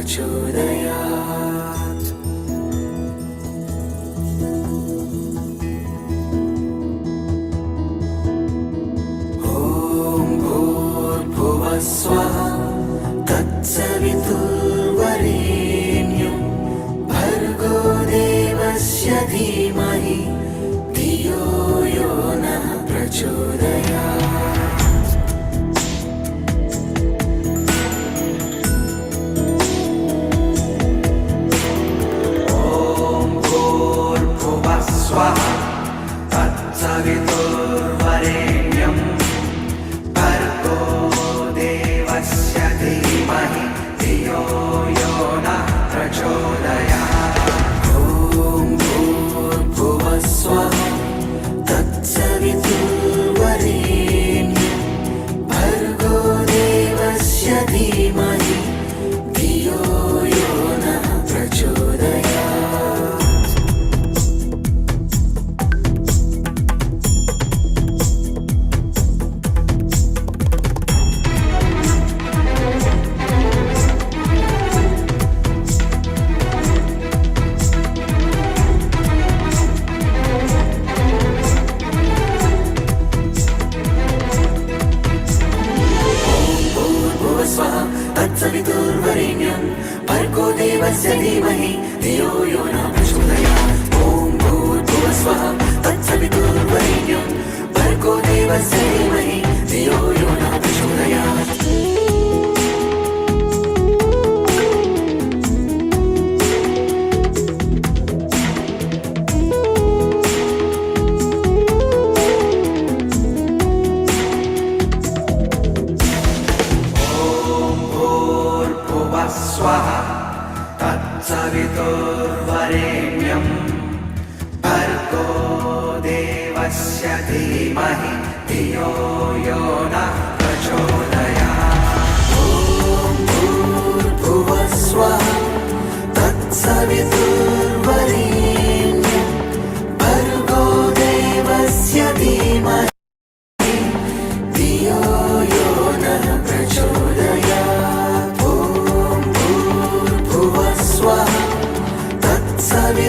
प्रचोदयात्। ॐ भूर्भुवः स्वः तत्सवितुर्वरेण्यं भर्गो देवस्य धीमहि धियो यो नः प्रचोदयात्। स्वः तत्सवितुर्वरेण्यं भर्गो देवस्य धीमहि धियो यो नः प्रचोदयात्। ॐ भूर्भुवः स्वः तत्सवितुर्वरेण्यं भर्गो देवस्य धीमहि धियो यो नः प्रचोदयात्। स्वः तत्सवितुर्वरेण्यं भर्गो देवस्य धीमहि धियो यो नः प्रचोदयात्। ॐ भूर्भुवः स्वः तत्सवितुर्वरेण्यं भर्गो देवस्य धीमहि धियो यो नः प्रचोदयात्। स्वः तत्सवितुर्वरेण्यं भर्गो देवस्य धीमहि धियो यो नः प्रचोदयात्। ॐ भूर्भुवः स्वः तत्सवितुर्वरेण्यं भर्गो देवस्य धीमहि धियो यो नः प्रचोदयात्। स्वः तत्सवितुर्वरेण्यं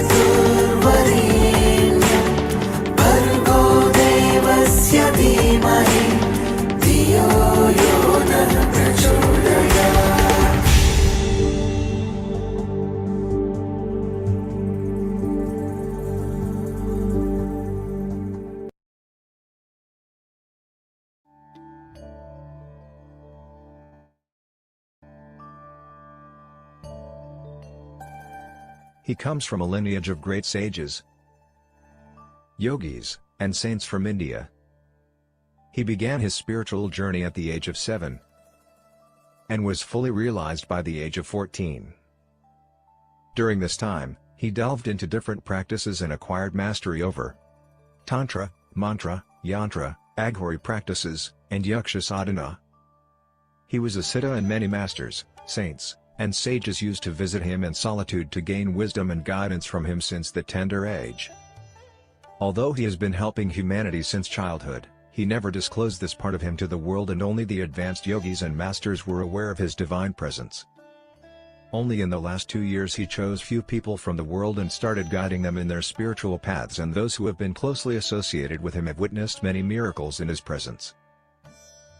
भर्गो देवस्य धीमहि धियो यो नः प्रचोदयात्। He comes from a lineage of great sages, yogis, and saints from India. He began his spiritual journey at the age of 7 and was fully realized by the age of 14. During this time, he delved into different practices and acquired mastery over Tantra, Mantra, Yantra, Aghori practices, and Yaksha sadhana. He was a siddha and many masters, saints, and sages used to visit him in solitude to gain wisdom and guidance from him since the tender age. Although he has been helping humanity since childhood, he never disclosed this part of him to the world, and only the advanced yogis and masters were aware of his divine presence. Only in the last 2 years he chose few people from the world and started guiding them in their spiritual paths, and those who have been closely associated with him have witnessed many miracles in his presence.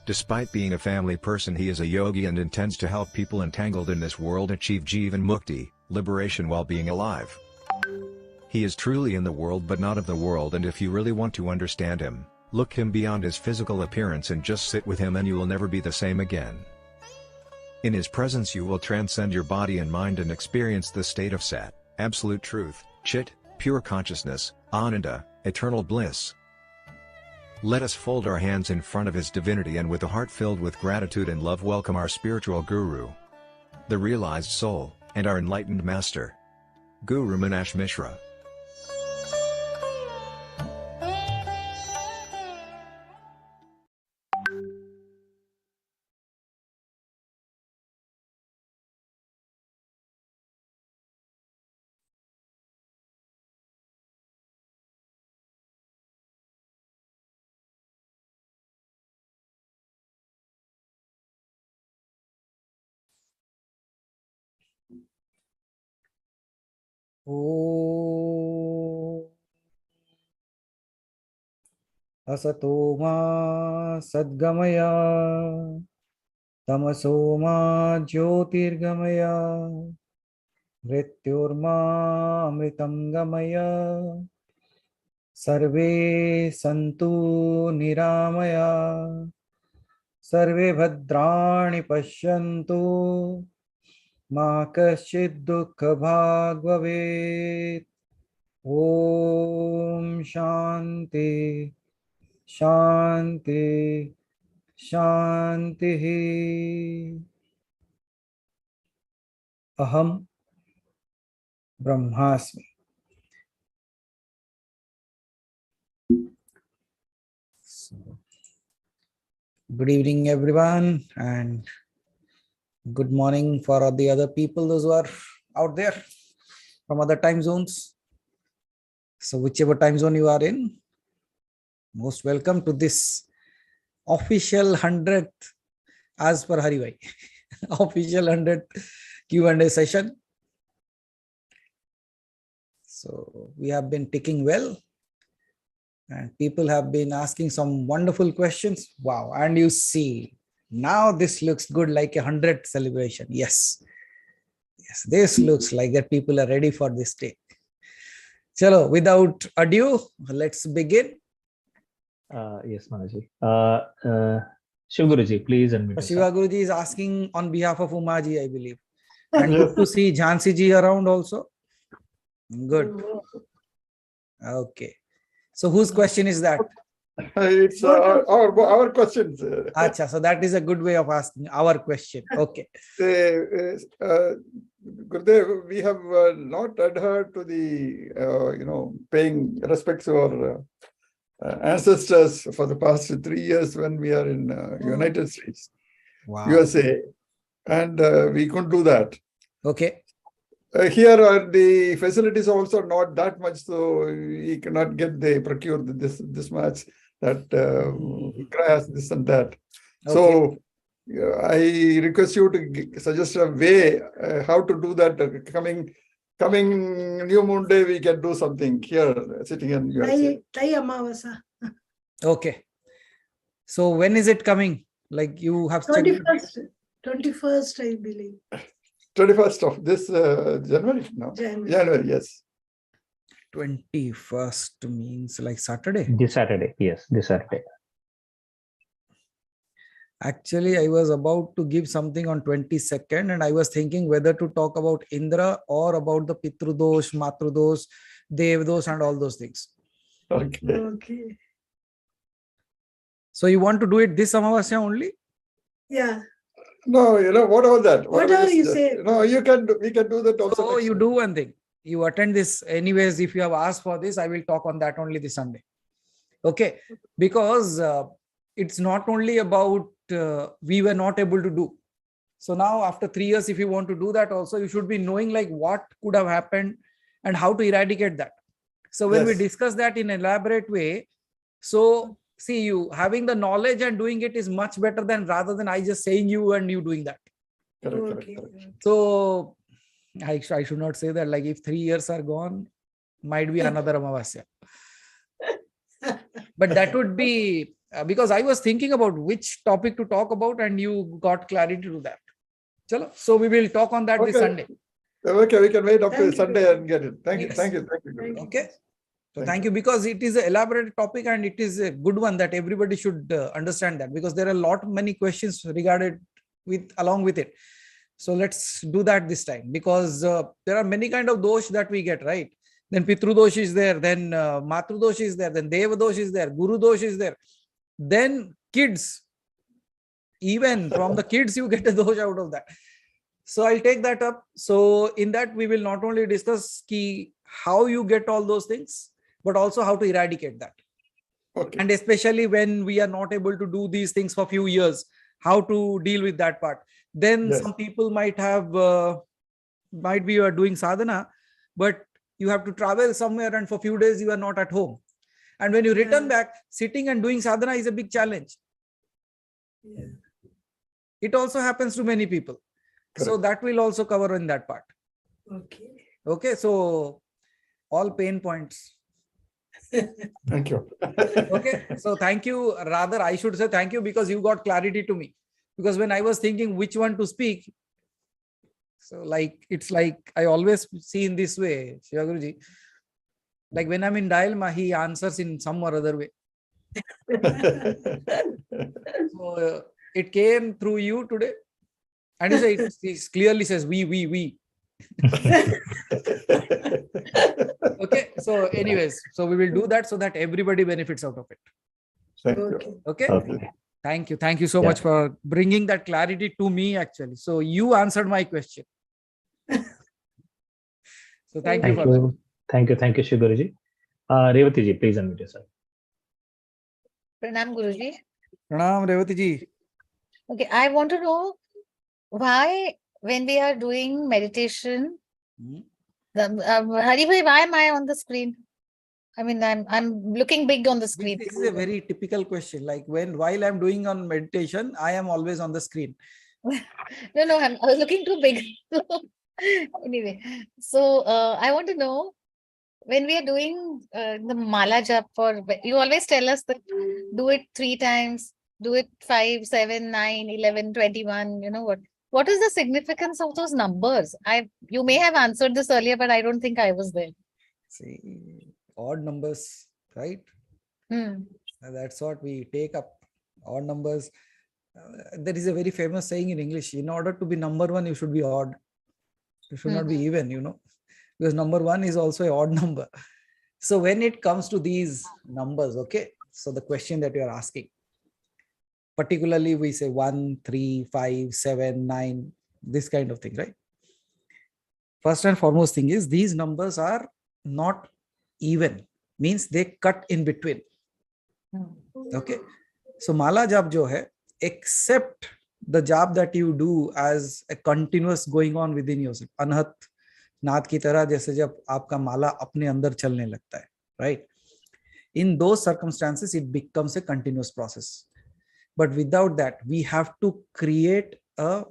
Despite being a family person, he is a yogi and intends to help people entangled in this world achieve Jivan Mukti, liberation while being alive. He is truly in the world but not of the world, and if you really want to understand him, look him beyond his physical appearance and just sit with him and you will never be the same again. In his presence you will transcend your body and mind and experience the state of Sat, absolute truth, Chit, pure consciousness, Ananda, eternal bliss. Let us fold our hands in front of his divinity and with a heart filled with gratitude and love welcome our spiritual guru, the realized soul, and our enlightened master, Guru Meenakshi Mishra. Om Asato Ma Sadgamaya Tamaso Ma Jyotirgamaya Mrityorma Amritam Gamaya Sarve Santu Niramaya Sarve Bhadrani Pashyantu Ma Kaschid Dukha Bhag Bhavet. Om Shanti Shanti Shanti. Aham Brahmasmi. So, good evening, everyone, and good morning for the other people, those who are out there from other time zones. So, whichever time zone you are in, most welcome to this official 100th, as per Haribhai, official 100th Q&A session. So, we have been ticking well. And people have been asking some wonderful questions. Wow. And you see, now this looks good, like a 100th celebration. Yes. Yes, this looks like that people are ready for this day. Chalo, without ado, let's begin. Yes, Manaji. Shiv Guruji, please unmute yourself. Shiva Guruji is asking on behalf of Umaji, I believe. And good to see Jhansi ji around also. Good. Okay. So whose question is that? It's our questions. Acha, so that is a good way of asking our question. Okay. Gurudev, we have not adhered to the, paying respects to our ancestors for the past 3 years when we are in United States, Wow. USA, and we couldn't do that. Okay. Here the facilities also not that much, so we cannot procure this much that grass, this and that. Okay. So I request you to suggest a way how to do that. Coming New Moon Day, we can do something here, sitting in USA. Okay. So when is it coming? Like you have checked? 21st, I believe. 21st of this January? No. January, yes. 21st means like Saturday. This Saturday, yes, this Saturday. Actually, I was about to give something on 22nd and I was thinking whether to talk about Indra or about the Pitrudosh, Matrudosh, Devdosh and all those things. Okay. So you want to do it this Amavasya only? Yeah. No, what about that? Whatever you say. No, we can do that also. So you do one thing. You attend this anyways. If you have asked for this, I will talk on that only this Sunday. Okay. Because it's not only about we were not able to do. So now after 3 years, if you want to do that also, you should be knowing like what could have happened and how to eradicate that. So when we discuss that in an elaborate way, so see, you having the knowledge and doing it is much better than rather than I just saying you and you doing that. Correct. So I should not say that, like if 3 years are gone, might be another Amavasya. But that would be because I was thinking about which topic to talk about and you got clarity to that. Chalo. So we will talk on that this Sunday. Okay, we can wait up to Thank Sunday you. and get it. Thank you. Okay. So thank you, because it is an elaborate topic and it is a good one that everybody should understand that, because there are many questions regarded along with it. So let's do that this time, because there are many kind of dosh that we get, right? Then Pitru dosh is there, then Matru dosh is there, then Deva dosh is there, Guru dosh is there. Then kids, even from the kids you get a dosh out of that. So I'll take that up. So in that we will not only discuss how you get all those things, but also how to eradicate that. Okay. And especially when we are not able to do these things for a few years, how to deal with that part. Then some people might be you are doing sadhana, but you have to travel somewhere and for a few days you are not at home. And when you return back, sitting and doing sadhana is a big challenge. Yeah. It also happens to many people. Correct. So that will also cover in that part. Okay. Okay, so all pain points. Thank you. Okay, so thank you. Rather, I should say thank you because you got clarity to me. Because when I was thinking which one to speak, so like it's like I always see in this way, Shiva Guruji. Like when I'm in Dialma, he answers in some or other way. So it came through you today, and you say it clearly says we. Okay, so anyways, so we will do that so that everybody benefits out of it. Thank you. Okay. Okay. Okay. Thank you so Yeah. much for bringing that clarity to me actually. So you answered my question. So thank you Thank for that. you. Thank you, Shiv Guruji. Revati ji, please unmute yourself. Pranam Guruji. Pranam Revati ji. Okay, I want to know why when we are doing meditation, Hari bhai, why am I on the screen? I mean, I'm looking big on the screen. This is a very typical question. Like while I'm doing on meditation, I am always on the screen. No, I was looking too big. Anyway, so I want to know when we are doing the mala jap, you always tell us that do it 3 times, do it 5, 7, 9, 11, 21. You know what is the significance of those numbers? You may have answered this earlier, but I don't think I was there. See, odd numbers, right? That's what we take up. Odd numbers. There is a very famous saying in English: in order to be number one, you should be odd. You should not be even, because number one is also an odd number. So when it comes to these numbers, okay, so the question that you are asking, particularly we say 1, 3, 5, 7, 9, this kind of thing, right? First and foremost thing is these numbers are not even, means they cut in between. Okay, so mala jap jo hai, except the jap that you do as a continuous going on within yourself, anhat नाद की तरह जैसे जब आपका माला अपने अंदर चलने लगता है, right? In those circumstances, it becomes a continuous process. But without that, we have to create a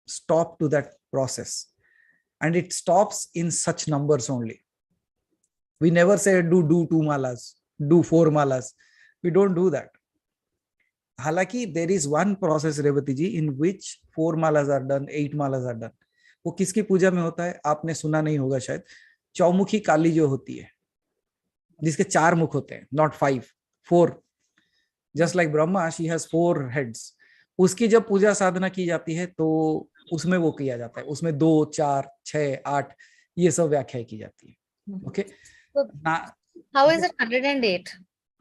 stop to that process. And it stops in such numbers only. We never say do 2 malas, do 4 malas. We don't do that. Halaki, there is one process, Revati ji, in which 4 malas are done, 8 malas are done. वो किसकी पूजा में होता है? आपने सुना नहीं होगा शायद. चौमुखी काली जो होती है, जिसके 4 मुख होते हैं, not 5, 4. Just like Brahma, she has 4 heads. उसकी जब पूजा साधना की जाती है तो उसमें वो किया जाता है, उसमें 2, 4, 6, 8 ये सब व्याख्या की जाती है. Okay. How is it 108?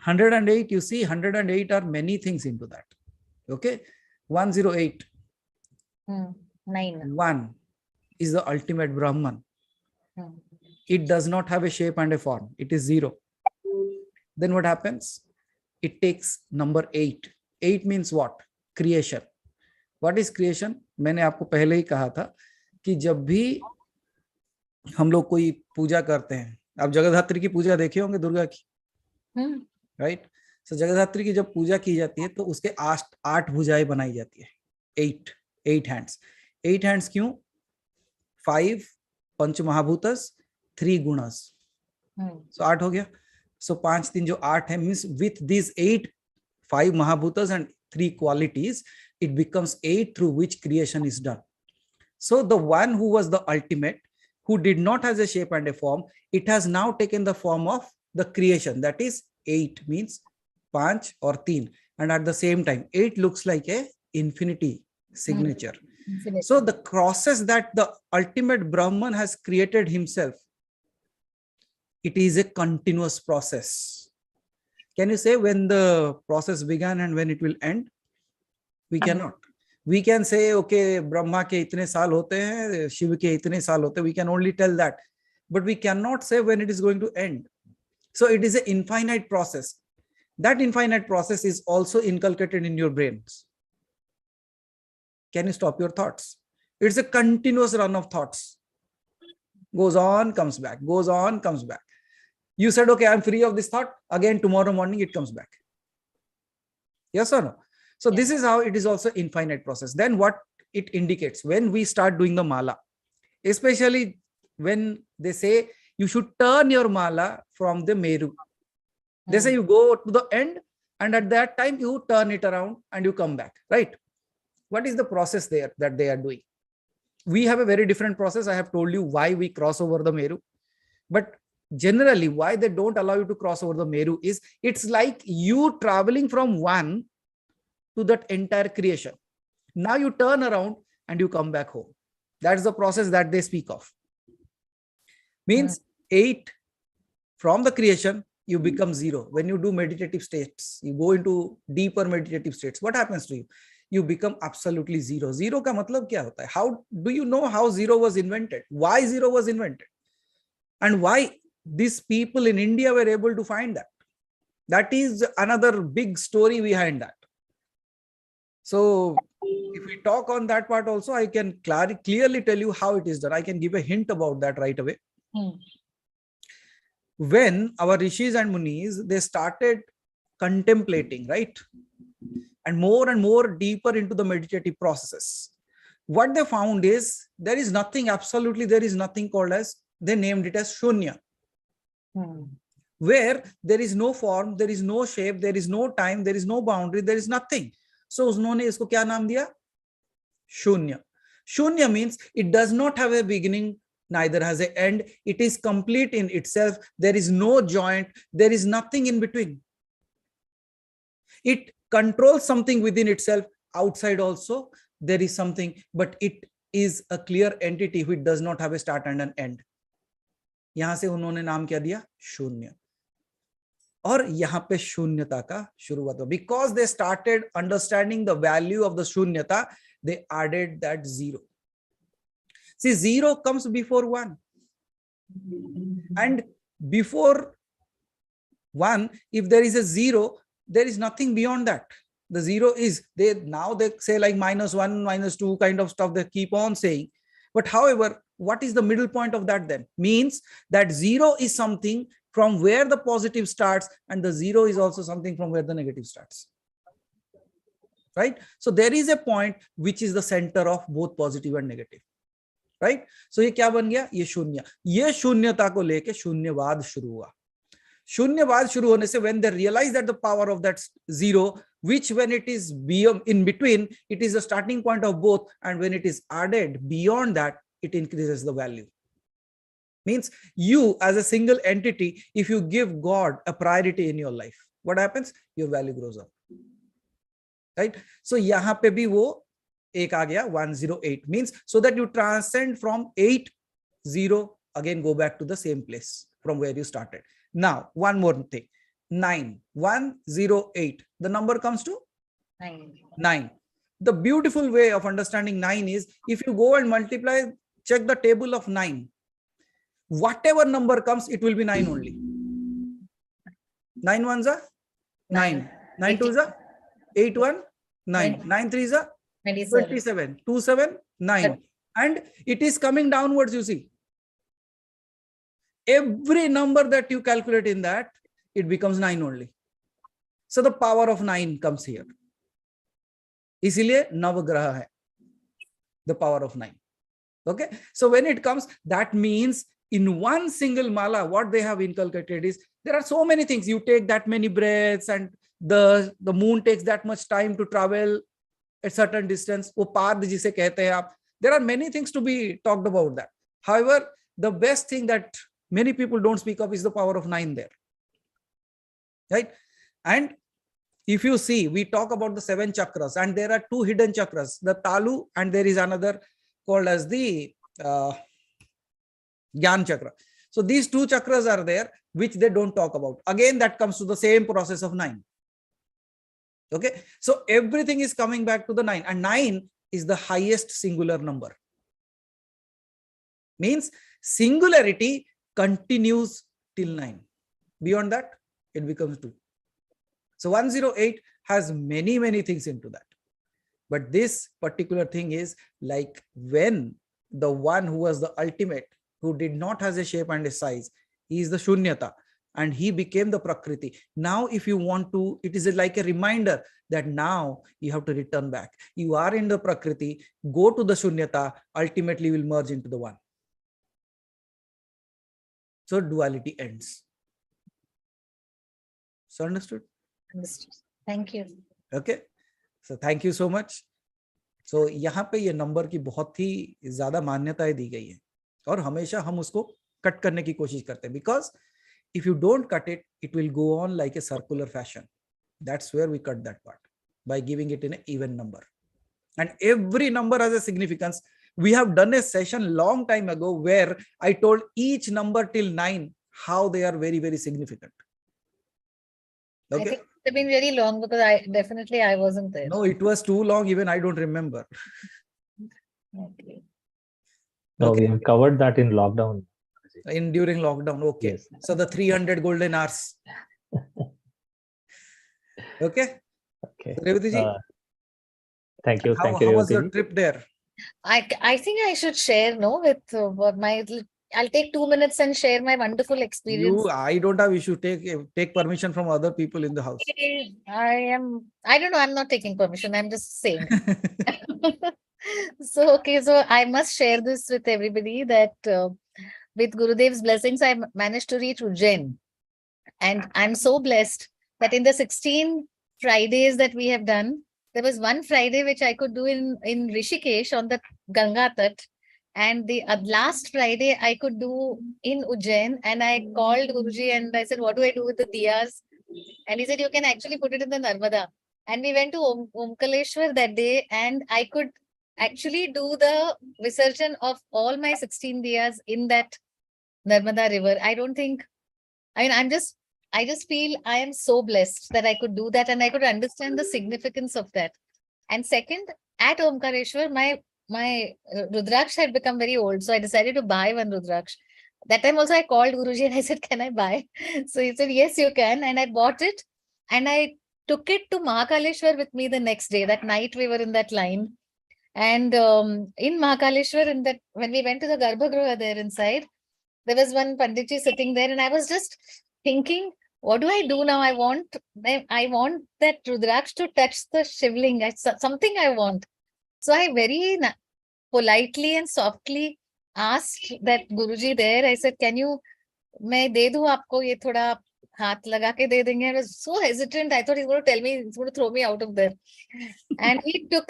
108, you see, 108 are many things into that. Okay. 108. 9. 1 is the ultimate Brahman. It does not have a shape and a form. It is 0. Then what happens? It takes number 8. 8 means what? Creation. What is creation? मैंने आपको पहले ही कहा था कि जब भी हम लोग कोई पूजा करते हैं, आप जगद्धात्री की पूजा देखे होंगे दुर्गा की, राइट? सो जगद्धात्री की जब पूजा की जाती है तो उसके 8 भुजाएं बनाई जाती है. 8 hands. 8 hands क्यों? 5 पंच महाभूतस, 3 गुणस. So 8 हो गया. So 5 3 जो 8 है, means with these 8, 5 महाभूतस and 3 qualities, it becomes 8 through which creation is done. So the one who was the ultimate, who did not have a shape and a form, it has now taken the form of the creation. That is 8 means 5 or 3. And at the same time, 8 looks like a infinity signature. So the process that the ultimate Brahman has created himself, it is a continuous process. Can you say when the process began and when it will end? We cannot. We can say, okay, Brahma ke itne saal hote hain, Shiva ke itne saal hote hain. We can only tell that. But we cannot say when it is going to end. So it is an infinite process. That infinite process is also inculcated in your brains. Can you stop your thoughts? It's a continuous run of thoughts. Goes on, comes back, goes on, comes back. You said, okay, I'm free of this thought. Again, tomorrow morning, it comes back. Yes or no? So this is how it is also infinite process. Then what it indicates when we start doing the mala, especially when they say you should turn your mala from the Meru. They say you go to the end, and at that time you turn it around and you come back, right? What is the process there that they are doing? We have a very different process. I have told you why we cross over the Meru, but generally why they don't allow you to cross over the Meru is it's like you traveling from one to that entire creation. Now you turn around and you come back home. That's the process that they speak of. Means 8 from the creation, you become 0. When you do meditative states, you go into deeper meditative states, what happens to you? You become absolutely 0. 0 ka matlab kya hota hai? How do you know how 0 was invented? Why 0 was invented? And why these people in India were able to find that? That is another big story behind that. So if we talk on that part also, I can clearly tell you how it is done. I can give a hint about that right away. When our rishis and munis, they started contemplating, right? And more deeper into the meditative processes. What they found is there is nothing, absolutely there is nothing called as, they named it as Shunya. Where there is no form, there is no shape, there is no time, there is no boundary, there is nothing. So उन्होंने इसको क्या नाम दिया? Shunya. Shunya means it does not have a beginning, neither has an end. It is complete in itself. There is no joint. There is nothing in between. It controls something within itself. Outside also, there is something, but it is a clear entity which does not have a start and an end. यहाँ से उन्होंने नाम क्या दिया? शून्य. और यहाँ पे शून्यता का शुरुआत हुआ. Because they started understanding the value of the shunyata, they added that 0. See, 0 comes before 1. And before 1, if there is a 0, there is nothing beyond that. The 0 is, they say like -1, -2 kind of stuff, they keep on saying. But however, what is the middle point of that then? Means that 0 is something from where the positive starts, and the 0 is also something from where the negative starts. Right? So there is a point which is the center of both positive and negative. Right? So ये क्या बन गया? ये शून्य. ये शून्यता को लेके शून्यवाद शुरू हुआ. शून्यवाद शुरू होने से when they realize that the power of that 0, which when it is in between, it is the starting point of both, and when it is added beyond that, it increases the value. Means you as a single entity, if you give God a priority in your life, what happens? Your value grows up. Right? So यहाँ पे भी वो एक आ गया 108, means so that you transcend from 8, 0, again go back to the same place from where you started. Now, one more thing. 9, 108. The number comes to 9. The beautiful way of understanding 9 is if you go and multiply, check the table of 9. Whatever number comes, it will be 9 only. 9 ones are 9. 9 twos are 8 1 9. 9 threes are 27. 2 7 9. And it is coming downwards, you see. Every number that you calculate in that, it becomes 9 only. So the power of 9 comes here. इसीलिए नवग्रह है. The power of 9. Okay. So when it comes, that means in one single mala, what they have inculcated is there are so many things. You take that many breaths, and the moon takes that much time to travel a certain distance. वो पाद जिसे कहते हैं आप. There are many things to be talked about that. However, the best thing that many people don't speak of is the power of 9 there. Right? And if you see, we talk about the 7 chakras, and there are 2 hidden chakras, the Talu, and there is another called as the Gyan chakra. So these 2 chakras are there, which they don't talk about. Again, that comes to the same process of 9. Okay. So everything is coming back to the 9, and 9 is the highest singular number. Means singularity continues till 9. Beyond that, it becomes 2. So 108 has many, many things into that. But this particular thing is like when the one who was the ultimate, who did not have a shape and a size, he is the Shunyata, and he became the Prakriti. Now, if you want to, it is like a reminder that now you have to return back. You are in the Prakriti, go to the Shunyata, ultimately will merge into the one. So duality ends. So understood? Understood. Thank you. Okay. So thank you so much. So यहाँ पे ये number की बहुत ही ज्यादा मान्यताएं दी गई है और हमेशा हम उसको कट करने की कोशिश करते हैं, because if you don't cut it, it will go on like a circular fashion. That's where we cut that part by giving it in an even number. And every number has a significance. We have done a session long time ago where I told each number till 9 how they are very, very significant. I Okay. think it's been really long because I wasn't there. No, it was too long. Even I don't remember. Okay. No, Okay. we have covered that in lockdown. During lockdown. Okay. Yes. So the 300 golden hours. Okay. Okay. Revati ji, Thank you. Thank you, how was Revati your ji. trip there? I think I should share with what I'll take 2 minutes and share my wonderful experience. I don't have issue. Take permission from other people in the house. I don't know, I'm not taking permission, I'm just saying. So I must share this with everybody that with Gurudev's blessings, I managed to reach Ujjain. And I'm so blessed that in the 16 Fridays that we have done, there was one Friday which I could do in Rishikesh on the Ganga Tat. And the last Friday I could do in Ujjain. And I called Guruji and I said, what do I do with the diyas? And he said, you can actually put it in the Narmada. And we went to Omkaleshwar that day, and I could actually do the Visarjan of all my 16 diyas in that Narmada river. I just feel I am so blessed that I could do that, and I could understand the significance of that. And second, at Omkareshwar, my Rudraksh had become very old. So I decided to buy one Rudraksh. That time also I called Guruji and I said, can I buy? So he said, yes, you can. And I bought it and I took it to Mahakaleshwar with me the next day. That night we were in that line. And in Mahakaleshwar, when we went to the Garbhagriha there inside, there was one Panditji sitting there, and I was just thinking, what do I do now? I want that Rudraksh to touch the shivling. It's something I want. So I very politely and softly asked that Guruji there, I said, can you, मैं दे दूं आपको ये थोड़ा हाथ लगा के दे देंगे? I was so hesitant. I thought he's going to tell me, he's going to throw me out of there. And he took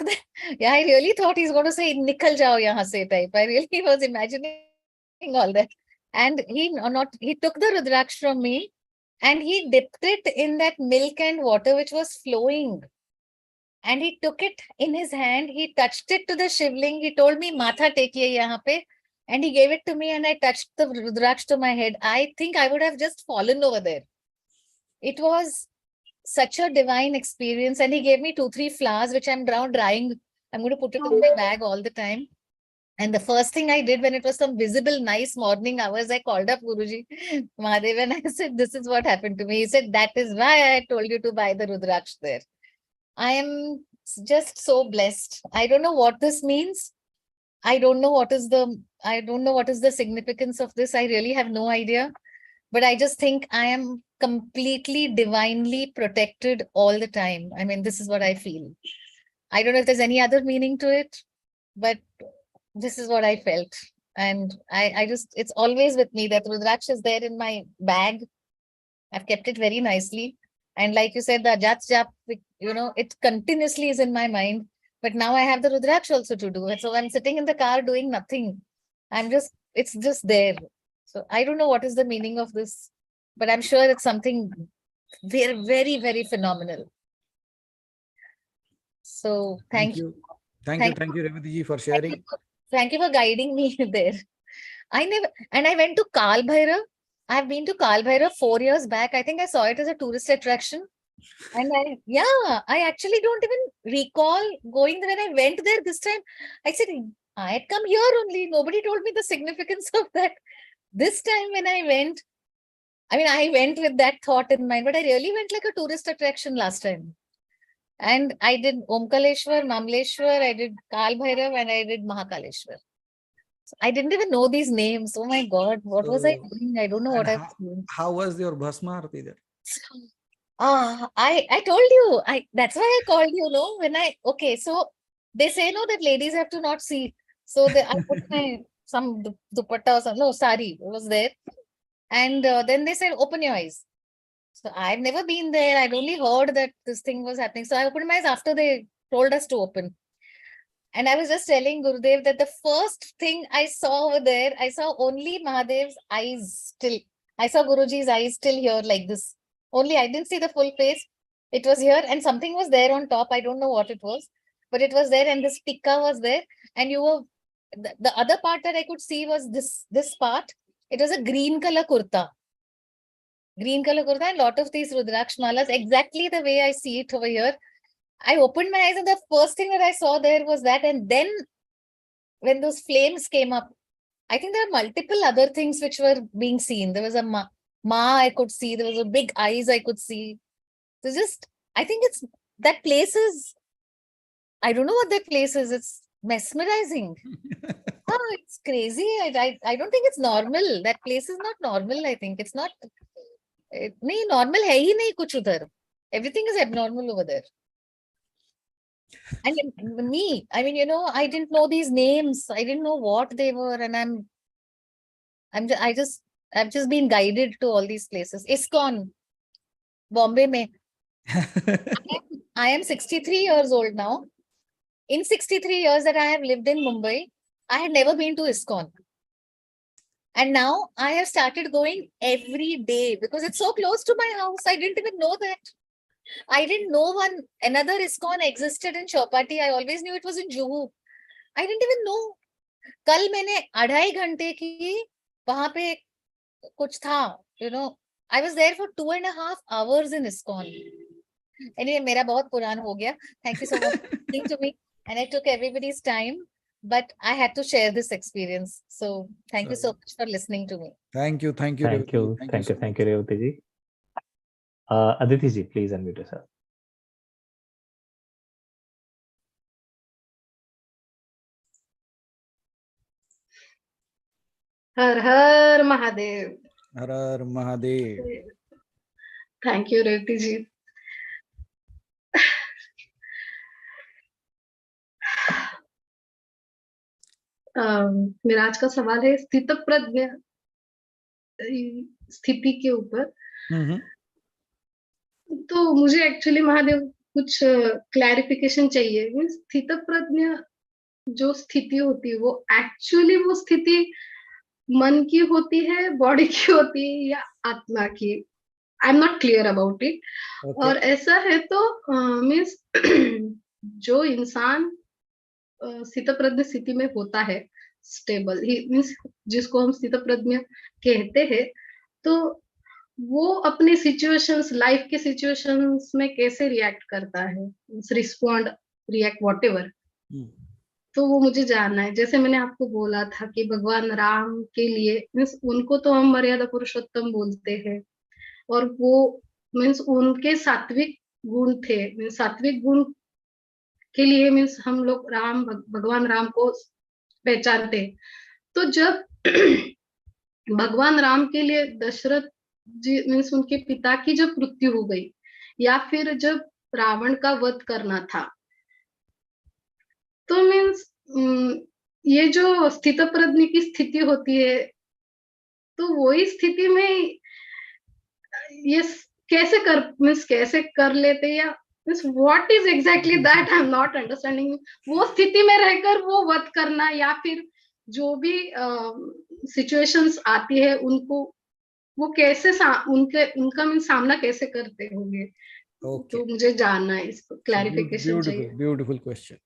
I really thought he's going to say, nikal jao yahan se type. I really was imagining all that. And he took the Rudraksh from me and he dipped it in that milk and water which was flowing. And he took it in his hand. He touched it to the shivling. He told me, Matha tekiye yahan pe. And he gave it to me and I touched the Rudraksh to my head. I think I would have just fallen over there. It was such a divine experience. And he gave me 2-3 flowers, which I'm now drying. I'm going to put it in my bag all the time. And the first thing I did when it was some visible nice morning hours, I called up Guruji Mahadev and I said, this is what happened to me. He said, that is why I told you to buy the Rudraksh there. I am just so blessed. I don't know what this means. I don't know what is the significance of this. I really have no idea. But I just think I am completely divinely protected all the time. I mean, this is what I feel. I don't know if there's any other meaning to it, but this is what I felt. And it's always with me. That Rudraksh is there in my bag. I've kept it very nicely. And like you said, the Ajat Jap, it continuously is in my mind. But now I have the Rudraksh also to do it. So I'm sitting in the car doing nothing. It's just there. So I don't know what is the meaning of this, but I'm sure it's something very, very, very phenomenal. So thank you. Thank you, Revati ji, for sharing. Thank you for guiding me there. I went to Kal Bhairav. I've been to Kal Bhairav 4 years back. I think I saw it as a tourist attraction. And I actually don't even recall going there. When I went there this time, I said, I had come here only. Nobody told me the significance of that. This time when I went, I went with that thought in mind, but I really went like a tourist attraction last time. And I did Omkaleshwar, Mamleshwar, I did Kal Bhairav, and I did Mahakaleshwar. So I didn't even know these names. Oh my God, what was I doing? I don't know what I was doing. How was your Bhasma Aarti there? I told you, that's why I called you, so they say that ladies have to not see. So I put some dupatta or something, sari, it was there. And then they said, open your eyes. So I've never been there. I'd only heard that this thing was happening. So I opened my eyes after they told us to open. And I was just telling Gurudev that the first thing I saw over there, I saw only Mahadev's eyes still. I saw Guruji's eyes still here like this. Only I didn't see the full face. It was here and something was there on top. I don't know what it was, but it was there and this tikka was there. And you were, the other part that I could see was this part. It was a green color kurta. Green color kurta and lot of these Rudraksh malas, exactly the way I see it over here. I opened my eyes and the first thing that I saw there was that. And then when those flames came up, I think there are multiple other things which were being seen. There was a ma I could see. There was a big eyes I could see. So just, I think it's, that place is, I don't know what that place is. It's mesmerizing. Oh, it's crazy. I don't think it's normal. That place is not normal. I think it's not. नहीं normal है ही नहीं कुछ उधर. Everything is abnormal over there. And me, I mean, you know, I didn't know these names. I didn't know what they were, and I've just been guided to all these places. ISKCON, Bombay mein. I am 63 years old now. In 63 years that I have lived in Mumbai, I had never been to ISKCON. And now I have started going every day because it's so close to my house. I didn't even know that. I didn't know another ISKCON existed in Chowpatty. I always knew it was in Juhu. I didn't even know. कल मैंने 2.5 घंटे की वहां पे कुछ था, you know. I was there for 2.5 hours in ISKCON. Anyway, मेरा बहुत पुरान हो गया. Thank you so much for listening to me. And I took everybody's time, but I had to share this experience. So thank you so much for listening to me. Thank you. Thank you, Revati ji. Aditi ji, please unmute yourself. Har Har Mahadev. Har Har Mahadev. Thank you, Revati ji. मेरा आज का सवाल है स्थितप्रज्ञ स्थिति के ऊपर। तो मुझे एक्चुअली महादेव कुछ क्लैरिफिकेशन चाहिए। मींस स्थितप्रज्ञ जो स्थिति होती है वो एक्चुअली वो स्थिति मन की होती है, बॉडी की होती है या आत्मा की? आई am not clear about it. और ऐसा है तो मींस जो इंसान स्थितप्रज्ञ स्थिति में होता है, स्टेबल ही मींस जिसको हम स्थितप्रज्ञ कहते हैं, तो वो अपने सिचुएशंस, लाइफ के सिचुएशंस में कैसे रिएक्ट करता है, रिस्पॉन्ड, रिएक्ट व्हाटएवर। तो वो मुझे जानना है। जैसे मैंने आपको बोला था कि भगवान राम के लिए मीन्स उनको तो हम मर्यादा पुरुषोत्तम बोलते हैं, और वो मीन्स उनके सात्विक गुण थे। मीन्स सात्विक गुण के लिए मीन्स हम लोग भगवान राम को पहचानते। तो जब भगवान राम के लिए दशरथ जी मीन्स उनके पिता की जब मृत्यु हो गई, या फिर जब रावण का वध करना था, तो मीन्स ये जो स्थितप्रज्ञ की स्थिति होती है, तो वही स्थिति में ये कैसे कर लेते, या means what is exactly that I am not understanding. वो स्थिति में रहकर वो वध करना, या फिर जो भी सिचुएशंस आती है उनको वो कैसे उनका मीन्स सामना कैसे करते होंगे। तो मुझे जानना है, इसको क्लैरिफिकेशन चाहिए। Beautiful question.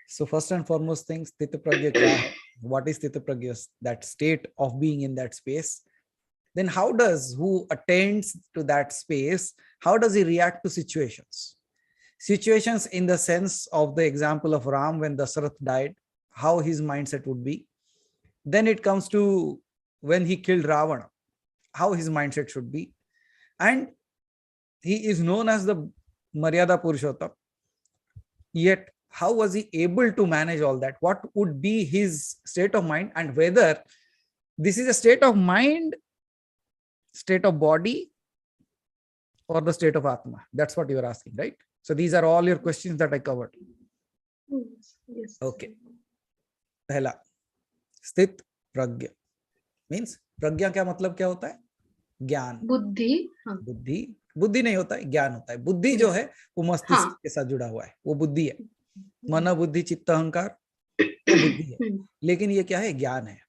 So first and foremost thing, Sthitaprajna kya hai? What is Sthitaprajna? That state of being in that space. Then how does who attains to that space, how does he react to situations? Situations in the sense of the example of Ram when Dasarath died, how his mindset would be. Then it comes to when he killed Ravana, how his mindset should be. And he is known as the Maryada Purushottam. Yet how was he able to manage all that? What would be his state of mind, and whether this is a state of mind, state of body, or the state of Atma? That's what you are asking, right? So these are all your questions that I covered. Yes. Okay. पहला, स्थित प्रज्ञ means प्रज्ञा क्या मतलब क्या होता है? ज्ञान, बुद्धि, हाँ, बुद्धि नहीं होता है, ज्ञान होता है। बुद्धि जो है वो मस्तिष्क हाँ, के साथ जुड़ा हुआ है, वो बुद्धि है। मन, बुद्धि, चित्त, अहंकार वो बुद्धि है। लेकिन ये क्या है? ज्ञान है,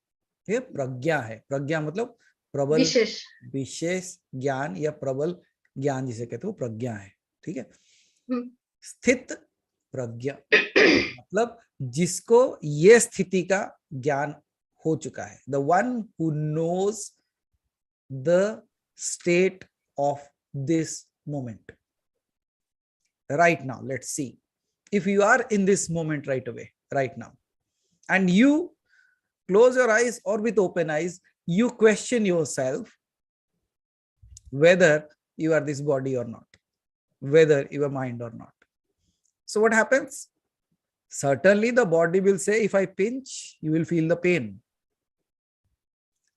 ये प्रज्ञा है। प्रज्ञा मतलब प्रबल विशेष, विशेष ज्ञान या प्रबल ज्ञान जिसे कहते हैं, वो प्रज्ञा है। ठीक है। हम्म, स्थित प्रज्ञा मतलब जिसको ये स्थिति का ज्ञान हो चुका है, the one who knows the state of this moment right now. Let's see if you are in this moment right away, right now, and you close your eyes or with open eyes, you question yourself whether you are this body or not, whether you are mind or not. So what happens? Certainly the body will say, if I pinch, you will feel the pain.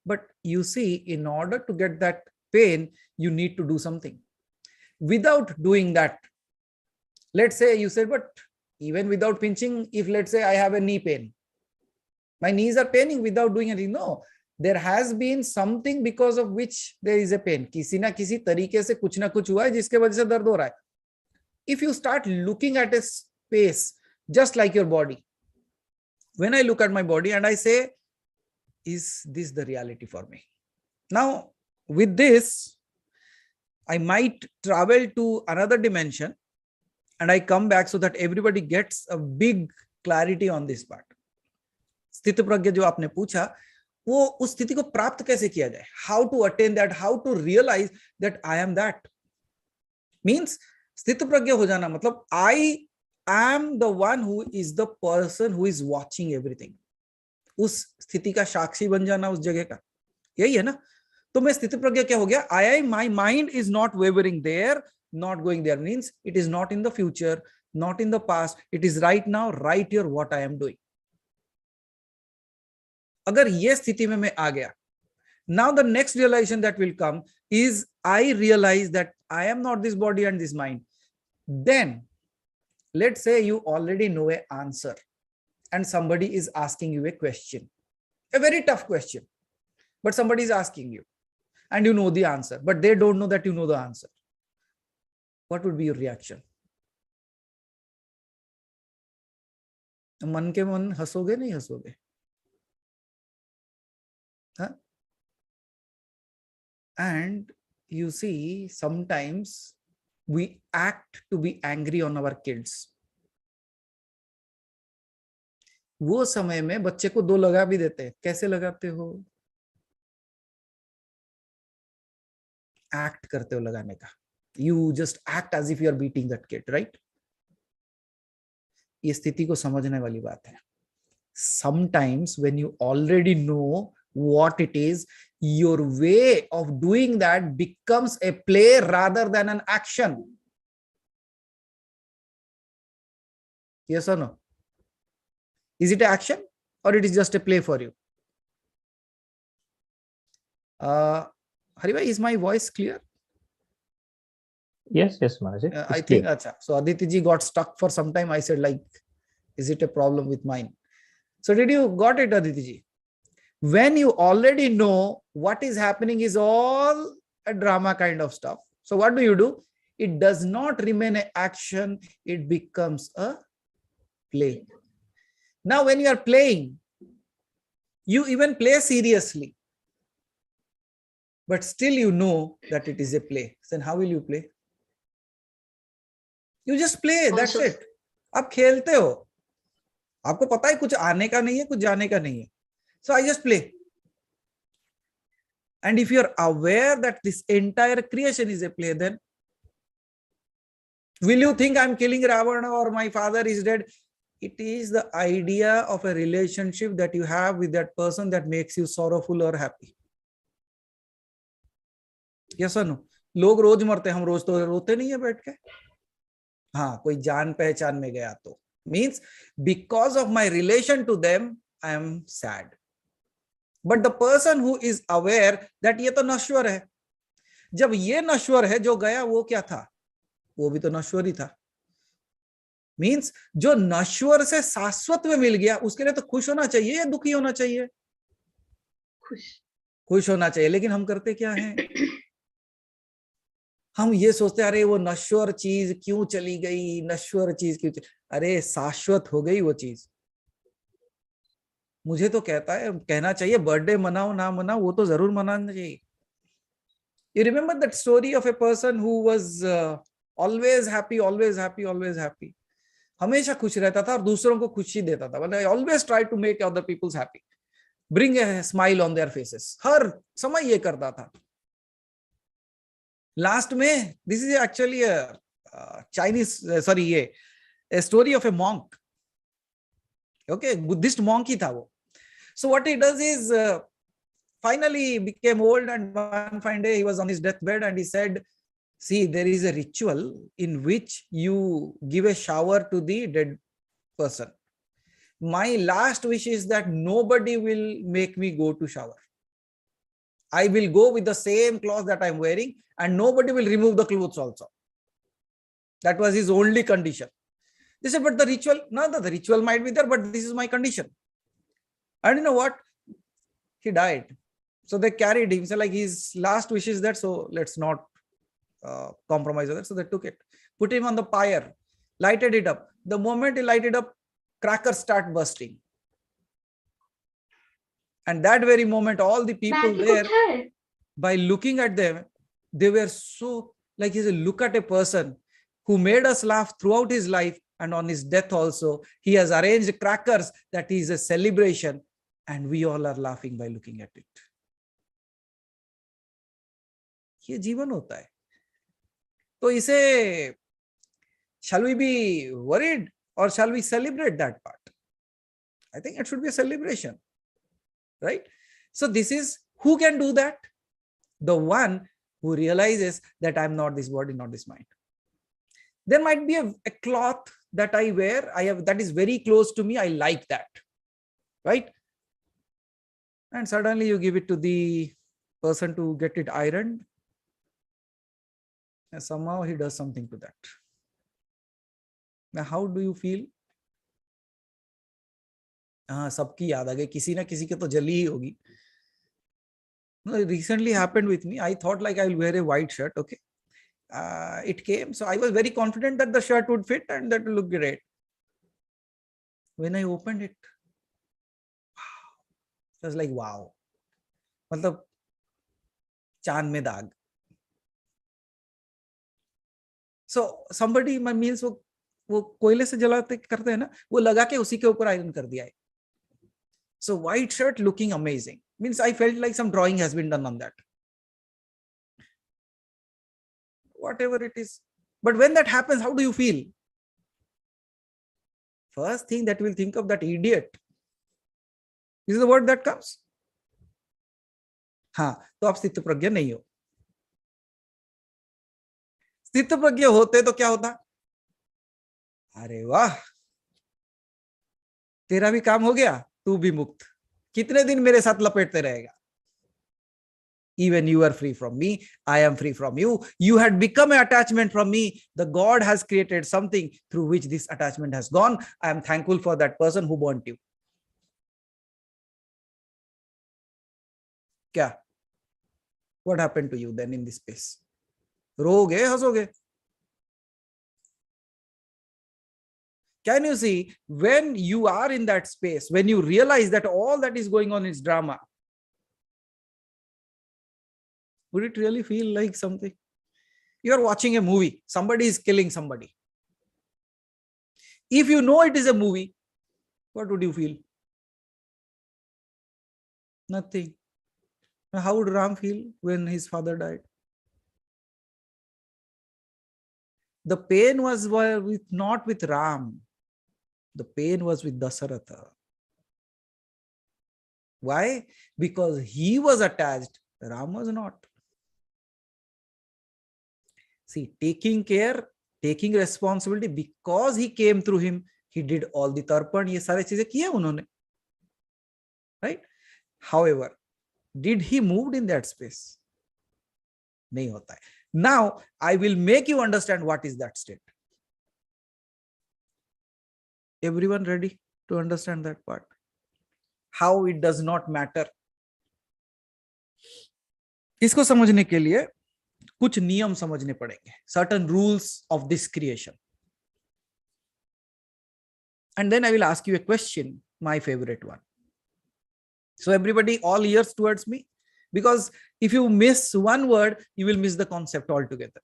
But you see, in order to get that pain, you need to do something. Without doing that, let's say you said, but even without pinching, if let's say I have a knee pain, my knees are paining without doing anything. No, there has been something because of which there is a pain. किसी ना किसी तरीके से कुछ ना कुछ हुआ है जिसके वजह से दर्द हो रहा है. If you start looking at a space just like your body, when I look at my body and I say, is this the reality for me? Now, with this, I might travel to another dimension and I come back so that everybody gets a big clarity on this part. स्थित प्रज्ञा जो आपने पूछा, वो उस स्थिति को प्राप्त कैसे किया जाए? How to attain that? How to realize that I am that? Means स्थित प्रज्ञा हो जाना मतलब I am the one who is the person who is watching everything. उस स्थिति का साक्षी बन जाना उस जगह का, यही है ना? तो मैं स्थित प्रज्ञा क्या हो गया? My mind is not wavering there, not going there. Means it is not in the future, not in the past. It is right now, right here, what I am doing. अगर ये स्थिति में मैं आ गया, now the next realization that will come is I realize that I am not this body and this mind. Then let's say you already know an answer and somebody is asking you a question, a very tough question, but somebody is asking you and you know the answer, but they don't know that you know the answer. What would be your reaction? मन के मन हंसोगे नहीं हंसोगे? Huh? And you see, sometimes we act to be angry on our kids. वो समय में बच्चे को दो लगा भी देते हैं. कैसे लगाते हो? एक्ट करते हो लगाने का. You just act as if you are beating that kid, right? ये स्थिति को समझने वाली बात है. Sometimes when you already know what it is, your way of doing that becomes a play rather than an action. Yes or no? Is it an action or it is just a play for you? Haribhai, is my voice clear? Yes, Maharaj. I think, acha. So Aditi ji got stuck for some time. I said, like, is it a problem with mine? So did you got it, Aditi ji? When you already know what is happening is all a drama kind of stuff. So what do? It does not remain an action. It becomes a play. Now, when you are playing, you even play seriously, but still you know that it is a play. Then how will you play? You just play. That's it. आप खेलते हो. आपको पता है कुछ आने का नहीं है, कुछ जाने का नहीं है. So I just play. And if you are aware that this entire creation is a play, then will you think I'm killing Ravana or my father is dead? It is the idea of a relationship that you have with that person that makes you sorrowful or happy. Yes or no? लोग रोज मरते हैं, हम रोज तो रोते नहीं है बैठ के. हाँ, कोई जान पहचान में गया तो. Means because of my relation to them, I am sad. But the person who is aware that ये तो नश्वर है, जब ये नश्वर है, जो गया वो क्या था? वो भी तो नश्वर ही था. Means जो नश्वर से शाश्वत में मिल गया, उसके लिए तो खुश होना चाहिए या दुखी होना चाहिए? खुश होना चाहिए. लेकिन हम करते क्या हैं? हम ये सोचते हैं अरे वो नश्वर चीज क्यों चली गई, नश्वर चीज क्यों अरे शाश्वत हो गई वो चीज। मुझे तो कहना चाहिए बर्थडे मनाओ ना मनाओ, वो तो जरूर मनाना चाहिए। You remember that story of a person who was always happy, always happy, always happy. हमेशा खुश रहता था और दूसरों को खुशी देता था। But I always try to make other people's happy, bring a smile on their faces. हर समय ये करता था। Last में, this is actually a a story of a monk. Okay, Buddhist monk ही था वो. So what he does is, finally he became old, and one fine day he was on his deathbed and he said, see, there is a ritual in which you give a shower to the dead person. My last wish is that nobody will make me go to shower. I will go with the same clothes that I'm wearing and nobody will remove the clothes also. That was his only condition. They said, but the ritual, no, the ritual might be there, but this is my condition. And you know what? He died. So they carried him. So like his last wish is that, so let's not compromise on that. So they took it, put him on the pyre, lighted it up. The moment he lighted up, crackers start bursting. And that very moment, all the people there, by looking at them, they were so like, he said, look at a person who made us laugh throughout his life, and on his death also, he has arranged crackers that is a celebration, and we all are laughing by looking at it. ये जीवन होता है। तो इसे, shall we be worried or shall we celebrate that part? I think it should be a celebration, right? So this is, who can do that? The one who realizes that I'm not this body, not this mind. There might be a cloth that I wear, that is very close to me, I like that, right? And suddenly you give it to the person to get it ironed, and somehow he does something to that. Now, how do you feel? सबकी याद आ गई, किसी ना किसी के तो जली ही होगी. No, it recently happened with me. I thought like I will wear a white shirt. Okay. It came. So I was very confident that the shirt would fit and that would look great. When I opened it, I was like, wow. मतलब चांद में दाग. So somebody means वो कोयले से जलाते करते हैं ना, वो लगा के उसी के ऊपर आयरन कर दिया है. So white shirt looking amazing. Means I felt like some drawing has been done on that. Whatever it is. But when that happens, how do you feel? First thing that we'll think of, that idiot. This is the word that comes. हाँ, तो आप स्थित प्रज्ञ नहीं हो. स्थित प्रज्ञ होते तो क्या होता? अरे वाह, तेरा भी काम हो गया, तू भी मुक्त. कितने दिन मेरे साथ लपेटते रहेगा? Even you are free from me, I am free from you. You had become an attachment from me. The God has created something through which this attachment has gone. I am thankful for that person who burnt you. क्या? What happened to you then in this space? रोगे, हंसोगे? Can you see, when you are in that space, when you realize that all that is going on is drama, would it really feel like something? You are watching a movie, somebody is killing somebody. If you know it is a movie, what would you feel? Nothing. How would Ram feel when his father died? The pain was not with Ram. The pain was with Dasaratha. Why? Because he was attached, Ram was not. See, taking care, taking responsibility, because he came through him, he did all the tarpan, ये सारे चीजें किए उन्होंने. Right? However, did he move in that space? नहीं होता है. Now, I will make you understand what is that state. Everyone ready to understand that part? How it does not matter. इसको समझने के लिए कुछ नियम समझने पड़ेंगे, certain rules of this creation. And then I will ask you a question, my favorite one. So everybody, all ears towards me, because if you miss one word, you will miss the concept altogether.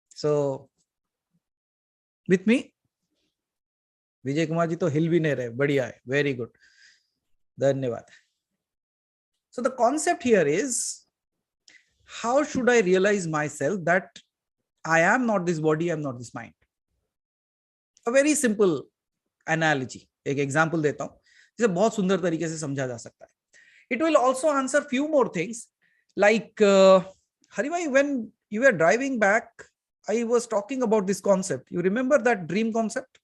So with me, Vijay Kumar ji तो हिल भी नहीं रहे, बढ़िया है, very good, धन्यवाद. So the concept here is, how should I realize myself that I am not this body, I am not this mind? A very simple analogy, एक example देता हूं जिसे बहुत सुंदर तरीके से समझा जा सकता है. It will also answer few more things, like Haribhai, when you were driving back, I was talking about this concept. You remember that dream concept?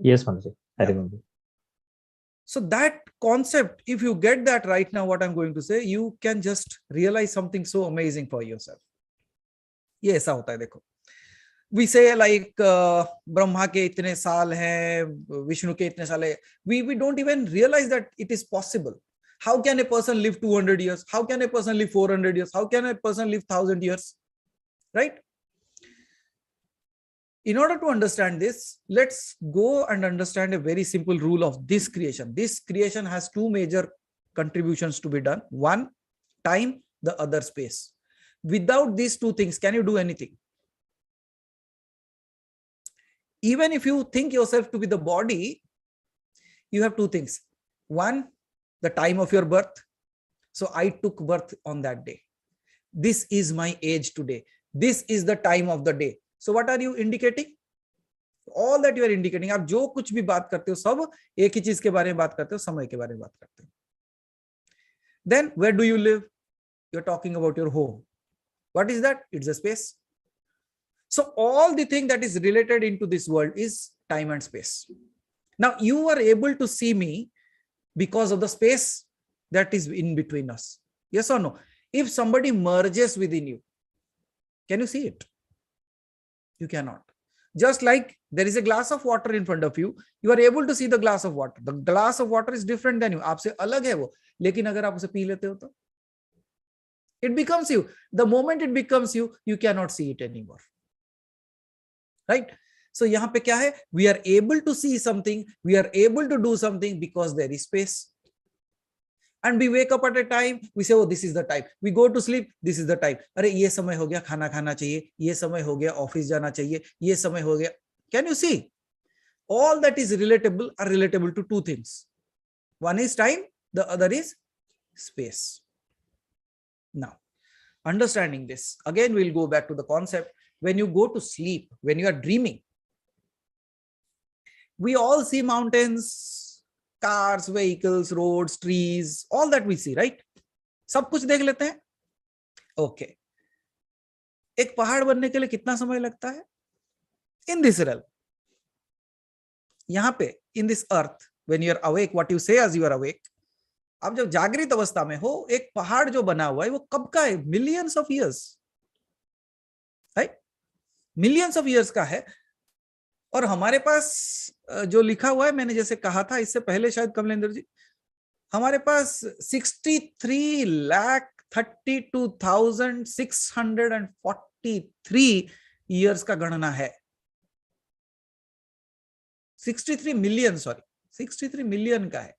Yes, Mataji, I Yeah. remember. So that concept, if you get that right now, what I'm going to say, you can just realize something so amazing for yourself. ये ऐसा होता है, देखो. We say like Brahma के इतने साल हैं, विष्णु के इतने साल है. We don't even realize that it is possible. How can a person live 200 years? How can a person live 400 years? How can a person live 1000 years? Right? In order to understand this, let's go and understand a very simple rule of this creation. This creation has two major contributions to be done. One, time, the other, space. Without these two things, can you do anything? Even if you think yourself to be the body, you have two things. One, the time of your birth. So I took birth on that day. This is my age today. This is the time of the day. So what are you indicating? All that you are indicating. आप जो कुछ भी बात करते हो सब एक ही चीज के बारे में बात करते हो, समय के बारे में बात करते हो. Then where do you live? You're talking about your home. What is that? It's a space. So all the thing that is related into this world is time and space. Now you are able to see me because of the space that is in between us. Yes or no? If somebody merges within you, can you see it? You cannot. Just like there is a glass of water in front of you, you are able to see the glass of water. The glass of water is different than you. आपसे अलग है वो, लेकिन अगर आप उसे P लेते हो तो it becomes you. The moment it becomes you, you cannot see it anymore. Right? So यहाँ पे क्या है? We are able to see something, we are able to do something because there is space. And we wake up at a time, we say, oh, this is the time. We go to sleep, this is the time. अरे ये समय हो गया खाना खाना चाहिए, ये समय हो गया ऑफिस जाना चाहिए, ये समय हो गया. Can you see? All that is relatable are relatable to two things. One is time, the other is space. Now, understanding this, again, we'll go back to the concept. When you go to sleep, when you are dreaming, we all see mountains, cars, vehicles, roads, trees, all that we see, right? सब कुछ देख लेते हैं. Okay. एक पहाड़ बनने के लिए कितना समय लगता है? In this realm. यहाँ पे, in this earth, when you are awake, what you say as you are awake, आप जब जागृत अवस्था में हो, एक पहाड़ जो बना हुआ है वो कब का है? Millions of years. Right? Millions of years का है. और हमारे पास जो लिखा हुआ है, मैंने जैसे कहा था इससे पहले शायद कमलेंद्र जी, हमारे पास 63,32,643 ईयर्स का गणना है. 63 मिलियन, सॉरी 63 मिलियन का है.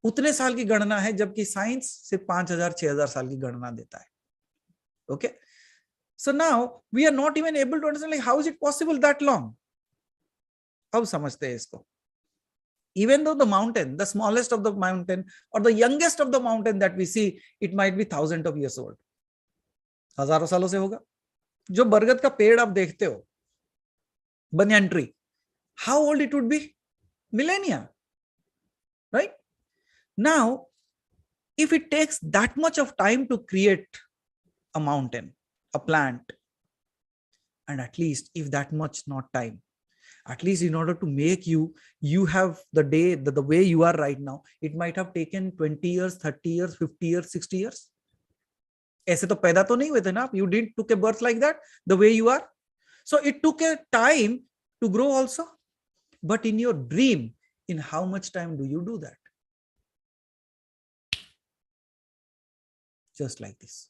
उतने साल की गणना है, जबकि साइंस सिर्फ 5,000-6,000 साल की गणना देता है. Okay, so now we are not even able to understand like how is it possible that long. अब समझते हैं इसको. Even though the mountain, the smallest of the mountain or the youngest of the mountain that we see, it might be thousands of years old. हजारों सालों से होगा. जो बरगद का पेड़ आप देखते हो, banyan tree, how old it would be? Millennia, right? Now, if it takes that much of time to create a mountain, a plant, and at least if that much not time, at least in order to make you have the day, the way you are right now, it might have taken 20 years, 30 years, 50 years, 60 years. ऐसे तो पैदा तो नहीं हुए थे ना आप. You didn't took a birth like that, the way you are. So it took a time to grow also. But in your dream, in how much time do you do that? Just like this.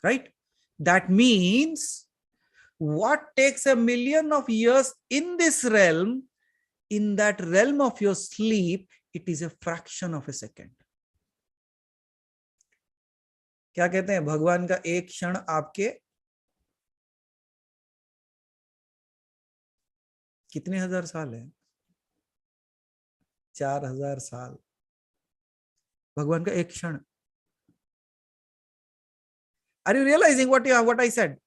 right? That means what takes 1,000,000 of years in this realm, in that realm of your sleep, it is a fraction of a second. क्या कहते हैं, भगवान का एक क्षण आपके कितने हजार साल है? 4,000 साल भगवान का एक क्षण. Are you realizing what I said?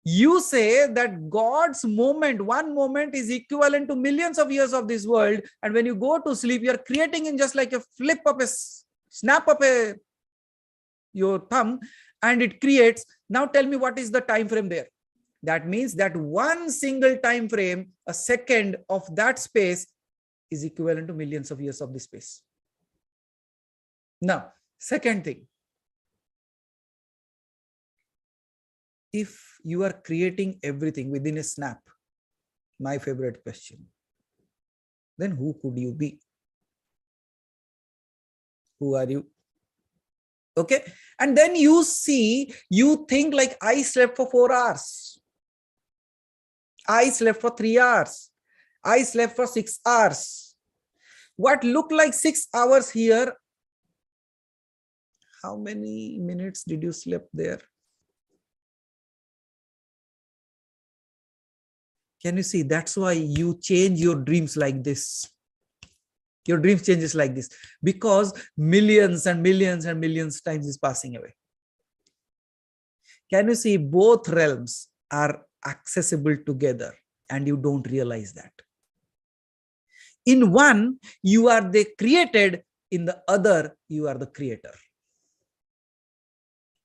You say that God's moment, one moment, is equivalent to millions of years of this world, and when you go to sleep, you are creating in just like a flip of a snap of your thumb, and it creates. Now tell me, what is the time frame there? That means that one single time frame, a second of that space, is equivalent to millions of years of this space. Now, second thing, if you are creating everything within a snap, my favorite question, then who could you be? Who are you? Okay. And then you see, you think like, I slept for 4 hours. I slept for 3 hours. I slept for 6 hours. What looked like 6 hours here, how many minutes did you sleep there? Can you see? That's why you change your dreams like this. Your dreams changes like this, because millions and millions and millions times is passing away. Can you see? Both realms are accessible together and you don't realize that. In one, you are the created. In the other, you are the creator.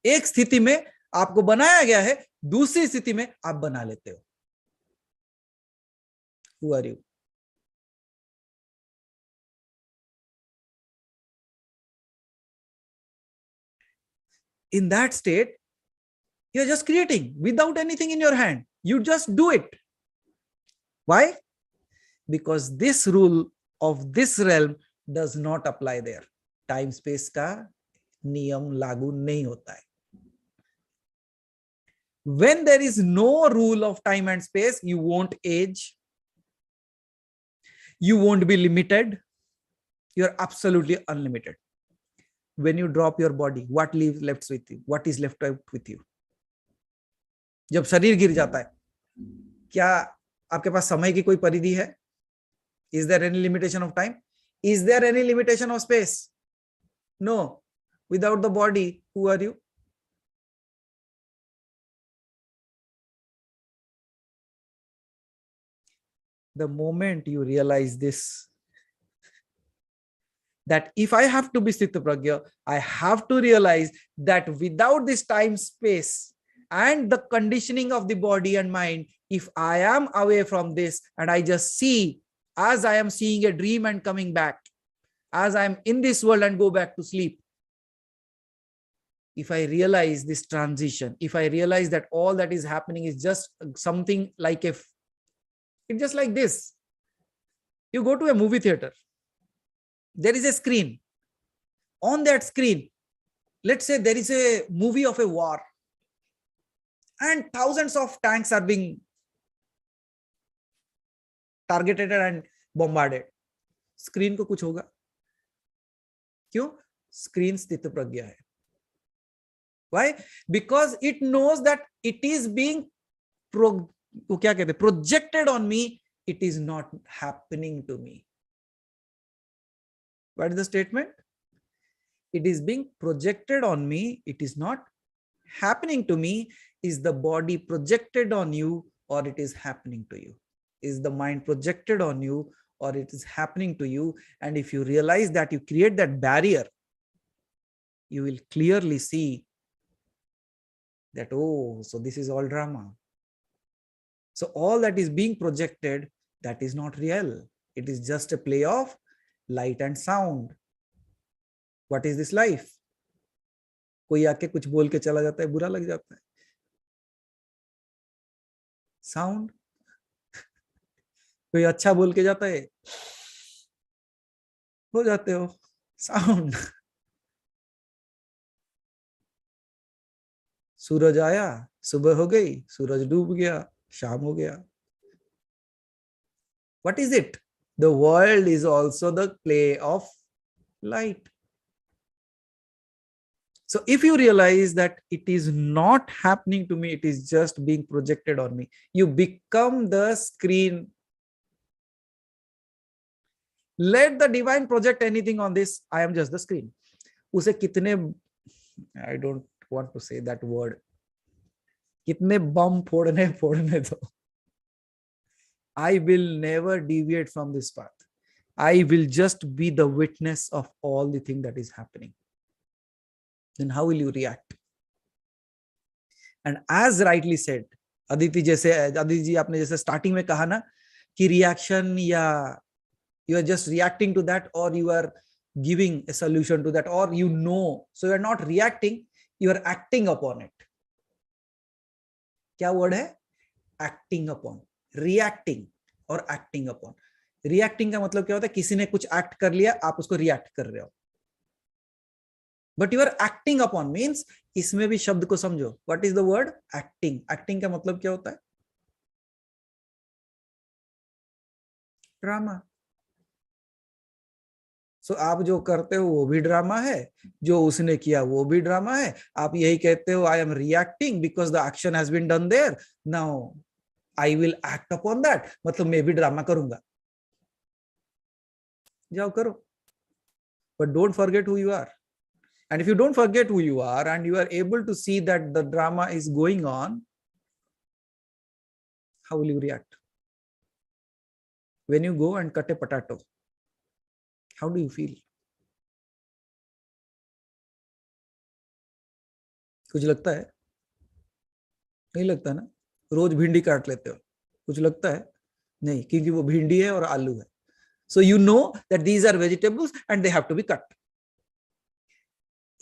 एक स्थिति में आपको बनाया गया है, दूसरी स्थिति में आप बना लेते हो. Who are you? In that state, you're just creating without anything in your hand. You just do it. Why? Because this rule of this realm does not apply there. Time space का नियम लागू नहीं होता है. When there is no rule of time and space, you won't age. You won't be limited. You're absolutely unlimited. When you drop your body, what leaves left with you? What is left out with you? जब शरीर गिर जाता है, क्या आपके पास समय की कोई परिधि है? Is there any limitation of time? Is there any limitation of space? No. Without the body, who are you? The moment you realize this, that if I have to be Sthitapragya, I have to realize that without this time, space, and the conditioning of the body and mind, if I am away from this and I just see, as I am seeing a dream and coming back, as I am in this world and go back to sleep, if I realize this transition, if I realize that all that is happening is just something like it's just like this. You go to a movie theater. There is a screen. On that screen, let's say there is a movie of a war, and thousands of tanks are being targeted and bombarded. Screen को कुछ होगा? क्यों? Screen स्थितप्रज्ञ है. Why? Because it knows that it is being क्या कहते हैं, projected on me. It is not happening to me. What is the statement? It is being projected on me. It is not happening to me. Is the body projected on you, or it is happening to you? Is the mind projected on you, or it is happening to you? And if you realize that, you create that barrier, you will clearly see that, oh, so this is all drama. So all that is being projected, that is not real. It is just a play of light and sound. What is this life? कोई आके कुछ बोल के चला जाता है, बुरा लग जाता है. Sound. कोई अच्छा बोल के जाता है, हो जाते हो. Sound. सूरज आया, सुबह हो गई, सूरज डूब गया, शाम हो गया. What is it? The world is also the play of light. So if you realize that it is not happening to me, it is just being projected on me, you become the screen. Let the divine project anything on this. I am just the screen. उसे कितने, I don't want to say that word, कितने बम फोड़ने दो. I will never deviate from this path. I will just be the witness of all the thing that is happening. Then how will you react? And as rightly said, Aditi ji आपने जैसे starting में कहा ना कि reaction या you are just reacting to that, or you are giving a solution to that, or you know, so you are not reacting, you are acting upon it. क्या word है? Acting upon. Reacting और acting upon. Reacting का मतलब क्या होता है? किसी ने कुछ act कर लिया, आप उसको react कर रहे हो. But you are acting upon means, इसमें भी शब्द को समझो. What is the word? Acting. Acting का मतलब क्या होता है? ड्रामा. So आप जो करते हो वो भी ड्रामा है, जो उसने किया वो भी ड्रामा है. आप यही कहते हो I am reacting because the action has been done there. Now I will act upon that. मतलब मैं भी ड्रामा करूंगा. जाओ करो. But don't forget who you are. And if you don't forget who you are and you are able to see that the drama is going on, how will you react? When you go and cut a potato, how do you feel? कुछ लगता है? नहीं लगता ना? रोज भिंडी काट लेते हो, कुछ लगता है? नहीं, क्योंकि वो भिंडी है और आलू है. So you know that these are vegetables and they have to be cut.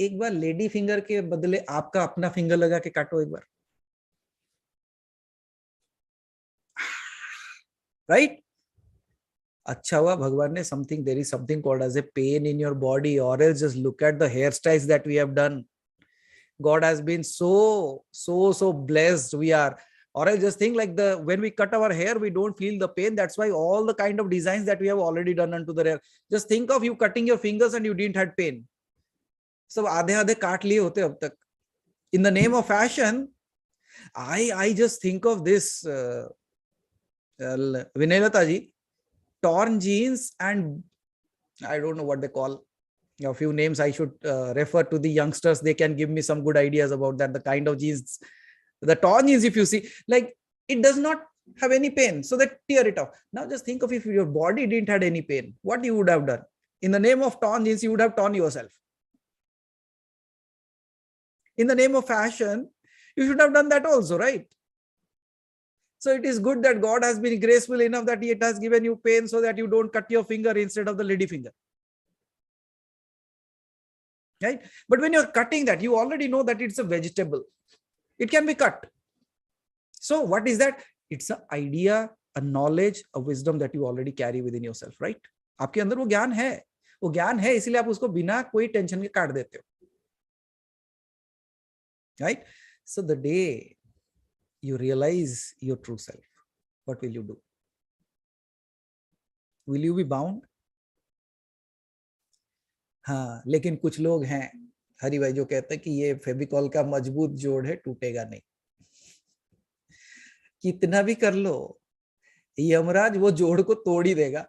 एक बार लेडी फिंगर के बदले आपका अपना फिंगर लगा के काटो एक बार. Right? अच्छा हुआ भगवान ने something, there is something called as a pain in your body, or else just look at the hairstyles that we have done. God has been so blessed we are. Or else just think like when we cut our hair, we don't feel the pain. That's why all the kind of designs that we have already done onto the hair. Just think of you cutting your fingers and you didn't have pain. सब आधे काट लिए होते अब तक. In the name of fashion, I just think of this Vinayalata ji, torn jeans, and I don't know what they call. A few names I should refer to the youngsters. They can give me some good ideas about that. The kind of jeans, the torn jeans, if you see, like it does not have any pain, so they tear it off. Now just think of if your body didn't have any pain, what you would have done. In the name of torn jeans, you would have torn yourself. In the name of fashion, you should have done that also, right? So it is good that God has been graceful enough that it has given you pain so that you don't cut your finger instead of the lady finger. Right? But when you're cutting that, you already know that it's a vegetable. It can be cut. So what is that? It's an idea, a knowledge, a wisdom that you already carry within yourself, right? आपके अंदर वो ज्ञान है. वो ज्ञान है, इसलिए आप उसको बिना कोई टेंशन के काट देते हो. Right? So the day you realize your true self, what will you do? Will you be bound? हाँ, लेकिन कुछ लोग हैं हरि भाई जो कहते हैं कि ये फेविकॉल का मजबूत जोड़ है, टूटेगा नहीं. कितना भी कर लो, यमराज वो जोड़ को तोड़ ही देगा.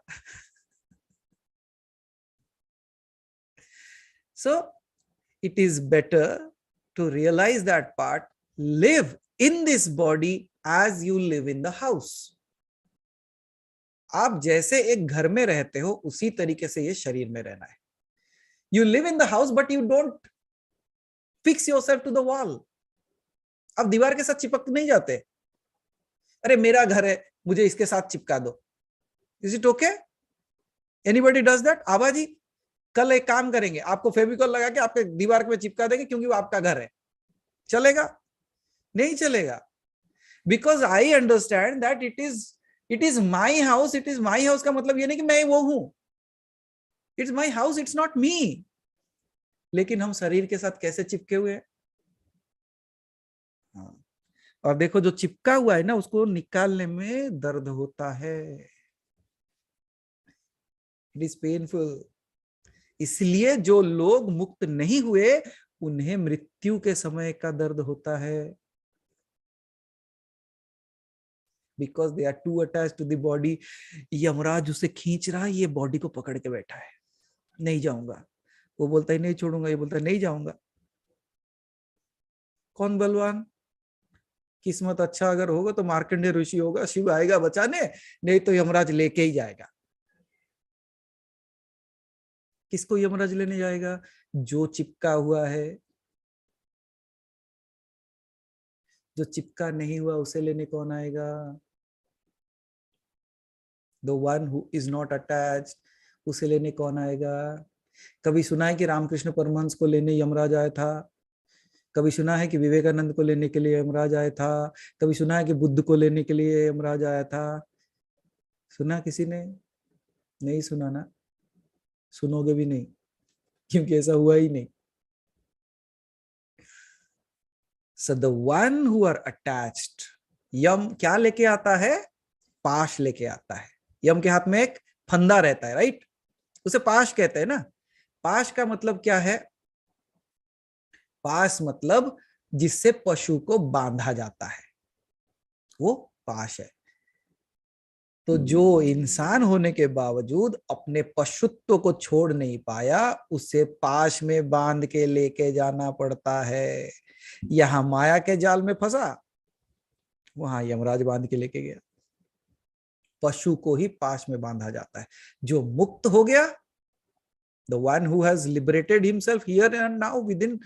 So it is better to realize that part, live in this body as you live in the house. आप जैसे एक घर में रहते हो उसी तरीके से ये शरीर में रहना है. You live in the house but you don't fix yourself to the wall. आप दीवार के साथ चिपक नहीं जाते. अरे मेरा घर है, मुझे इसके साथ चिपका दो. Is it okay? Anybody does that? आबा जी कल एक काम करेंगे, आपको फेविकॉल लगा के आपके दीवार में चिपका देंगे क्योंकि वो आपका घर है. चलेगा? नहीं चलेगा. Because I understand that it is my house. It is my house का मतलब ये नहीं कि मैं वो हूं. It's my house. It's not me. लेकिन हम शरीर के साथ कैसे चिपके हुए हैं? और देखो जो चिपका हुआ है ना उसको निकालने में दर्द होता है, इट इज पेनफुल। इसलिए जो लोग मुक्त नहीं हुए उन्हें मृत्यु के समय का दर्द होता है, because they are to attach to the body. Yamraj उसे खींच रहा है, ये बॉडी को पकड़ के बैठा है, नहीं जाऊंगा। वो बोलता है नहीं छोड़ूंगा, ये बोलता है नहीं जाऊंगा। कौन बलवान? किस्मत अच्छा अगर होगा तो मार्कंडेय ऋषि होगा, शिव आएगा बचाने, नहीं तो यमराज लेके ही जाएगा। किसको यमराज लेने जाएगा? जो चिपका हुआ है। जो चिपका नहीं हुआ उसे लेने कौन आएगा? The one who is not attached, उसे लेने कौन आएगा? कभी सुना है कि रामकृष्ण परमहंस को लेने यमराज आया था? कभी सुना है कि विवेकानंद को लेने के लिए यमराज आया था? कभी सुना है कि बुद्ध को लेने के लिए यमराज आया था? सुना किसी ने? नहीं सुना ना, सुनोगे भी नहीं, क्योंकि ऐसा हुआ ही नहीं। So the one who are attached, यम क्या लेके आता है? पाश लेके आता है। यम के हाथ में एक फंदा रहता है, राइट? उसे पाश कहते हैं ना। पाश का मतलब क्या है? पाश मतलब जिससे पशु को बांधा जाता है, वो पाश है। तो जो इंसान होने के बावजूद अपने पशुत्व को छोड़ नहीं पाया, उसे पाश में बांध के लेके जाना पड़ता है। यहां माया के जाल में फंसा, वहां यमराज बांध के लेके गया। पशु को ही पाश में बांधा जाता है। जो मुक्त हो गया, the one who has liberated himself here and now with in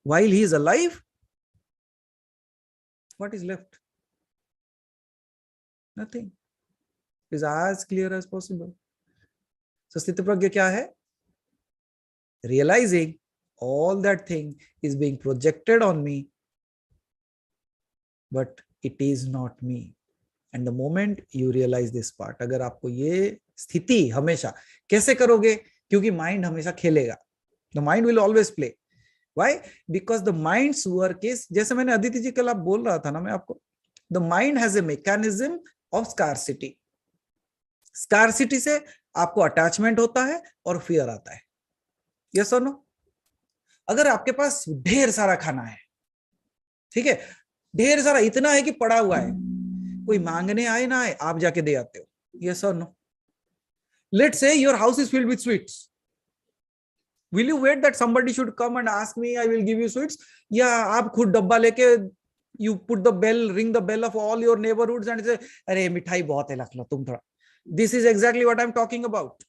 while he is alive, what is left? Nothing. It is as clear as possible. So स्थित प्रज्ञ क्या है? Realizing all that thing is being projected on me, but it is not me. And the moment you realize this part, अगर आपको ये स्थिति हमेशा, कैसे करोगे? क्योंकि माइंड हमेशा खेलेगा। The mind will always play. Why? Because the mind's work is, जैसे मैंने अदिति जी कल आप बोल रहा था ना मैं आपको, the mind has a mechanism of scarcity. Scarcity से आपको अटैचमेंट होता है और फियर आता है। यस और नो? अगर आपके पास ढेर सारा खाना है, ठीक है, ढेर सारा, इतना है कि पड़ा हुआ है, कोई मांगने आए ना आए, आप जाके दे आते हो। यस और no? Let's say your house is filled with sweets. Will you wait that somebody should come and ask me, I will give you sweets? या आप खुद डब्बा लेके you put the bell, ring the bell of all your neighborhoods and say, अरे मिठाई बहुत है, रख लो तुम थोड़ा। This is exactly what I'm talking about.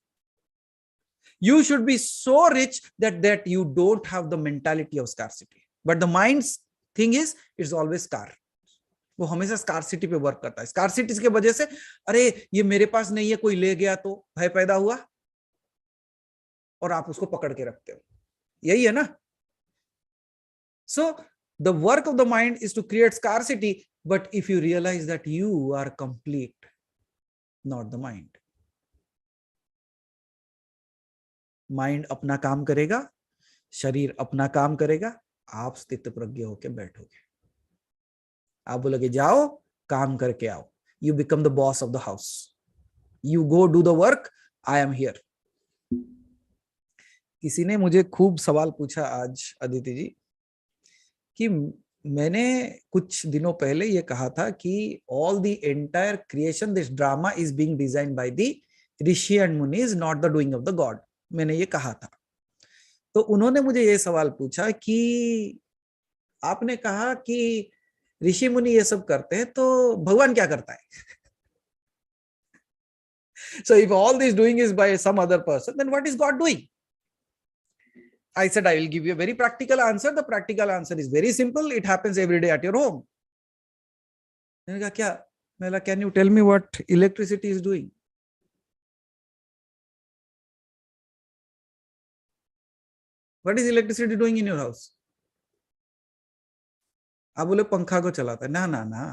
You should be so rich that you don't have the mentality of scarcity. But the mind's thing is, it's always scar. वो हमेशा scarcity पे वर्क करता है। स्कारसिटी की वजह से, अरे ये मेरे पास नहीं है, कोई ले गया तो भय पैदा हुआ, और आप उसको पकड़ के रखते हो। यही है ना? So the work of the mind is to create scarcity, but if you realize that you are complete, not the mind. Mind अपना काम करेगा, शरीर अपना काम करेगा, आप स्थित प्रज्ञ होके बैठोगे। आप बोलोगे जाओ काम करके आओ, you become the boss of the house, you go do the work, I am here. किसी ने मुझे खूब सवाल पूछा आज अदिति जी, कि मैंने कुछ दिनों पहले ये कहा था कि all the entire creation, this drama is being designed by the Rishi and मुनीज, not the doing of the God. मैंने ये कहा था। तो उन्होंने मुझे ये सवाल पूछा कि आपने कहा कि ऋषि मुनि ये सब करते हैं, तो भगवान क्या करता है? So if all this doing is by some other person, then what is God doing? I said, I will give you a very practical answer. The practical answer is very simple. It happens every day at your home. मैंने कहा क्या? मैंने कहा, can you tell me what electricity is doing? What is electricity doing in your house? आप बोले पंखा को चलाता है। ना ना ना,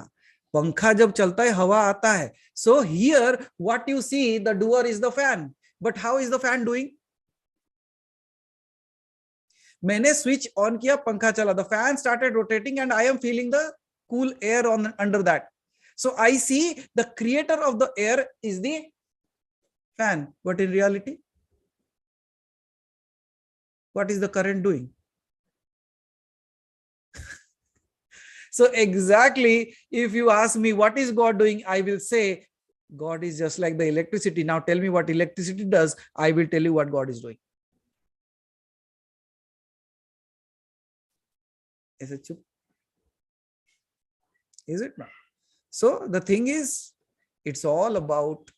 पंखा जब चलता है हवा आता है। So here what you see, the doer is the fan. But how is the fan doing? मैंने स्विच ऑन किया, पंखा चला, the fan started rotating and I am feeling the cool air on under that. So I see the creator of the air is the fan, but in reality, what is the current doing? So exactly, if you ask me what is God doing, I will say God is just like the electricity. Now tell me what electricity does. I will tell you what God is doing. Is it true? Is it not? So the thing is, it's all about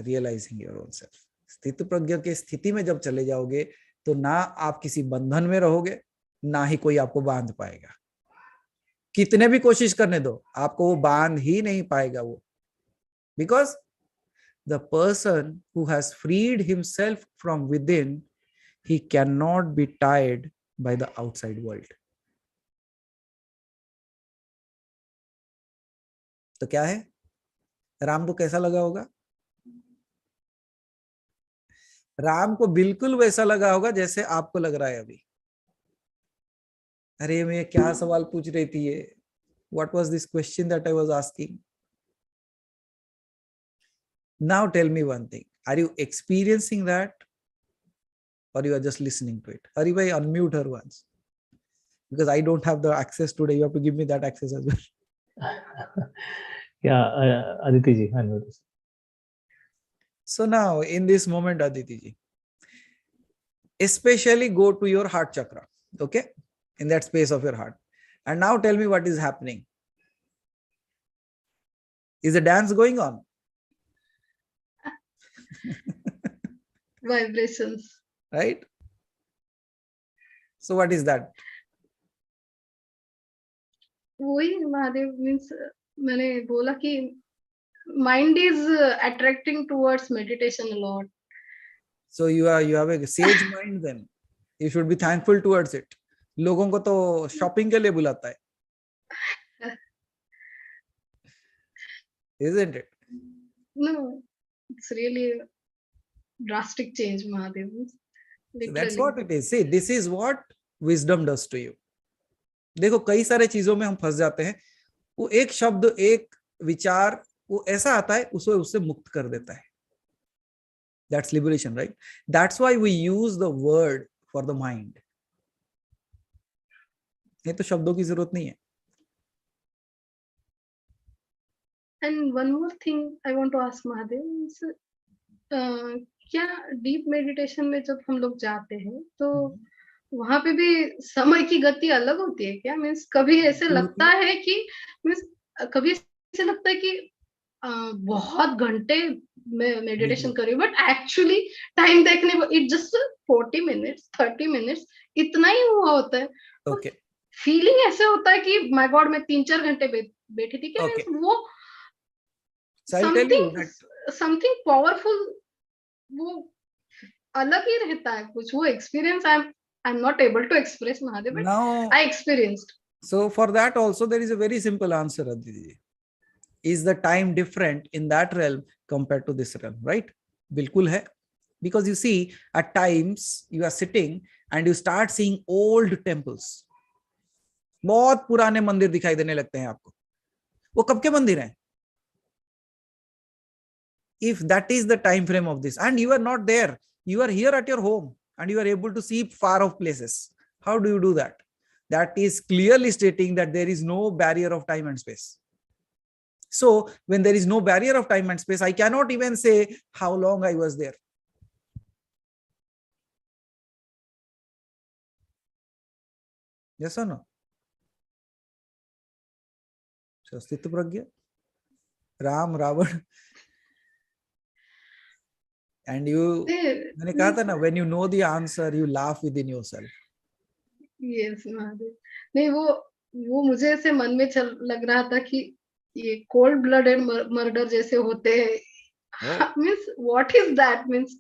realizing your own self. स्थित प्रज्ञ के स्थिति में जब चले जाओगे तो ना आप किसी बंधन में रहोगे, ना ही कोई आपको बांध पाएगा. कितने भी कोशिश करने दो, आपको वो बांध ही नहीं पाएगा वो. Because the person who has freed himself from within, he cannot be tied by the outside world. तो क्या है, राम को कैसा लगा होगा? राम को बिल्कुल वैसा लगा होगा जैसे आपको लग रहा है अभी. अरे मैं क्या सवाल पूछ रही थी ये? What was this question that I was asking? Now tell me one thing. Are you experiencing that? Or you are just listening to it? Hari bhai, unmute her once. Because I don't have the access today. You have to give me that access as well. Yeah, Aditi ji, unmute. So now in this moment, Aditi ji, especially go to your heart chakra. Okay? In that space of your heart. And now tell me what is happening. Is a dance going on? Vibrations. Right? So what is that? वही Mahadev means मैंने बोला कि mind is attracting towards meditation a lot. So you have a sage mind then. You should be thankful towards it. लोगों को तो shopping के लिए बुलाता है. Isn't it? No, it's really a drastic change, Mahadev. So that's what it is. See, this is what wisdom does to you. देखो कई सारे चीजों में हम फंस जाते हैं. वो एक शब्द, एक विचार, वो ऐसा आता है, उससे मुक्त कर देता है. That's liberation, right? That's why we use the word for the mind. ये तो शब्दों की जरूरत नहीं है. And one more thing I want to ask Mahadev is, क्या deep meditation में जब हम लोग जाते हैं तो वहां पे भी समय की गति अलग होती है क्या? मीन्स कभी ऐसे लगता है कि मीन्स कभी ऐसे लगता है कि बहुत घंटे मैं मेडिटेशन कर रही हूँ, बट एक्चुअली टाइम देखने पर इट जस्ट 40 मिनट्स 30 मिनट्स इतना ही हुआ होता है. Okay. फीलिंग ऐसे होता है कि माय गॉड मैं 3-4 घंटे बैठी थी क्या? Okay. वो So I'll tell you that something powerful वो अलग ही रहता है कुछ. वो experience I am not able to express Mahadev, but now, I experienced. so for that also there is a very simple answer, Aditi. Is the time different in that realm compared to this realm, right? Bilkul hai. Because you see, at times you are sitting and you start seeing old temples. बहुत पुराने मंदिर दिखाई देने लगते हैं आपको. वो कब के मंदिर हैं? If that is the time frame of this, and you are not there, you are here at your home and you are able to see far off places. How do you do that? That is clearly stating that there is no barrier of time and space. So when there is no barrier of time and space, I cannot even say how long I was there. Yes or no? So Sthita Pragya, Ram, Ravan. And you, मैंने कहा था ना, when you know the answer, you laugh within yourself. Yes, Mahadev. नहीं वो मुझे ऐसे मन में लग रहा था कि ये कोल्ड ब्लडेड मर्डर जैसे होते हैं. Means what is that? Means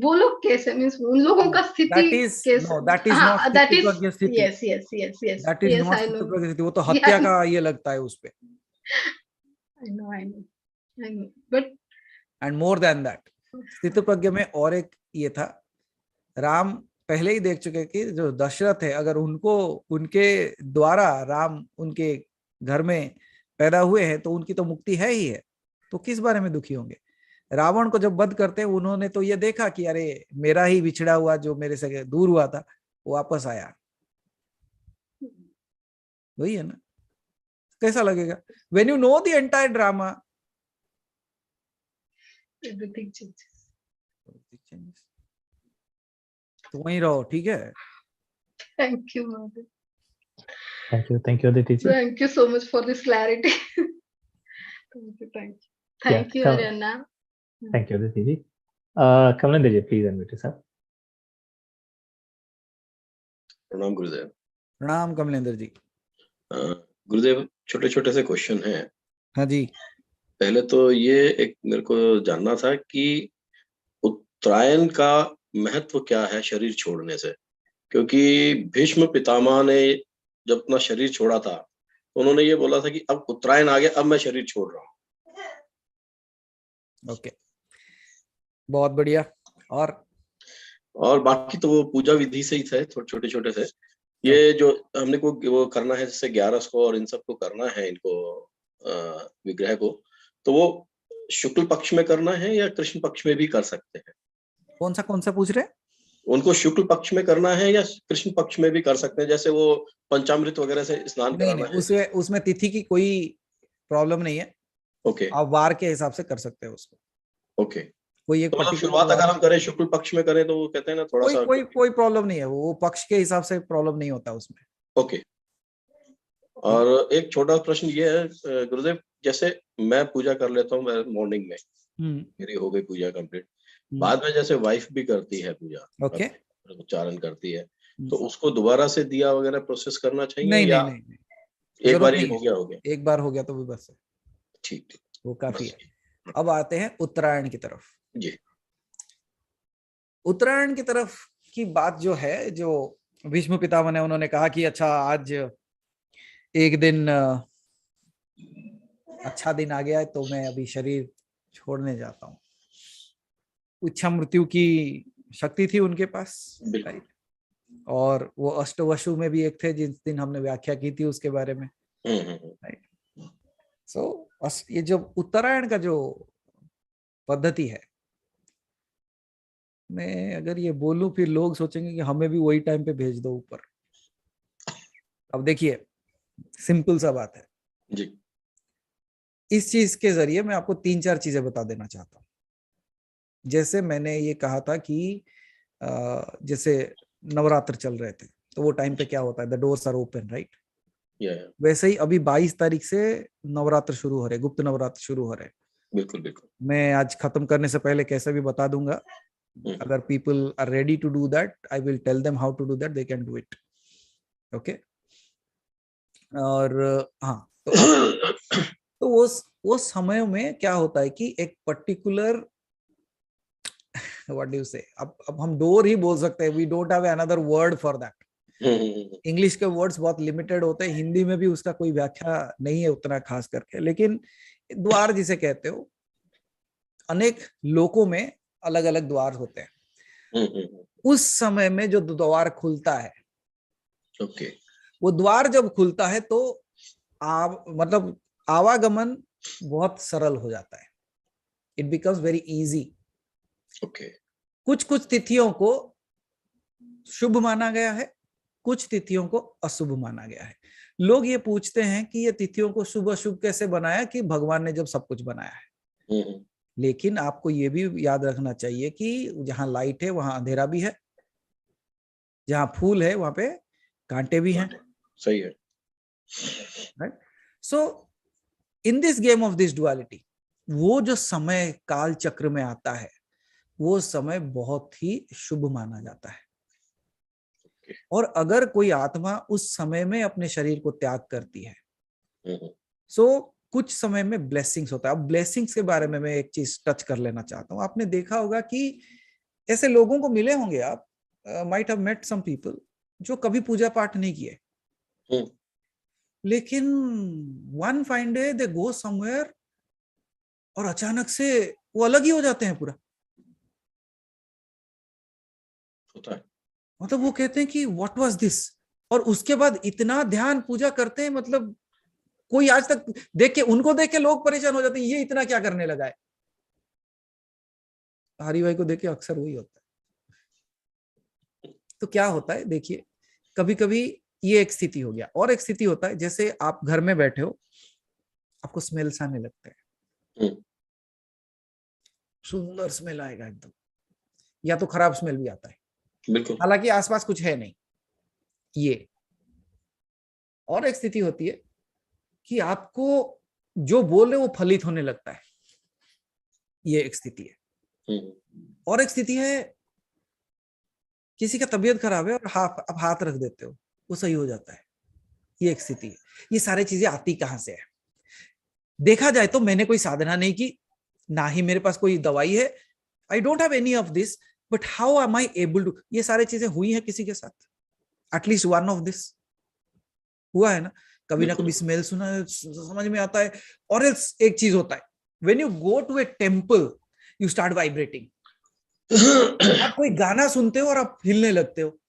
वो लोग कैसे, मींस उन लोगों का स्थिति कैसे? No, that is not स्थिति प्रज्ञ स्थिति. Yes. That is not स्थिति प्रज्ञ स्थिति. वो तो हत्या का ये लगता है उसपे. I know. But and more than that, स्थित प्रज्ञ में और एक ये था, राम पहले ही देख चुके कि जो दशरथ है, अगर उनको उनके द्वारा राम उनके घर में पैदा हुए हैं तो उनकी तो मुक्ति है ही है, तो किस बारे में दुखी होंगे। रावण को जब वध करते हैं उन्होंने तो ये देखा कि अरे मेरा ही बिछड़ा हुआ जो मेरे से दूर हुआ था वो वापस आया, वही है ना। कैसा लगेगा when you know the entire drama? Everything changes. तो वहीं रहो, ठीक है। Thank you, Mahadev. Thank you, Aditi ji. Thank you so much for this clarity. Thank you, come- Ariana. Thank you, Aditi ji. Kamlender ji, please unmute yourself. प्रणाम गुरुदेव। प्रणाम कमलेंद्र जी। गुरुदेव, छोटे छोटे से क्वेश्चन हैं। हाँ जी। पहले तो ये एक मेरे को जानना था कि उत्तरायण का महत्व क्या है शरीर छोड़ने से, क्योंकि भीष्म पितामह ने जब अपना शरीर छोड़ा था तो उन्होंने ये बोला था कि अब उत्तरायण आ गया, अब मैं शरीर छोड़ रहा हूँ। ओके, बहुत बढ़िया। और बाकी तो वो पूजा विधि से ही थे, छोटे छोटे से। ये जो हमने को वो करना है, जैसे 11 को और इन सबको करना है, इनको विग्रह को, तो वो शुक्ल पक्ष में करना है या कृष्ण पक्ष में भी कर सकते हैं? कौन सा पूछ रहे हैं? उनको शुक्ल पक्ष में करना है या कृष्ण पक्ष में भी कर सकते हैं, जैसे वो पंचामृत वगैरह से स्नान कराना है? उसमें तिथि की कोई प्रॉब्लम नहीं है। ओके, आप वार के हिसाब से कर सकते हैं उसको। ओके, कोई एक तो शुरुआत अगर हम करें शुक्ल पक्ष में करें तो वो कहते हैं ना थोड़ा सा कोई प्रॉब्लम नहीं है, वो पक्ष के हिसाब से प्रॉब्लम नहीं होता उसमें। ओके। और एक छोटा प्रश्न ये है गुरुदेव, जैसे मैं पूजा कर लेता हूँ मॉर्निंग में, मेरी हो गई पूजा कंप्लीट, बाद में जैसे वाइफ भी करती है पूजा, ओके, उच्चारण करती है, तो उसको दोबारा से दिया वगैरह प्रोसेस करना चाहिए? नहीं, या नहीं, एक बार ही हो गया? एक बार हो गया तो भी बस है, ठीक, वो काफी है। अब आते हैं उत्तरायण की तरफ जी। उत्तरायण की तरफ की बात जो है, जो भीष्म पितामह ने उन्होंने कहा कि अच्छा आज एक दिन अच्छा दिन आ गया है तो मैं अभी शरीर छोड़ने जाता हूँ। इच्छा मृत्यु की शक्ति थी उनके पास, राइट। और वो अष्टवसु में भी एक थे जिस दिन हमने व्याख्या की थी उसके बारे में, राइट। सो ये जो उत्तरायण का जो पद्धति है, मैं अगर ये बोलूं फिर लोग सोचेंगे कि हमें भी वही टाइम पे भेज दो ऊपर। अब देखिए, सिंपल सा बात है जी। इस चीज के जरिए मैं आपको 3-4 चीजें बता देना चाहता हूँ। जैसे मैंने ये कहा था कि जैसे नवरात्र चल रहे थे तो वो टाइम पे क्या होता है, the doors are open, right. वैसे ही अभी 22 तारीख से नवरात्र शुरू हो रहे, गुप्त नवरात्र शुरू हो रहे। बिल्कुल बिल्कुल। मैं आज खत्म करने से पहले कैसे भी बता दूंगा। अगर people are ready to do that, I will tell them how to do that, they can do it. Okay. और हाँ, तो वो समय में क्या होता है कि एक पर्टिकुलर व्हाट डू यू से, अब हम डोर ही बोल सकते हैं, we don't have another word for that. English के वर्ड्स बहुत लिमिटेड होते हैं, हिंदी में भी उसका कोई व्याख्या नहीं है उतना खास करके, लेकिन द्वार जिसे कहते हो, अनेक लोकों में अलग अलग द्वार होते हैं। उस समय में जो द्वार खुलता है, ओके, वो द्वार जब खुलता है तो मतलब आवागमन बहुत सरल हो जाता है, it becomes very easy. Okay. कुछ तिथियों को शुभ माना गया है, कुछ तिथियों को अशुभ माना गया है। लोग ये पूछते हैं कि ये तिथियों को शुभ अशुभ कैसे बनाया, कि भगवान ने जब सब कुछ बनाया है। लेकिन आपको ये भी याद रखना चाहिए कि जहां लाइट है वहां अंधेरा भी है, जहां फूल है वहां पे कांटे भी हैं। सही है, right. So in this game of this duality, वो जो समय काल चक्र में आता है वो समय बहुत ही शुभ माना जाता है। और अगर कोई आत्मा उस समय में अपने शरीर को त्याग करती है, सो कुछ समय में ब्लेसिंग्स होता है। अब ब्लेसिंग्स के बारे में मैं एक चीज टच कर लेना चाहता हूँ। आपने देखा होगा कि ऐसे लोगों को मिले होंगे, आप might have met some people जो कभी पूजा पाठ नहीं किए, लेकिन one fine day they go somewhere और अचानक से वो अलग ही हो जाते हैं पूरा। होता है। मतलब वो कहते हैं कि व्हाट वाज दिस, और उसके बाद इतना ध्यान पूजा करते हैं, मतलब कोई आज तक देख के, उनको देख के लोग परेशान हो जाते हैं, ये इतना क्या करने लगा है। हरि भाई को देख के अक्सर वही होता है। तो क्या होता है देखिए, कभी कभी ये एक स्थिति हो गया, और एक स्थिति होता है जैसे आप घर में बैठे हो, आपको स्मेल्स आने लगते हैं, सुंदर स्मेल आएगा एकदम, या तो खराब स्मेल भी आता है, बिल्कुल। हालांकि आसपास कुछ है नहीं ये। और एक स्थिति होती है कि आपको जो बोले वो फलित होने लगता है, ये एक स्थिति है। और एक स्थिति है किसी का तबीयत खराब है और आप हाथ रख देते हो, वो सही हो जाता है, ये एक स्थिति है। ये सारी चीजें आती कहां से है? देखा जाए तो मैंने कोई साधना नहीं की, ना ही मेरे पास कोई दवाई है, I don't have any of this, but how am I able to, ये सारी चीजें हुई है किसी के साथ, एटलीस्ट वन ऑफ दिस हुआ है ना, कभी ना कभी स्मेल सुना समझ में आता है। और एक चीज होता है, when you go to a temple you start vibrating, आप कोई गाना सुनते हो और आप हिलने लगते हो,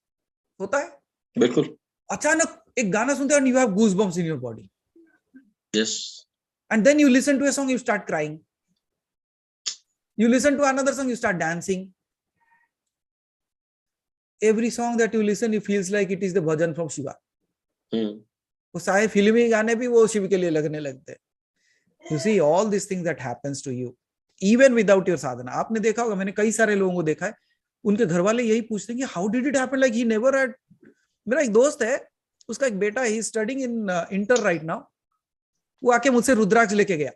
होता है बिल्कुल। अचानक एक गाना सुनते हो and you have goosebumps in your body. Yes. And then you listen to a song, you start crying. You listen to another song, you start dancing. Every song that you listen, it feels like it is the bhajan from Shiva. वो सारे फिल्मी गाने भी वो शिव के लिए लगने लगते हैं. You see all these things that happens to you, even without your sadhana. आपने देखा होगा, मैंने कई सारे लोगों को देखा है, उनके घर वाले यही पूछते हैं कि how did it happen? Like he never had. मेरा एक दोस्त है, उसका एक बेटा, he studying in inter right now, वो आके मुझसे रुद्राक्ष लेके गया,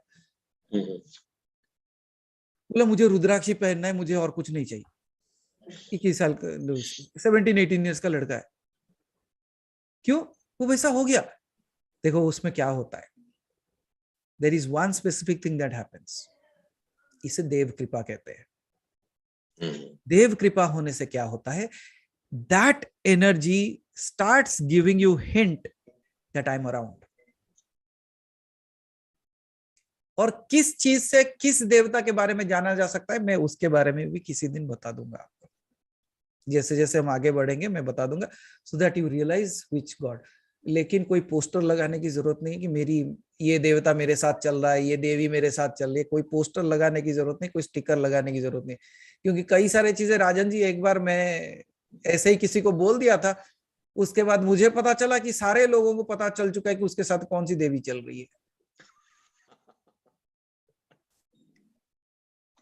बोला मुझे रुद्राक्ष ही पहनना है, मुझे और कुछ नहीं चाहिए। 21 साल का, 17-18 ईयर्स का लड़का है। क्यों? वो वैसा हो गया। देखो उसमें क्या होता है, there is one specific thing that happens, इसे देव कृपा कहते हैं। देव कृपा होने से क्या होता है, that energy starts giving you hint that I'm around. और किस चीज से किस देवता के बारे में जाना जा सकता है, मैं उसके बारे में भी किसी दिन बता दूंगा आपको, जैसे जैसे हम आगे बढ़ेंगे मैं बता दूंगा, so that you realize which God. लेकिन कोई पोस्टर लगाने की जरूरत नहीं कि मेरी ये देवता मेरे साथ चल रहा है, ये देवी मेरे साथ चल रही है, कोई पोस्टर लगाने की जरूरत नहीं, कोई स्टिकर लगाने की जरूरत नहीं, क्योंकि कई सारी चीजें, राजन जी, एक बार मैं ऐसे ही किसी को बोल दिया था, उसके बाद मुझे पता चला कि सारे लोगों को पता चल चुका है कि उसके साथ कौन सी देवी चल रही है।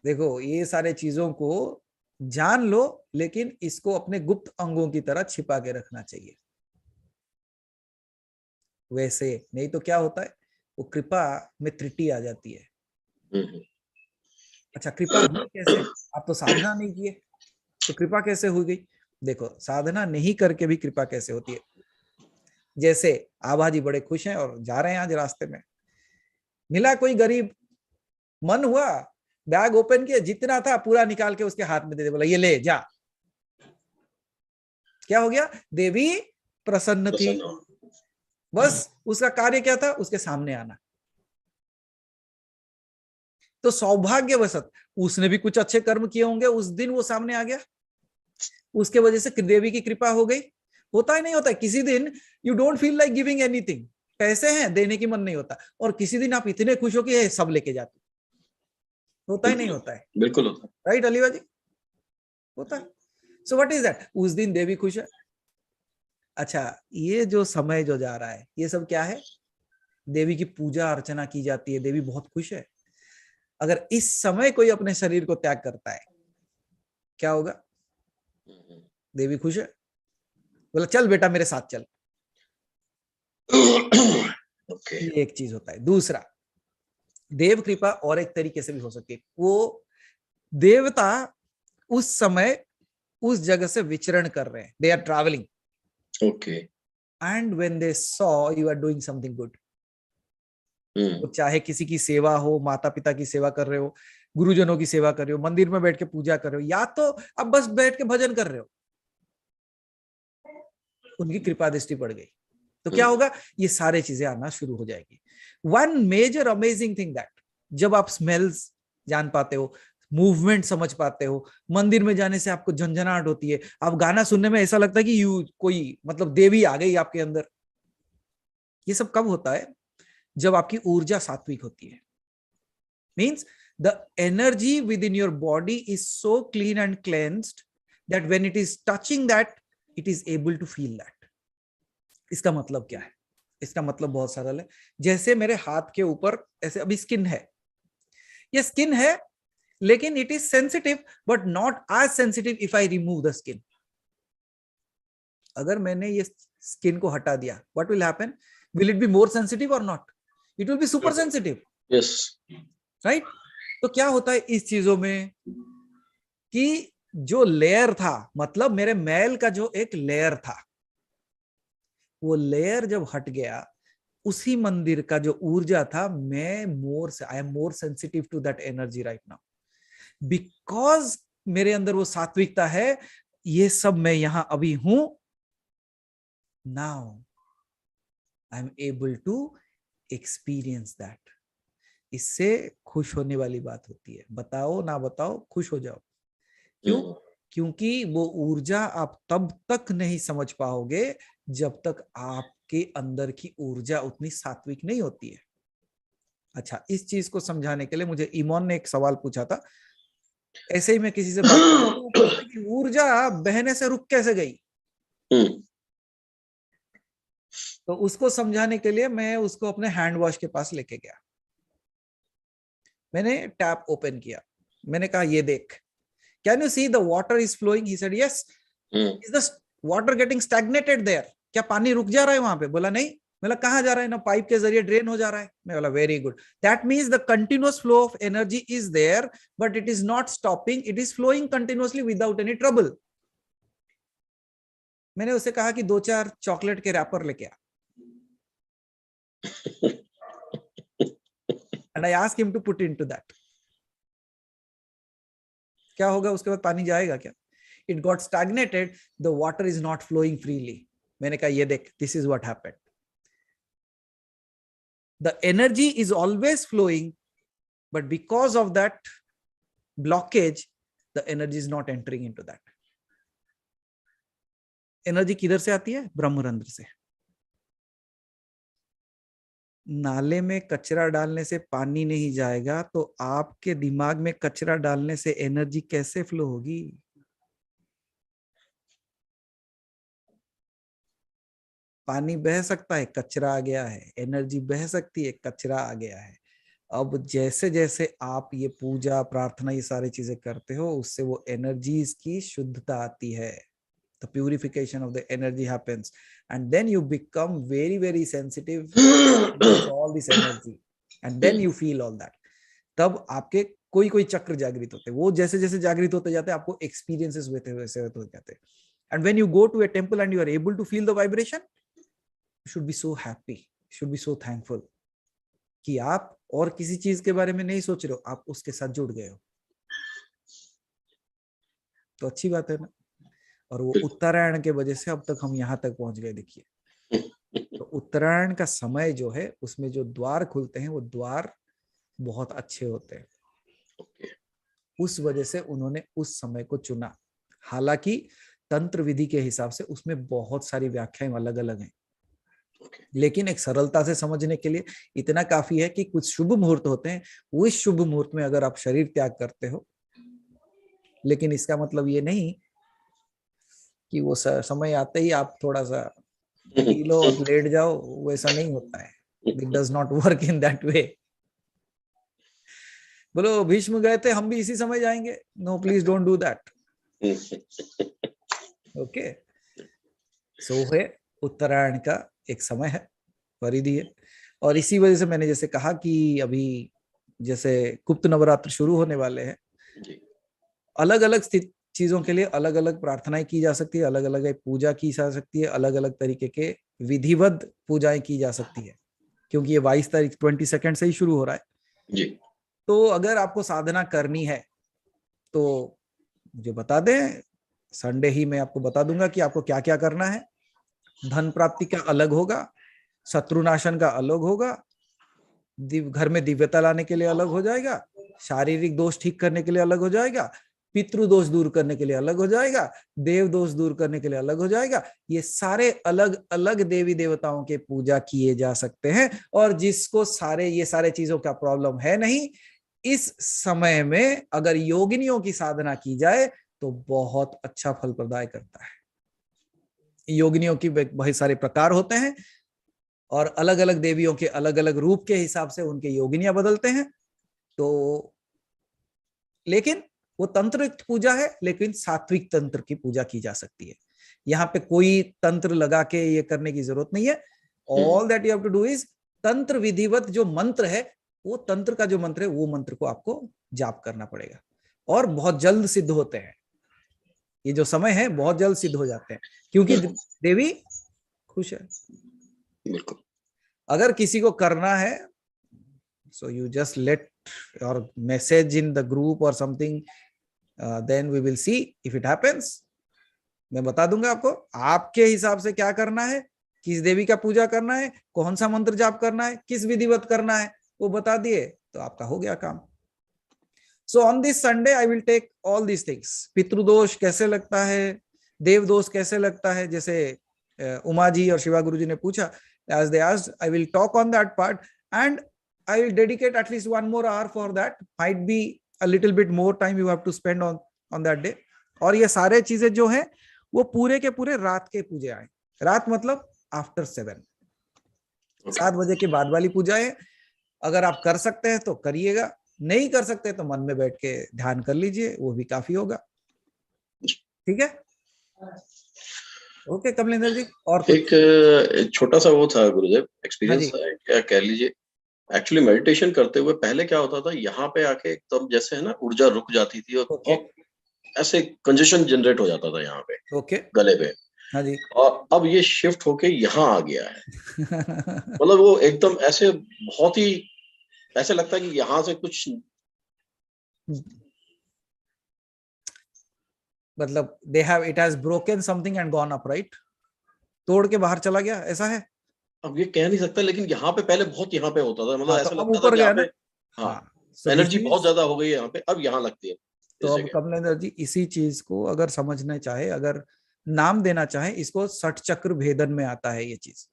देखो ये सारे चीजों को जान लो, लेकिन इसको अपने गुप्त अंगों की तरह छिपा के रखना चाहिए, वैसे नहीं तो क्या होता है, वो कृपा में त्रुटि आ जाती है। अच्छा, कृपा हुई कैसे? आप तो साधना नहीं किए, तो कृपा कैसे हो गई? देखो, साधना नहीं करके भी कृपा कैसे होती है। जैसे आभा जी बड़े खुश हैं और जा रहे हैं, आज रास्ते में मिला कोई गरीब, मन हुआ बैग ओपन किया, जितना था पूरा निकाल के उसके हाथ में दे दे, बोला ये ले जा। क्या हो गया? देवी प्रसन्न थी, बस उसका कार्य क्या था, उसके सामने आना। तो सौभाग्यवशत उसने भी कुछ अच्छे कर्म किए होंगे, उस दिन वो सामने आ गया, उसके वजह से देवी की कृपा हो गई। होता ही नहीं होता है, किसी दिन you don't feel like giving anything, पैसे हैं देने की मन नहीं होता, और किसी दिन आप इतने खुश हो कि सब लेके जाते, होता ही नहीं होता है। बिल्कुल होता है, राइट अलीवा जी? होता है। So what is that? उस दिन देवी खुश है। अच्छा, ये जो समय जो जा रहा है, ये सब क्या है? देवी की पूजा अर्चना की जाती है, देवी बहुत खुश है। अगर इस समय कोई अपने शरीर को त्याग करता है, क्या होगा? देवी खुश है, बोला चल बेटा मेरे साथ चल। ओके। ये एक चीज होता है। दूसरा, देव कृपा और एक तरीके से भी हो सकती है, वो देवता उस समय उस जगह से विचरण कर रहे हैं, they are travelling, okay, and when they saw you are doing something good, तो चाहे किसी की सेवा हो, माता पिता की सेवा कर रहे हो, गुरुजनों की सेवा कर रहे हो, मंदिर में बैठ के पूजा कर रहे हो, या तो अब बस बैठ के भजन कर रहे हो, उनकी कृपा दृष्टि पड़ गई, तो क्या होगा? ये सारे चीजें आना शुरू हो जाएगी। One major amazing thing that, जब आप स्मेल्स जान पाते हो, मूवमेंट समझ पाते हो, मंदिर में जाने से आपको झंझनाहट होती है, आप गाना सुनने में ऐसा लगता है कि कोई मतलब देवी आ गई आपके अंदर। ये सब कब होता है? जब आपकी ऊर्जा सात्विक होती है. Means the energy within your body is so clean and cleansed that when it is touching that, it is able to feel that. इसका मतलब क्या है? इसका मतलब बहुत सरल है. जैसे मेरे हाथ के ऊपर ऐसे अभी स्किन है, ये स्किन है, लेकिन it is sensitive but not as sensitive if I remove the skin. अगर मैंने ये स्किन को हटा दिया, what will happen? Will it be more sensitive or not? It will be super sensitive. Yes. Right? तो क्या होता है इस चीजों में कि जो लेयर था, मतलब मेरे मैल का जो एक लेयर था, वो लेयर जब हट गया, उसी मंदिर का जो ऊर्जा था, I am more sensitive to that energy right now, because मेरे अंदर वो सात्विकता है. ये सब मैं यहां अभी हूं. Now I am able to experience that. इससे खुश होने वाली बात होती है. बताओ ना बताओ, खुश हो जाओ. क्यों? क्योंकि वो ऊर्जा आप तब तक नहीं समझ पाओगे जब तक आपके अंदर की ऊर्जा उतनी सात्विक नहीं होती है. अच्छा, इस चीज को समझाने के लिए मुझे ईमोन ने एक सवाल पूछा था. ऐसे ही मैं किसी से बात कर रहा था कि ऊर्जा बहने से रुक कैसे गई. तो उसको समझाने के लिए मैं उसको अपने हैंड वॉश के पास लेके गया. मैंने टैप ओपन किया. मैंने कहा ये देख, can you see the water is flowing? He said yes. Is the water getting stagnated there? क्या पानी रुक जा रहा है वहां पे? बोला नहीं. बोला कहाँ जा रहा है? ना पाइप के जरिए ड्रेन हो जा रहा है. मैं बोला very good. That means the continuous flow of energy is there, but it is not stopping. It is flowing continuously without any trouble. मैंने उसे कहा कि 2-4 चॉकलेट के रैपर लेके आ. And I asked him to put into that. क्या होगा उसके बाद? पानी जाएगा क्या? It got stagnated. The water is not flowing freely. मैंने कहा ये देख, this is what happened. The energy is always flowing, but because of that blockage, the energy is not entering into that. Energy किधर से आती है? ब्रह्मरंध्र से. नाले में कचरा डालने से पानी नहीं जाएगा, तो आपके दिमाग में कचरा डालने से एनर्जी कैसे फ्लो होगी? पानी बह सकता है, कचरा आ गया है. एनर्जी बह सकती है, कचरा आ गया है. अब जैसे जैसे आप ये पूजा प्रार्थना ये सारी चीजें करते हो, उससे वो एनर्जीज की शुद्धता आती है. The purification of the energy happens, and then you become very, very sensitive to all this energy, and then you feel all that. तब आपके कोई कोई चक्र जागृत होते हैं. वो जैसे जैसे जागृत होते जाते हैं, आपको एक्सपीरियंसेस होते हो जाते हैं. And when you go to a temple and you are able to feel the vibration, you should be so happy, should be so thankful कि आप और किसी चीज के बारे में नहीं सोच रहे हो, आप उसके साथ जुड़ गए हो. तो अच्छी बात है ना. और वो उत्तरायण के वजह से अब तक हम यहाँ तक पहुंच गए. देखिए, तो उत्तरायण का समय जो है, उसमें जो द्वार खुलते हैं, वो द्वार बहुत अच्छे होते हैं. उस वजह से उन्होंने उस समय को चुना. हालांकि तंत्र विधि के हिसाब से उसमें बहुत सारी व्याख्याएं अलग अलग हैं, लेकिन एक सरलता से समझने के लिए इतना काफी है कि कुछ शुभ मुहूर्त होते हैं. उस शुभ मुहूर्त में अगर आप शरीर त्याग करते हो, लेकिन इसका मतलब ये नहीं कि वो समय आते ही आप थोड़ा सा पी लो और लेट जाओ. वैसा नहीं होता है. It does not work in that way. बोलो भीष्म गए थे, हम भी इसी समय जाएंगे? No, please don't do that. Okay. So है उत्तरायण का एक समय है, परिधि है. और इसी वजह से मैंने जैसे कहा कि अभी जैसे गुप्त नवरात्र शुरू होने वाले हैं, अलग अलग चीजों के लिए अलग अलग प्रार्थनाएं की जा सकती है, अलग अलग पूजा की जा सकती है, अलग अलग तरीके के विधिवत पूजाएं की जा सकती है, क्योंकि ये 22 तारीख 22 से ही शुरू हो रहा है जी. तो अगर आपको साधना करनी है तो मुझे बता दें. संडे ही मैं आपको बता दूंगा कि आपको क्या क्या करना है. धन प्राप्ति का अलग होगा, शत्रुनाशन का अलग होगा, घर में दिव्यता लाने के लिए अलग हो जाएगा, शारीरिक दोष ठीक करने के लिए अलग हो जाएगा, पितृ दोष दूर करने के लिए अलग हो जाएगा, देव दोष दूर करने के लिए अलग हो जाएगा। ये सारे अलग अलग देवी देवताओं के पूजा किए जा सकते हैं, और जिसको ये सारे चीजों का प्रॉब्लम है नहीं, इस समय में अगर योगिनियों की साधना की जाए तो बहुत अच्छा फल प्रदाय करता है। योगिनियों की बहुत सारे प्रकार होते हैं, और अलग अलग देवियों के अलग अलग रूप के हिसाब से उनके योगिनियां बदलते हैं। तो लेकिन वो तंत्र पूजा है, लेकिन सात्विक तंत्र की पूजा की जा सकती है। यहाँ पे कोई तंत्र लगा के ये करने की जरूरत नहीं है। All that you have to do is, तंत्र विधिवत जो मंत्र है, वो तंत्र का जो मंत्र है, वो मंत्र को आपको जाप करना पड़ेगा, और बहुत जल्द सिद्ध होते हैं। ये जो समय है बहुत जल्द सिद्ध हो जाते हैं, क्योंकि देवी खुश है। बिल्कुल। अगर किसी को करना है, so you just let your message in the group or something, then we will see if it happens. मैं बता दूंगा आपको, आपके हिसाब से क्या करना है, किस देवी का पूजा करना है, कौन सा मंत्र जाप करना है, किस विधिवत करना है, वो बता दिए तो आपका हो गया काम। So on this Sunday I will take all these things. पितृदोष कैसे लगता है, देव दोष कैसे लगता है, जैसे उमा जी और शिवा गुरु जी ने पूछा, as they asked, I will talk on that part, and I will dedicate at least 1 more hour for that. Might be a little bit more time you have to spend on that day. और ये सारे चीजें जो है वो पूरे के पूरे रात के पूजे आए। रात मतलब आफ्टर 7, 7 बजे के बाद वाली पूजा है। अगर आप कर सकते हैं तो करिएगा, नहीं कर सकते तो मन में बैठ के ध्यान कर लीजिए, वो भी काफी होगा। ठीक है, ओके कमलेंद्र जी। और एक छोटा सा वो था गुरुदेव, एक्सपीरियंस क्या कह लीजिए। एक्चुअली मेडिटेशन करते हुए पहले क्या होता था, यहाँ पे आके एकदम जैसे है ना ऊर्जा रुक जाती थी, और ऐसे कंजेशन जनरेट हो जाता था यहाँ पे, गले पे। हाँ जी। और अब ये शिफ्ट होके यहाँ आ गया है। मतलब वो एकदम ऐसे बहुत ही ऐसे लगता है कि यहाँ से कुछ, मतलब it has broken something and gone up, right? तोड़ के बाहर चला गया, ऐसा है। अब ये कह नहीं सकता, लेकिन यहाँ पे पहले बहुत यहाँ पे होता था, मतलब ऐसा लगता ऊपर था गया ना। हाँ, एनर्जी बहुत ज्यादा हो गई है यहाँ पे, अब यहाँ लगती है। तो अब कमलेंद्र जी इसी चीज को अगर समझना चाहे, अगर नाम देना चाहे, इसको 60 चक्र भेदन में आता है ये चीज।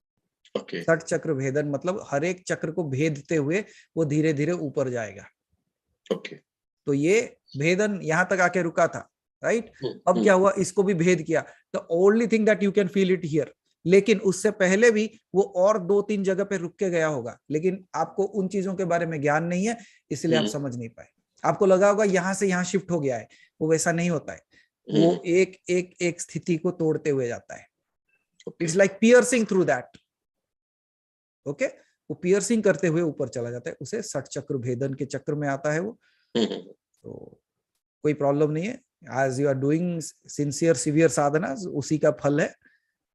60 चक्र भेदन मतलब हर एक चक्र को भेदते हुए वो धीरे धीरे ऊपर जाएगा। तो ये भेदन यहाँ तक आके रुका था, राइट? अब क्या हुआ, इसको भी भेद किया। The only thing that you can feel it here, लेकिन उससे पहले भी वो और 2-3 जगह पे रुक के गया होगा, लेकिन आपको उन चीजों के बारे में ज्ञान नहीं है, इसलिए आप समझ नहीं पाए। आपको लगा होगा यहाँ से यहाँ शिफ्ट हो गया है, वो वैसा नहीं होता है। वो एक एक एक स्थिति को तोड़ते हुए जाता है। It's like piercing through that. Okay, वो पियर्सिंग करते हुए ऊपर चला जाता है, उसे 60 चक्र भेदन के चक्र में आता है वो। तो कोई प्रॉब्लम नहीं है, as you are doing sincere severe sadhana, उसी का फल है।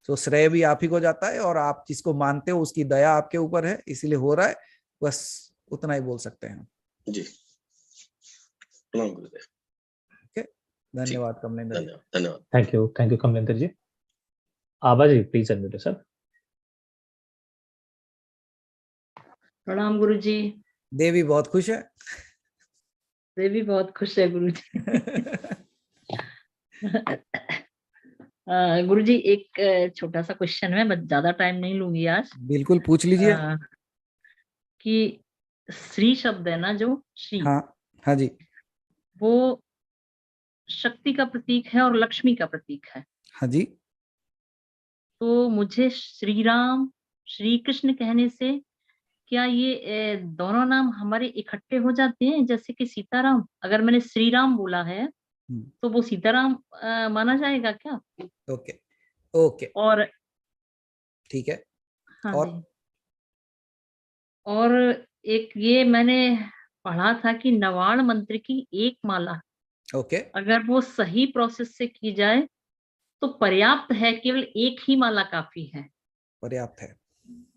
तो श्रेय भी आप ही को जाता है, और आप जिसको मानते हो उसकी दया आपके ऊपर है, इसीलिए हो रहा है। बस उतना ही बोल सकते हैं जी। ओके, धन्यवाद कमलेंद्र जी। धन्यवाद। Thank you Kamlendra ji. Abha ji please unmute sir. प्रणाम गुरु जी। देवी बहुत खुश है। देवी बहुत खुश है गुरु जी। गुरु जी एक छोटा सा क्वेश्चन है, मैं ज्यादा टाइम नहीं लूंगी आज। बिल्कुल पूछ लीजिए। कि श्री शब्द है ना, जो श्री, हाँ जी, वो शक्ति का प्रतीक है और लक्ष्मी का प्रतीक है। हाँ जी। तो मुझे श्री राम श्री कृष्ण कहने से क्या ये दोनों नाम हमारे इकट्ठे हो जाते हैं? जैसे कि सीताराम, अगर मैंने श्री राम बोला है तो वो सीताराम माना जाएगा क्या? ओके ओके, और ठीक है। हाँ जी। और एक ये मैंने पढ़ा था कि नवाण मंत्र की एक माला, ओके, अगर वो सही प्रोसेस से की जाए तो पर्याप्त है, केवल एक ही माला काफी है। पर्याप्त है।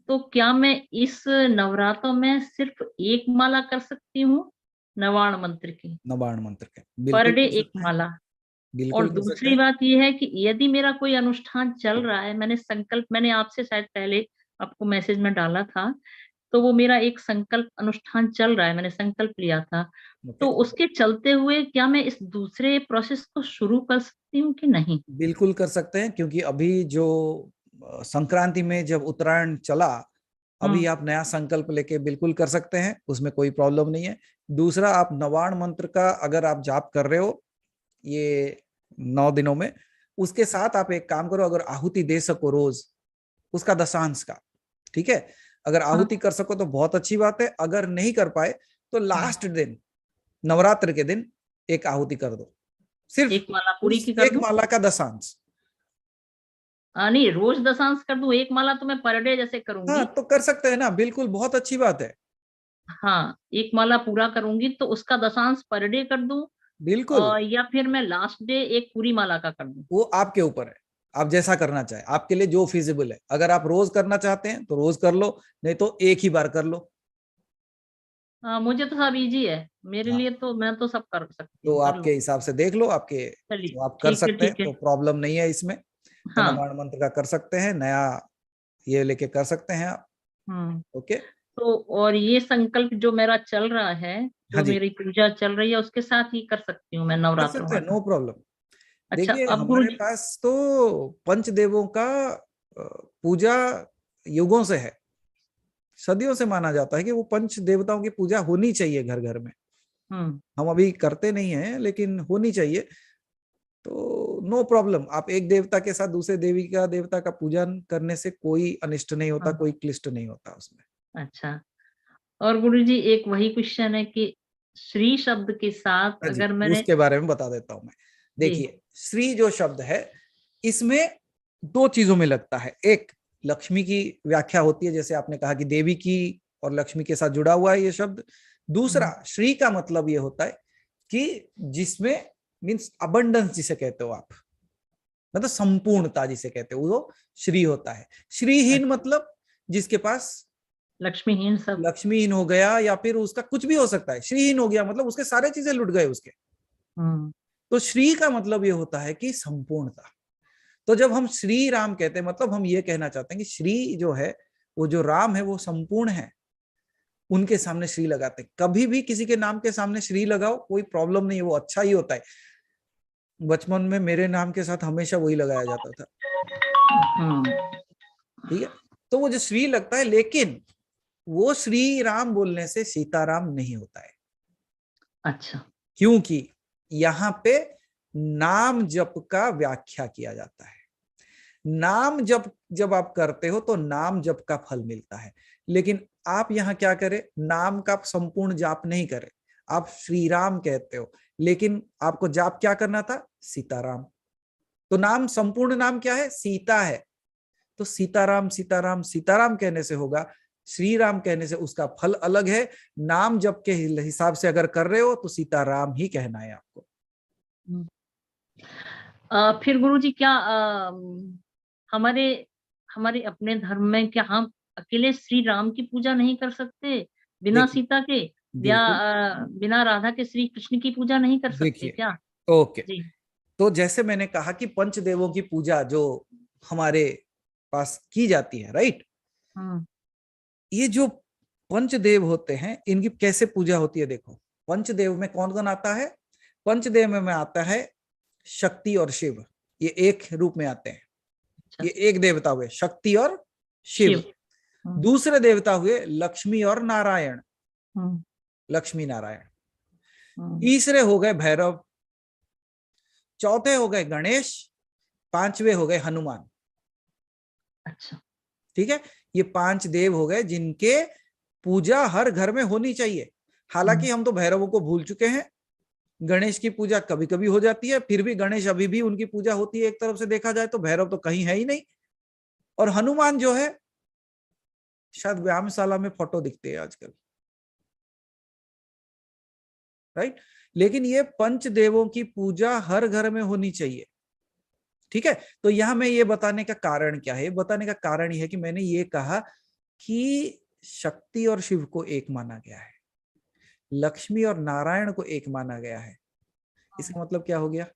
तो क्या मैं इस नवरात्रों में सिर्फ एक माला कर सकती हूँ नवाण मंत्र की? नवाण मंत्र के पर डे एक माला। और बिल्कुल। दूसरी बात यह है कि यदि मेरा कोई अनुष्ठान चल रहा है, मैंने आपसे शायद पहले आपको मैसेज में डाला था तो वो मेरा एक संकल्प अनुष्ठान चल रहा है, मैंने संकल्प लिया था। तो Okay. उसके चलते हुए क्या मैं इस दूसरे प्रोसेस को शुरू कर सकती हूँ कि नहीं? बिल्कुल कर सकते हैं, क्योंकि अभी जो संक्रांति में जब उत्तरायण चला, अभी आप नया संकल्प लेके बिल्कुल कर सकते हैं, उसमें कोई प्रॉब्लम नहीं है। दूसरा, आप नवाण मंत्र का अगर आप जाप कर रहे हो ये 9 दिनों में, उसके साथ आप एक काम करो, अगर आहुति दे सको रोज उसका दशांश का, ठीक है, अगर आहुति कर सको तो बहुत अच्छी बात है। अगर नहीं कर पाए तो लास्ट दिन नवरात्र के दिन एक आहुति कर दो, सिर्फ एक माला पूरी की कर एक दूं? माला का दशांश। नहीं, रोज दशांश कर दूं? एक माला तो मैं पर डे जैसे करूंगी। हाँ, तो कर सकते हैं ना, बिल्कुल, बहुत अच्छी बात है। हाँ, एक माला पूरा करूंगी तो उसका दशांश पर डे कर दूं, बिल्कुल, या फिर मैं लास्ट डे एक पूरी माला का कर दूं? वो आपके ऊपर है, आप जैसा करना चाहे, आपके लिए जो फिजिबल है। अगर आप रोज करना चाहते हैं तो रोज कर लो, नहीं तो एक ही बार कर लो। मुझे तो सब इजी है, मेरे हाँ, लिए तो मैं तो सब कर सकती तो हूँ, कर आपके लो। हिसाब से देख लो, आपके चलिए, जो आप कर ठीक है, सकते हैं, ठीक है। तो प्रॉब्लम नहीं है इसमें। तो हाँ। नवाण मंत्र का कर सकते हैं, नया ये लेके कर सकते हैं आप। हम्म। ओके। तो और ये संकल्प जो मेरा चल रहा है, हाँ जो जी, मेरी पूजा चल रही है, उसके साथ ही कर सकती हूँ मैं कर नवरात्रों सकते हैं, वाला? No problem. अच्छा, देखिए, अब हमारे गुरुजी। पास तो पंचदेवों का पूजा युगों से है, सदियों से माना जाता है कि वो पंच देवताओं की पूजा होनी चाहिए घर घर में। हम्म। हम अभी करते नहीं है, लेकिन होनी चाहिए। तो नो प्रॉब्लम, आप एक देवता के साथ दूसरे देवी का देवता का पूजन करने से कोई अनिष्ट नहीं होता, हाँ, कोई क्लिष्ट नहीं होता उसमें। अच्छा। और गुरुजी, एक वही क्वेश्चन है कि श्री शब्द के साथ हाँ जी, अगर मैंने। उसके बारे में बता देता हूं मैं। जी। देखिए, श्री जो शब्द है, इसमें दो चीजों में लगता है। एक, लक्ष्मी की व्याख्या होती है, जैसे आपने कहा कि देवी की और लक्ष्मी के साथ जुड़ा हुआ है ये शब्द। दूसरा, श्री का मतलब ये होता है कि जिसमें, मीन्स अबंडेंस जिसे कहते हो आप, मतलब संपूर्णता जिसे कहते हो, वो श्री होता है। श्रीहीन मतलब जिसके पास लक्ष्मीहीन सब। लक्ष्मीहीन हो गया, या फिर उसका कुछ भी हो सकता है। श्रीहीन हो गया मतलब उसके सारे चीजें लुट गए उसके। हम्म। तो श्री का मतलब ये होता है कि संपूर्णता। तो जब हम श्री राम कहते हैं, मतलब हम ये कहना चाहते हैं कि श्री जो है, वो जो राम है, वो संपूर्ण है। उनके सामने श्री लगाते हैं। कभी भी किसी के नाम के सामने श्री लगाओ, कोई प्रॉब्लम नहीं है, वो अच्छा ही होता है। बचपन में मेरे नाम के साथ हमेशा वही लगाया जाता था, ठीक है। तो वो जो श्री लगता है, लेकिन वो श्री राम बोलने से सीताराम नहीं होता है। अच्छा। क्योंकि यहाँ पे नाम जप का व्याख्या किया जाता है। नाम जप जब आप करते हो तो नाम जप का फल मिलता है, लेकिन आप यहाँ क्या करें, नाम का संपूर्ण जाप नहीं करें, आप श्री राम कहते हो, लेकिन आपको जाप क्या करना था, सीताराम। तो नाम, संपूर्ण नाम क्या है, सीता है। तो सीताराम सीताराम सीताराम कहने से होगा, श्री राम कहने से उसका फल अलग है। नाम जप के हिसाब से अगर कर रहे हो तो सीताराम ही कहना है आपको। फिर गुरुजी, क्या हमारे हमारे अपने धर्म में क्या हम अकेले श्री राम की पूजा नहीं कर सकते बिना देखिए, सीता के, या बिल्कुल, बिना राधा के श्री कृष्ण की पूजा नहीं कर सकते देखिए, क्या? ओके। जी। तो जैसे मैंने कहा कि पंचदेवों की पूजा जो हमारे पास की जाती है, राइट, हम्म। ये जो पंचदेव होते हैं, इनकी कैसे पूजा होती है, देखो। पंचदेव में कौन कौन आता है, पंचदेव में आता है शक्ति और शिव, ये एक रूप में आते हैं। अच्छा। ये एक देवता हुए शक्ति और शिव। शिव। दूसरे देवता हुए लक्ष्मी और नारायण, हम्म। लक्ष्मी नारायण। हम्म। तीसरे हो गए भैरव, चौथे हो गए गणेश, पांचवे हो गए हनुमान। अच्छा। ठीक है, ये 5 देव हो गए जिनके पूजा हर घर में होनी चाहिए। हालांकि हम तो भैरवों को भूल चुके हैं, गणेश की पूजा कभी कभी हो जाती है, फिर भी गणेश अभी भी उनकी पूजा होती है एक तरफ से देखा जाए तो, भैरव तो कहीं है ही नहीं। और हनुमान जो है, शायद व्यायामशाला में फोटो दिखते हैं आजकल, राइट। लेकिन ये पंचदेवों की पूजा हर घर में होनी चाहिए, ठीक है। तो यहां मैं ये बताने का कारण क्या है, बताने का कारण ये है कि मैंने ये कहा कि शक्ति और शिव को एक माना गया है, लक्ष्मी और नारायण को एक माना गया है। इसका मतलब क्या हो गया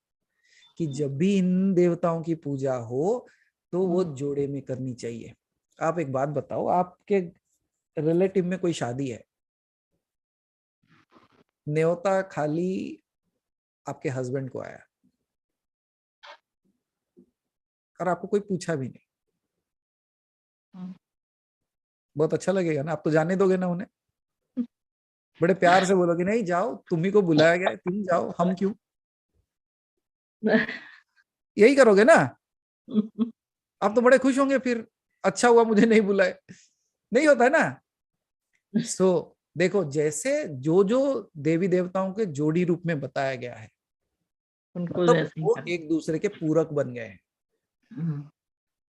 कि जब भी इन देवताओं की पूजा हो तो वो जोड़े में करनी चाहिए। आप एक बात बताओ, आपके रिलेटिव में कोई शादी है, न्योता खाली आपके हस्बैंड को आया और आपको कोई पूछा भी नहीं, बहुत अच्छा लगेगा ना? आप तो जाने दोगे ना उन्हें? बड़े प्यार से बोलोगे नहीं जाओ, तुम्ही को बुलाया गया है, तुम जाओ, हम क्यों? यही करोगे ना? आप तो बड़े खुश होंगे फिर, अच्छा हुआ मुझे नहीं बुलाए। नहीं होता है ना? सो देखो, जैसे जो जो देवी देवताओं के जोड़ी रूप में बताया गया है, उनको मतलब वैसे ही वो करो। एक दूसरे के पूरक बन गए हैं। हम्म,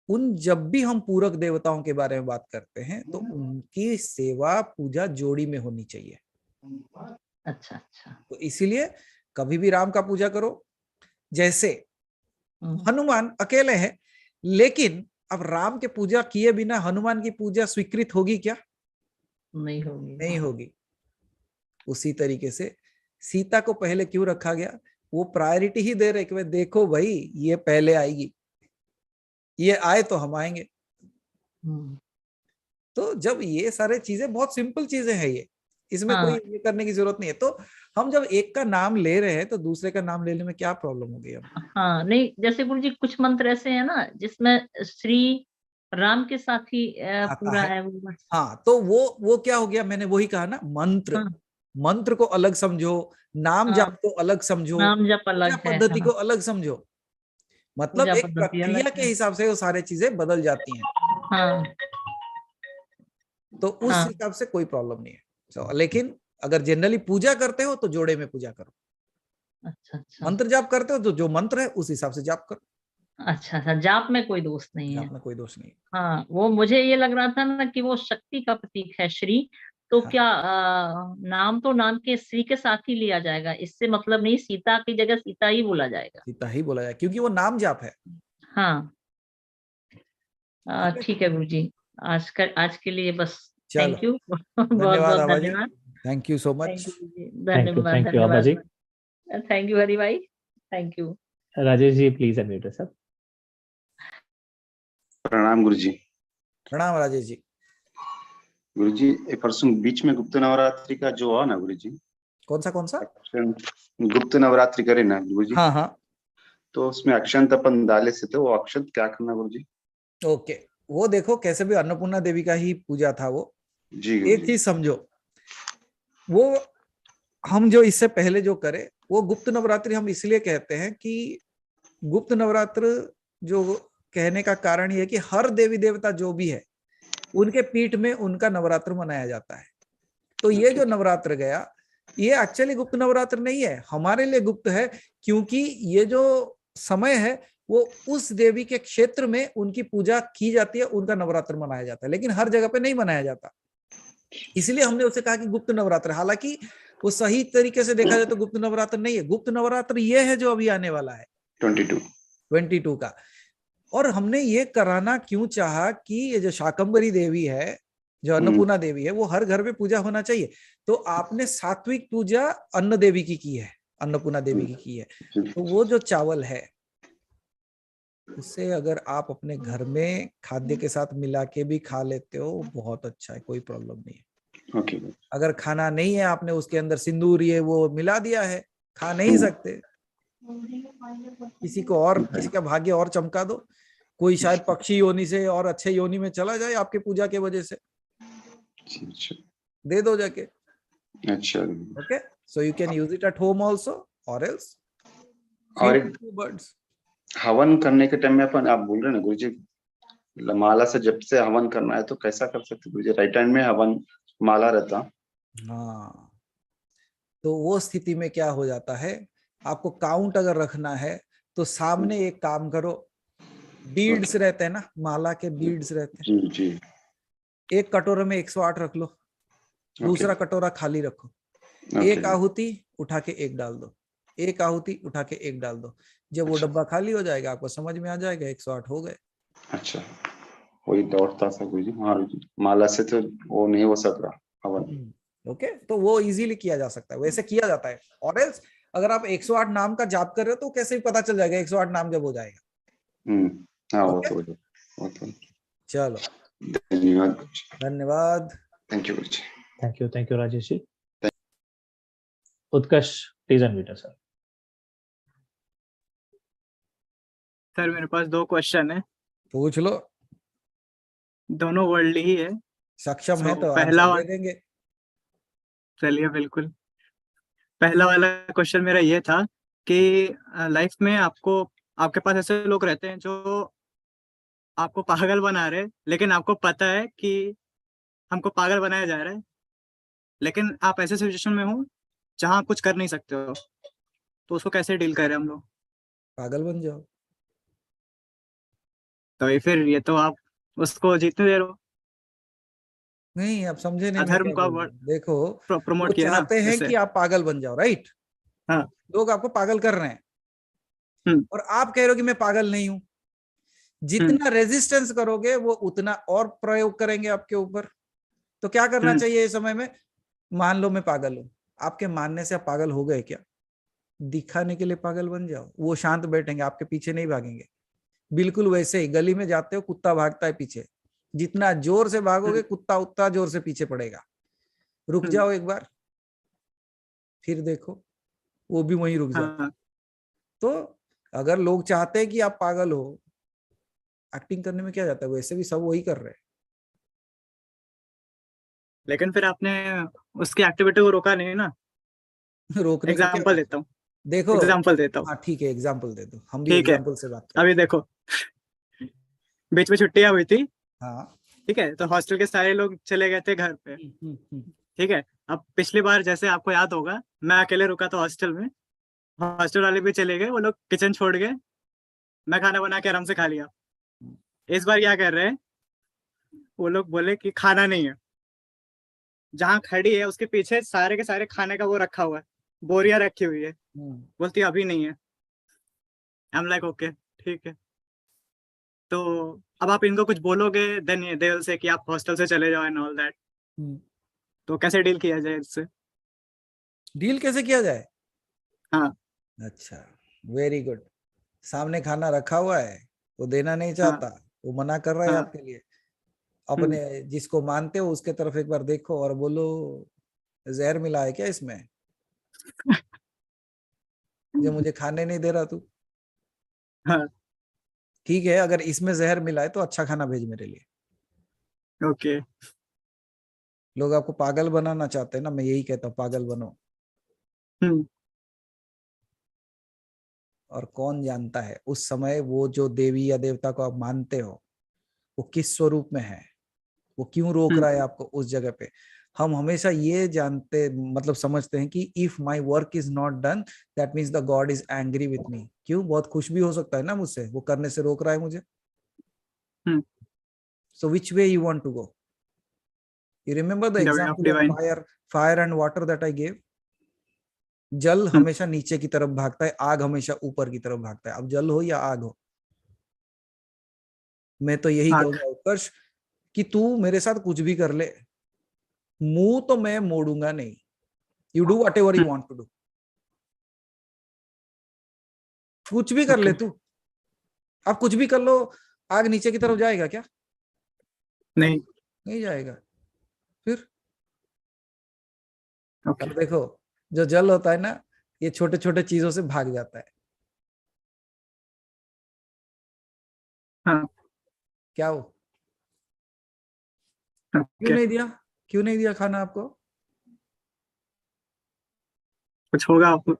उन जब भी हम पूरक देवताओं के बारे में बात करते हैं तो उनकी सेवा पूजा जोड़ी में होनी चाहिए। अच्छा अच्छा। तो इसीलिए कभी भी राम का पूजा करो। जैसे हनुमान अकेले हैं, लेकिन अब राम के पूजा किए बिना हनुमान की पूजा स्वीकृत होगी क्या? नहीं होगी। नहीं होगी। उसी तरीके से सीता को पहले क्यों रखा गया? वो प्रायोरिटी ही दे रहे कि भाई देखो भाई, ये पहले आएगी, ये आए तो हम आएंगे। तो जब ये सारे चीजें बहुत सिंपल चीजें हैं, ये इसमें हाँ। कोई ये करने की जरूरत नहीं है। तो हम जब एक का नाम ले रहे हैं तो दूसरे का नाम लेने में क्या प्रॉब्लम हो गई? हम हाँ नहीं, जैसे गुरु जी कुछ मंत्र ऐसे हैं ना जिसमें श्री राम के साथ ही आता पूरा है। है वो बस। हाँ, तो वो क्या हो गया? मैंने वही कहा ना, मंत्र। हाँ मंत्र को अलग समझो, नाम हाँ, जाप को अलग समझो, नाम जप पूजा अलग है। पद्धति को हाँ, अलग समझो। मतलब पूजा एक पद्धति प्रक्रिया अलग के है। हिसाब से वो सारे चीजें बदल जाती हैं। हाँ तो उस हाँ। हिसाब से कोई प्रॉब्लम नहीं है। लेकिन अगर जनरली पूजा करते हो तो जोड़े में पूजा करो। अच्छा अच्छा। मंत्र जाप करते हो तो जो मंत्र है उस हिसाब से जाप करो। अच्छा अच्छा, जाप में कोई दोष नहीं है। जाप में कोई दोष नहीं है। हाँ, वो मुझे ये लग रहा था ना कि वो शक्ति का प्रतीक है श्री, तो हाँ। क्या नाम तो नाम के श्री के साथ ही लिया जाएगा, इससे मतलब नहीं सीता की जगह सीता ही बोला जाएगा। सीता ही बोला जाए क्योंकि वो नाम जाप है। हाँ ठीक है, ठीक है गुरु जी, आज के लिए बस। चलो, थैंक यू। बहुत धन्यवाद बहुत आबा जी, धन्यवाद। Thank you so thank much. You Guru ji, thank धन्यवाद यू आबा धन्यवाद। जी। थैंक यू हरि भाई, thank you. Rajesh ji please unmute yourself. प्रणाम गुरु जी। प्रणाम राजेश जी। गुरु जी, परसों बीच में गुप्त नवरात्रि का जो हुआ ना गुरु जी, कौन सा? गुप्त नवरात्रि करे ना गुरु जी, हाँ हाँ, तो उसमें अक्षंत अपन डाले से थे, वो अक्षंत क्या करना गुरु जी? ओके। वो देखो, कैसे भी अन्नपूर्णा देवी का ही पूजा था वो। जी गुरु एक जी। चीज समझो, वो हम जो इससे पहले जो करे वो गुप्त नवरात्रि हम इसलिए कहते हैं कि गुप्त नवरात्र जो कहने का कारण ये है कि हर देवी देवता जो भी है उनके पीठ में उनका नवरात्र मनाया जाता है। तो ये जो नवरात्र गया, ये एक्चुअली गुप्त नवरात्र नहीं है, हमारे लिए गुप्त है, क्योंकि ये जो समय है वो उस देवी के क्षेत्र में उनकी पूजा की जाती है, उनका नवरात्र मनाया जाता है, लेकिन हर जगह पे नहीं मनाया जाता। इसलिए हमने उसे कहा कि गुप्त नवरात्र। हालांकि वो सही तरीके से देखा जाए तो गुप्त नवरात्र नहीं है। गुप्त नवरात्र ये है जो अभी आने वाला है 22 का। और हमने ये कराना क्यों चाहा कि ये जो शाकंभरी देवी है, जो अन्नपूर्णा देवी है, वो हर घर में पूजा होना चाहिए। तो आपने सात्विक पूजा अन्न देवी की है, अन्नपूर्णा देवी की है। तो वो जो चावल है उसे अगर आप अपने घर में खाद्य के साथ मिला के भी खा लेते हो, बहुत अच्छा है, कोई प्रॉब्लम नहीं है। ओके। अगर खाना नहीं है, आपने उसके अंदर सिंदूर ये वो मिला दिया है, खा नहीं सकते, किसी को और, किसी का भाग्य और चमका दो, कोई शायद पक्षी योनि से और अच्छे योनि में चला जाए आपके पूजा के वजह से, दे दो जाके। अच्छा। Okay, so you can use it at home also, और एल्स और बर्ड्स। हवन करने के टाइम में अपन, आप बोल रहे ना गुरु जी, माला से जब से हवन करना है तो कैसा कर सकते गुरु जी? राइट हैंड में हवन माला रहता। हाँ, तो वो स्थिति में क्या हो जाता है, आपको काउंट अगर रखना है तो सामने एक काम करो, बीड्स रहते हैं ना, माला के बीड्स रहते हैं, जी जी। एक कटोरे में 108 रख लो, दूसरा कटोरा खाली रखो, एक आहुति उठा के एक डाल दो, एक आहुति उठा के एक डाल दो। जब वो डब्बा खाली हो जाएगा आपको समझ में आ जाएगा 108 हो गए। अच्छा, वही दौड़ता था गुरु जी। हाँ माला से तो वो नहीं हो सकता हवन। ओके, तो वो इजीली किया जा सकता है, वैसे किया जाता है। और एल्स अगर आप 108 नाम का जाप कर रहे हो तो कैसे भी पता चल जाएगा 108 नाम जब हो जाएगा। हाँ वो ओके, तो। चलो, धन्यवाद। धन्यवाद। Thank you Guruji. Thank you Rajesh ji. Utkarsh please unmute sir. Sir मेरे पास 2 क्वेश्चन है, पूछ लो, दोनों वर्ल्ड ही है। सक्षम है So, तो पहला आंसर दे वाला, देंगे। चलिए बिल्कुल। पहला वाला क्वेश्चन मेरा ये था कि लाइफ में आपको, आपके पास ऐसे लोग रहते हैं जो आपको पागल बना रहे हैं, लेकिन आपको पता है कि हमको पागल बनाया जा रहा है, लेकिन आप ऐसे सिचुएशन में हो जहां आप कुछ कर नहीं सकते हो, तो उसको कैसे डील करें हम लोग? पागल बन जाओ। तो ये फिर ये तो आप उसको जीतने दे रहे हो, नहीं, आप समझे नहीं मैं अधर्म क्या का बोल रहा वर्ड हूं। देखो, वो प्रमोट किया ना चाहते हैं इससे। कि आप पागल बन जाओ, राइट? हाँ। लोग आपको पागल कर रहे हैं हम्म। और आप कह रहे हो कि मैं पागल नहीं हूं। जितना रेजिस्टेंस करोगे वो उतना और प्रयोग करेंगे आपके ऊपर। तो क्या करना चाहिए इस समय में? मान लो मैं पागल हूं, आपके मानने से आप पागल हो गए क्या? दिखाने के लिए पागल बन जाओ, वो शांत बैठेंगे, आपके पीछे नहीं भागेंगे। बिल्कुल वैसे ही गली में जाते हो, कुत्ता भागता है पीछे, जितना जोर से भागोगे कुत्ता उतना जोर से पीछे पड़ेगा। रुक जाओ एक बार, फिर देखो वो भी वहीं रुक जाता। हाँ। तो अगर लोग चाहते हैं कि आप पागल हो, एक्टिंग करने में क्या जाता है, वैसे भी सब वही कर रहे हैं। लेकिन फिर आपने उसकी एक्टिविटी को रोका नहीं ना। रोकने का क्या एग्जाम्पल मतलब? देता हूँ, देखो, एग्जाम्पल देता हूँ। हाँ ठीक है, एग्जाम्पल दे दो, हम भी ठीक है, एग्जाम्पल से बात अभी करते देखो, बीच में छुट्टियां हुई थी, हैं। हाँ। ठीक है, तो हॉस्टल के सारे लोग चले गए थे घर पे, ठीक है। अब पिछली बार जैसे आपको याद होगा, मैं अकेले रुका था हॉस्टल में, हॉस्टल वाले भी चले गए, वो लोग किचन छोड़ गए, मैं खाना बना के आराम से खा लिया। इस बार क्या कर रहे हैं, वो लोग बोले कि खाना नहीं है, जहाँ खड़ी है उसके पीछे सारे के सारे खाने का वो रखा हुआ है, बोरियां रखी हुई है, बोलती है अभी नहीं है। आई एम लाइक ओके, ठीक है। तो अब आप इनको कुछ बोलोगे, देन दे विल से कि आप हॉस्टल से चले जाओ एंड ऑल दैट। तो कैसे डील किया जाए इससे? डील कैसे किया जाए? हाँ। अच्छा, वेरी गुड। सामने खाना रखा हुआ है, वो देना नहीं चाहता, वो मना कर रहा है हाँ। आपके लिए। अपने जिसको मानते हो उसके तरफ एक बार देखो और बोलो, जहर मिला है क्या इसमें जो मुझे खाने नहीं दे रहा तू? हाँ। ठीक है, अगर इसमें जहर मिला है तो अच्छा खाना भेज मेरे लिए। ओके। लोग आपको पागल बनाना चाहते हैं ना, मैं यही कहता हूँ, पागल बनो। और कौन जानता है उस समय वो जो देवी या देवता को आप मानते हो वो किस स्वरूप में है, वो क्यों रोक रहा है आपको उस जगह पे। हम हमेशा ये जानते, मतलब समझते हैं कि if my work is not done that means the God is angry with me. क्यों? बहुत खुश भी हो सकता है ना मुझसे, वो करने से रोक रहा है मुझे। So which way you want to go? You remember the example of fire and water that I gave. जल हमेशा नीचे की तरफ भागता है, आग हमेशा ऊपर की तरफ भागता है। अब जल हो या आग हो, मैं तो यही कहूंगा उत्कर्ष कि तू मेरे साथ कुछ भी कर ले, मुंह तो मैं मोड़ूंगा नहीं। You do whatever you want to do, कुछ भी कर ले तू। अब कुछ भी कर लो, आग नीचे की तरफ जाएगा क्या? नहीं, नहीं जाएगा। फिर अब देखो, जो जल होता है ना, ये छोटे छोटे चीजों से भाग जाता है। हाँ। क्या हो? क्यों नहीं दिया? क्यों नहीं दिया खाना आपको? कुछ होगा आपको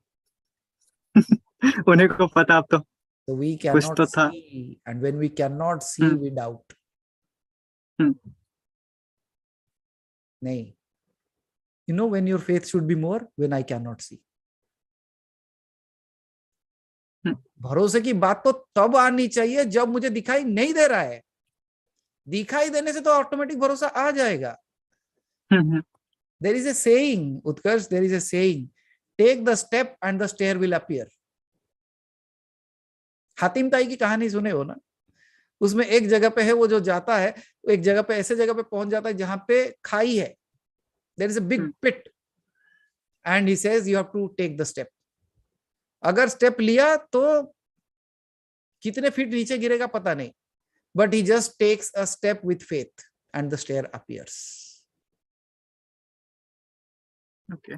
उन्हें को पता। आप तो So we कुछ cannot तो था। see, and when we cannot see, we doubt. नहीं, you know when your faith should be more, when I cannot see. भरोसे की बात तो तब आनी चाहिए जब मुझे दिखाई नहीं दे रहा है। दिखाई देने से तो ऑटोमेटिक भरोसा आ जाएगा। There is a saying, Utkarsh, there is a saying, take the step and the stair will appear. Hatim ताई की कहानी सुने हो ना? उसमें एक जगह पे है, वो जो जाता है एक जगह पे, ऐसे जगह पे पहुंच जाता है जहां पे खाई है, there is a big pit and he says you have to take the step. अगर स्टेप लिया तो कितने फीट नीचे गिरेगा पता नहीं, but he just takes a step with faith and the stair appears. Okay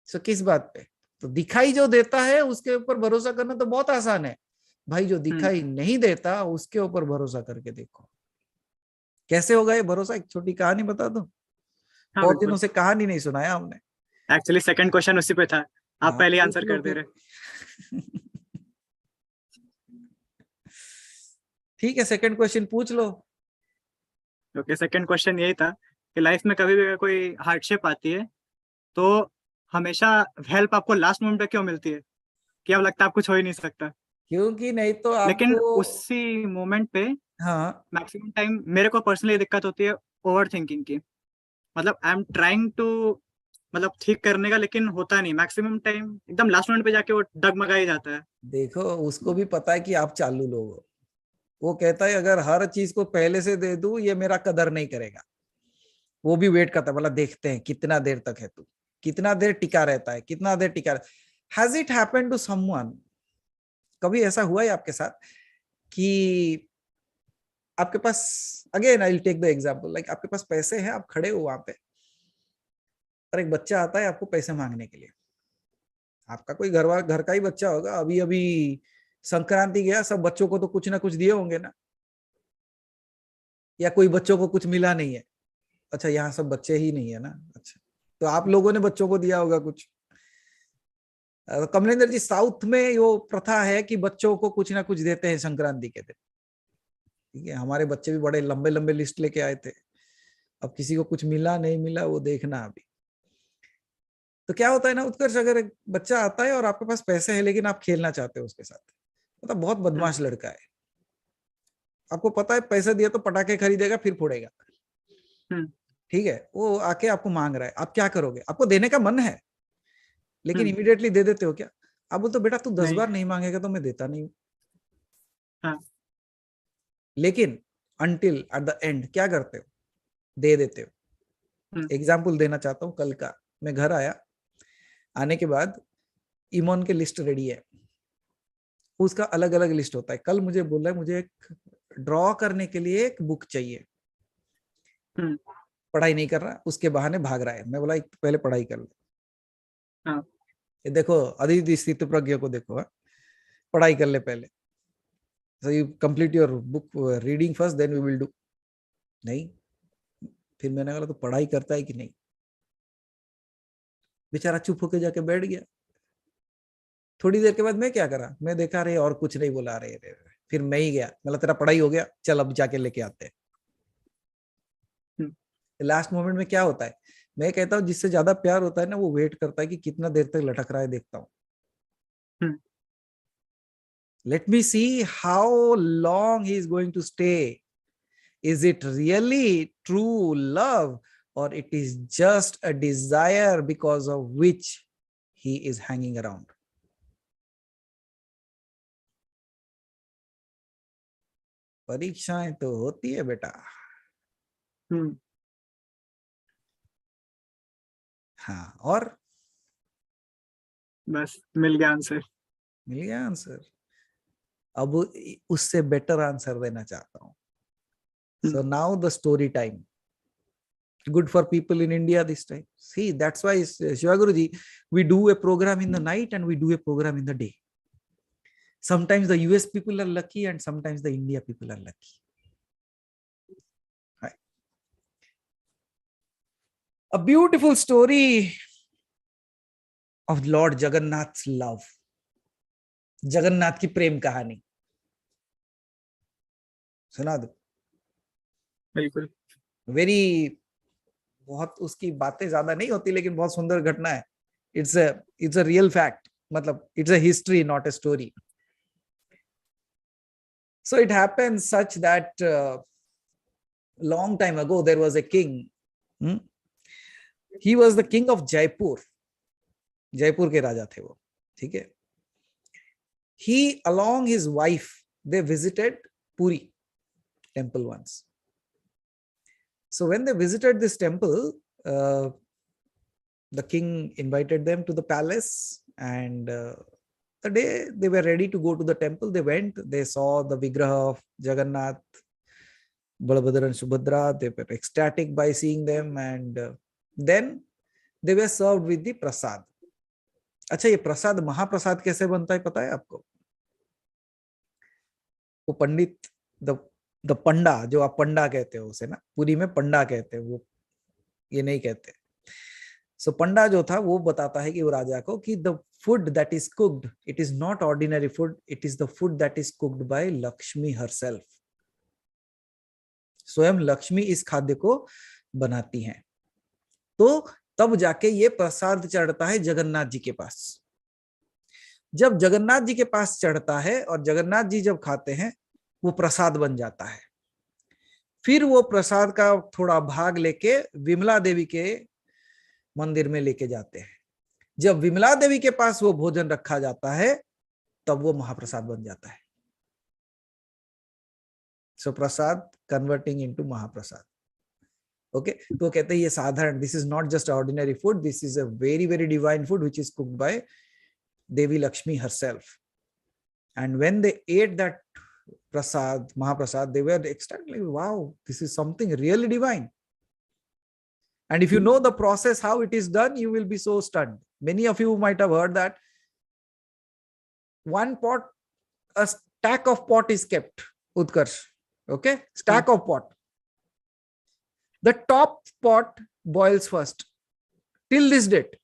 so किस बात पे? तो दिखाई जो देता है उसके ऊपर भरोसा करना तो बहुत आसान है भाई, जो दिखाई नहीं देता उसके ऊपर भरोसा करके देखो कैसे होगा ये भरोसा। एक छोटी कहानी बता दो, हाँ बहुत दिनों बिल्कुल। से कहानी नहीं सुनाया हमने। एक्चुअली सेकंड क्वेश्चन उसी पे था, आप हाँ, पहले पूछ आंसर लो कर दे फिर। रहे। ठीक है, सेकंड क्वेश्चन पूछ लो। ओके सेकंड क्वेश्चन यही था कि लाइफ में कभी भी अगर कोई हार्डशिप आती है तो हमेशा हेल्प आपको लास्ट मोमेंट पे क्यों मिलती है, कि अब लगता है आप कुछ हो ही नहीं सकता, क्योंकि नहीं तो लेकिन आपको उसी मोमेंट पे हाँ मैक्सिमम टाइम मेरे को पर्सनली दिक्कत होती है ओवर थिंकिंग की। मतलब आई एम ट्राइंग टू मतलब ठीक करने का, लेकिन होता नहीं, मैक्सिमम टाइम एकदम लास्ट मोमेंट पे जाके वो डगमगा ही जाता है। देखो, उसको भी पता है कि आप चालू लोग हो। वो कहता है अगर हर चीज को पहले से दे दूं ये मेरा कदर नहीं करेगा। वो भी वेट करता है, मतलब देखते हैं कितना देर तक है तू, कितना देर टिका रहता है, कितना देर टिका। Has it happened to someone? कभी ऐसा हुआ है आपके साथ कि आपके पास, again I will take the example, like आपके पास पैसे हैं, आप खड़े हो वहां पे और एक बच्चा आता है आपको पैसे मांगने के लिए। आपका कोई घर का ही बच्चा होगा, अभी अभी संक्रांति गया, सब बच्चों को तो कुछ ना कुछ दिए होंगे ना, या कोई बच्चों को कुछ मिला नहीं है? अच्छा, यहाँ सब बच्चे ही नहीं है ना, अच्छा तो आप लोगों ने बच्चों को दिया होगा कुछ। कमलेंद्र जी, साउथ में वो प्रथा है कि बच्चों को कुछ ना कुछ देते हैं संक्रांति के दिन। ठीक है, हमारे बच्चे भी बड़े लंबे लंबे लिस्ट लेके आए थे। अब किसी को कुछ मिला नहीं मिला वो देखना अभी। तो क्या होता है ना उत्कर्ष, अगर एक बच्चा आता है और आपके पास पैसे है लेकिन आप खेलना चाहते हो उसके साथ, मतलब बहुत बदमाश लड़का है, आपको पता है पैसे दिए तो पटाखे खरीदेगा फिर फोड़ेगा, ठीक है, वो आके आपको मांग रहा है, आप क्या करोगे? आपको देने का मन है लेकिन इमीडिएटली दे देते हो क्या? आप बोलते हो बेटा तू 10 बार नहीं मांगेगा तो मैं देता नहीं हूँ। हाँ। लेकिन अंटिल एट द एंड क्या करते हो? दे देते हो। एग्जाम्पल देना चाहता हूँ, कल का मैं घर आया, आने के बाद इमोन के लिस्ट रेडी है, उसका अलग अलग लिस्ट होता है। कल मुझे बोल रहा है मुझे एक ड्रॉ करने के लिए एक बुक चाहिए, पढ़ाई नहीं कर रहा, उसके बहाने भाग रहा है। मैं बोला एक पहले पढ़ाई कर ले। हाँ। ये देखो अदिति स्थित प्रज्ञा को देखो, पढ़ाई कर ले पहले, so you complete your book reading first then we will do। नहीं, फिर मैंने बोला तो पढ़ाई करता है कि नहीं? बेचारा चुप होके जाके बैठ गया। थोड़ी देर के बाद मैं क्या करा, मैं देखा रहे और कुछ नहीं बोला रहे, फिर मैं ही गया, मतलब तेरा पढ़ाई हो गया, चल अब जाके लेके आते हैं। लास्ट मोमेंट में क्या होता है, मैं कहता हूँ जिससे ज्यादा प्यार होता है ना वो वेट करता है कि कितना देर तक लटक रहा है देखता हूँ। Let me see how long he is going to stay. Is it really true love or it is just a desire because of which he is hanging around? परीक्षाएं तो होती है बेटा। हाँ, और बस मिल गया आंसर। मिल गया आंसर। अब उससे बेटर आंसर देना चाहता हूं। So now the story time. Good for people in India this time. See, that's why Shiva Guruji, we do a program in the night and we do a program in the day. Sometimes the US people are lucky and sometimes the India people are lucky. Right. A beautiful story of Lord Jagannath's love. Jagannath की प्रेम कहानी सुना दो। बिल्कुल। Very, बहुत उसकी बातें ज्यादा नहीं होती लेकिन बहुत सुंदर घटना है। इट्स अ रियल फैक्ट, मतलब it's a history not a story. So it happened such that long time ago there was a king. He was the king of Jaipur. Jaipur के राजा थे वो, ठीक है। He along his wife they visited Puri temple once. So when they visited this temple, the king invited them to the palace, and the day they were ready to go to the temple, they went, they saw the Vigraha of Jagannath, Balabhadra and Subhadra. They were ecstatic by seeing them, and then they were served with the prasad. अच्छा, ये प्रसाद महाप्रसाद कैसे बनता है पता है आपको? वो पंडित, द पंडा, जो आप पंडा कहते हो उसे ना, पूरी में पंडा कहते हैं, वो ये नहीं कहते. सो पंडा जो था वो बताता है कि वो राजा को कि the food that is cooked, it is not ordinary food, it is the food that is cooked bye Lakshmi herself. स्वयं लक्ष्मी इस खाद्य को बनाती हैं. तो तब जाके ये प्रसाद चढ़ता है जगन्नाथ जी के पास. जब जगन्नाथ जी के पास चढ़ता है और जगन्नाथ जी जब खाते हैं, वो प्रसाद बन जाता है. फिर वो प्रसाद का थोड़ा भाग लेके विमला देवी के मंदिर में लेके जाते हैं. जब विमला देवी के पास वो भोजन रखा जाता है, तब वो महाप्रसाद बन जाता है. सो प्रसाद कन्वर्टिंग इनटू महाप्रसाद. ओके, तो कहते हैं ये साधारण, this is not just ordinary food, this is a very very divine food which is cooked bye Devi Lakshmi herself. And when they ate that prasad, mahaprasad, they were ecstatic, like, wow, this is something really divine. And if you know the process how it is done, you will be so stunned. Many of you might have heard that one pot, a stack of pot is kept, Utkarsh. Okay, stack of pot. The top pot boils first till this date.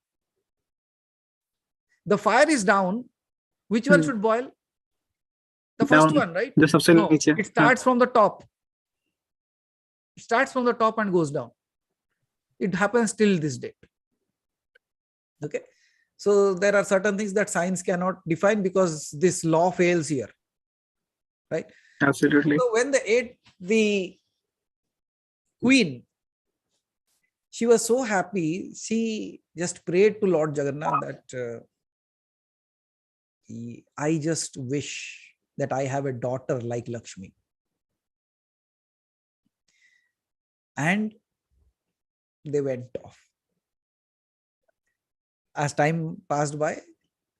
The fire is down. Which one should boil? The first one, right? जो सबसे No, नीचे. it starts from the top. It starts from the top and goes down. It happens till this date. Okay, so there are certain things that science cannot define because this law fails here, right? Absolutely. So when they ate, the queen, she was so happy, she just prayed to Lord Jagannath that I just wish that I have a daughter like Lakshmi. And they went off. As time passed by,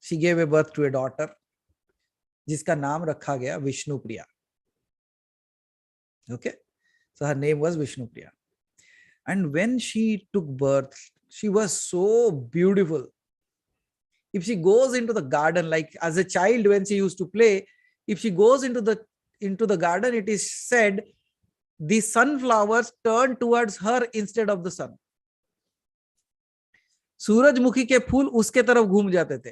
she gave a birth to a daughter, जिसका नाम रखा गया Vishnupriya. Okay, so her name was Vishnupriya. And when she took birth, she was so beautiful. If she goes into the garden, like as a child when she used to play, if she goes into the garden, it is said the sunflowers turn towards her instead of the sun. सूरजमुखी के फूल उसके तरफ घूम जाते थे.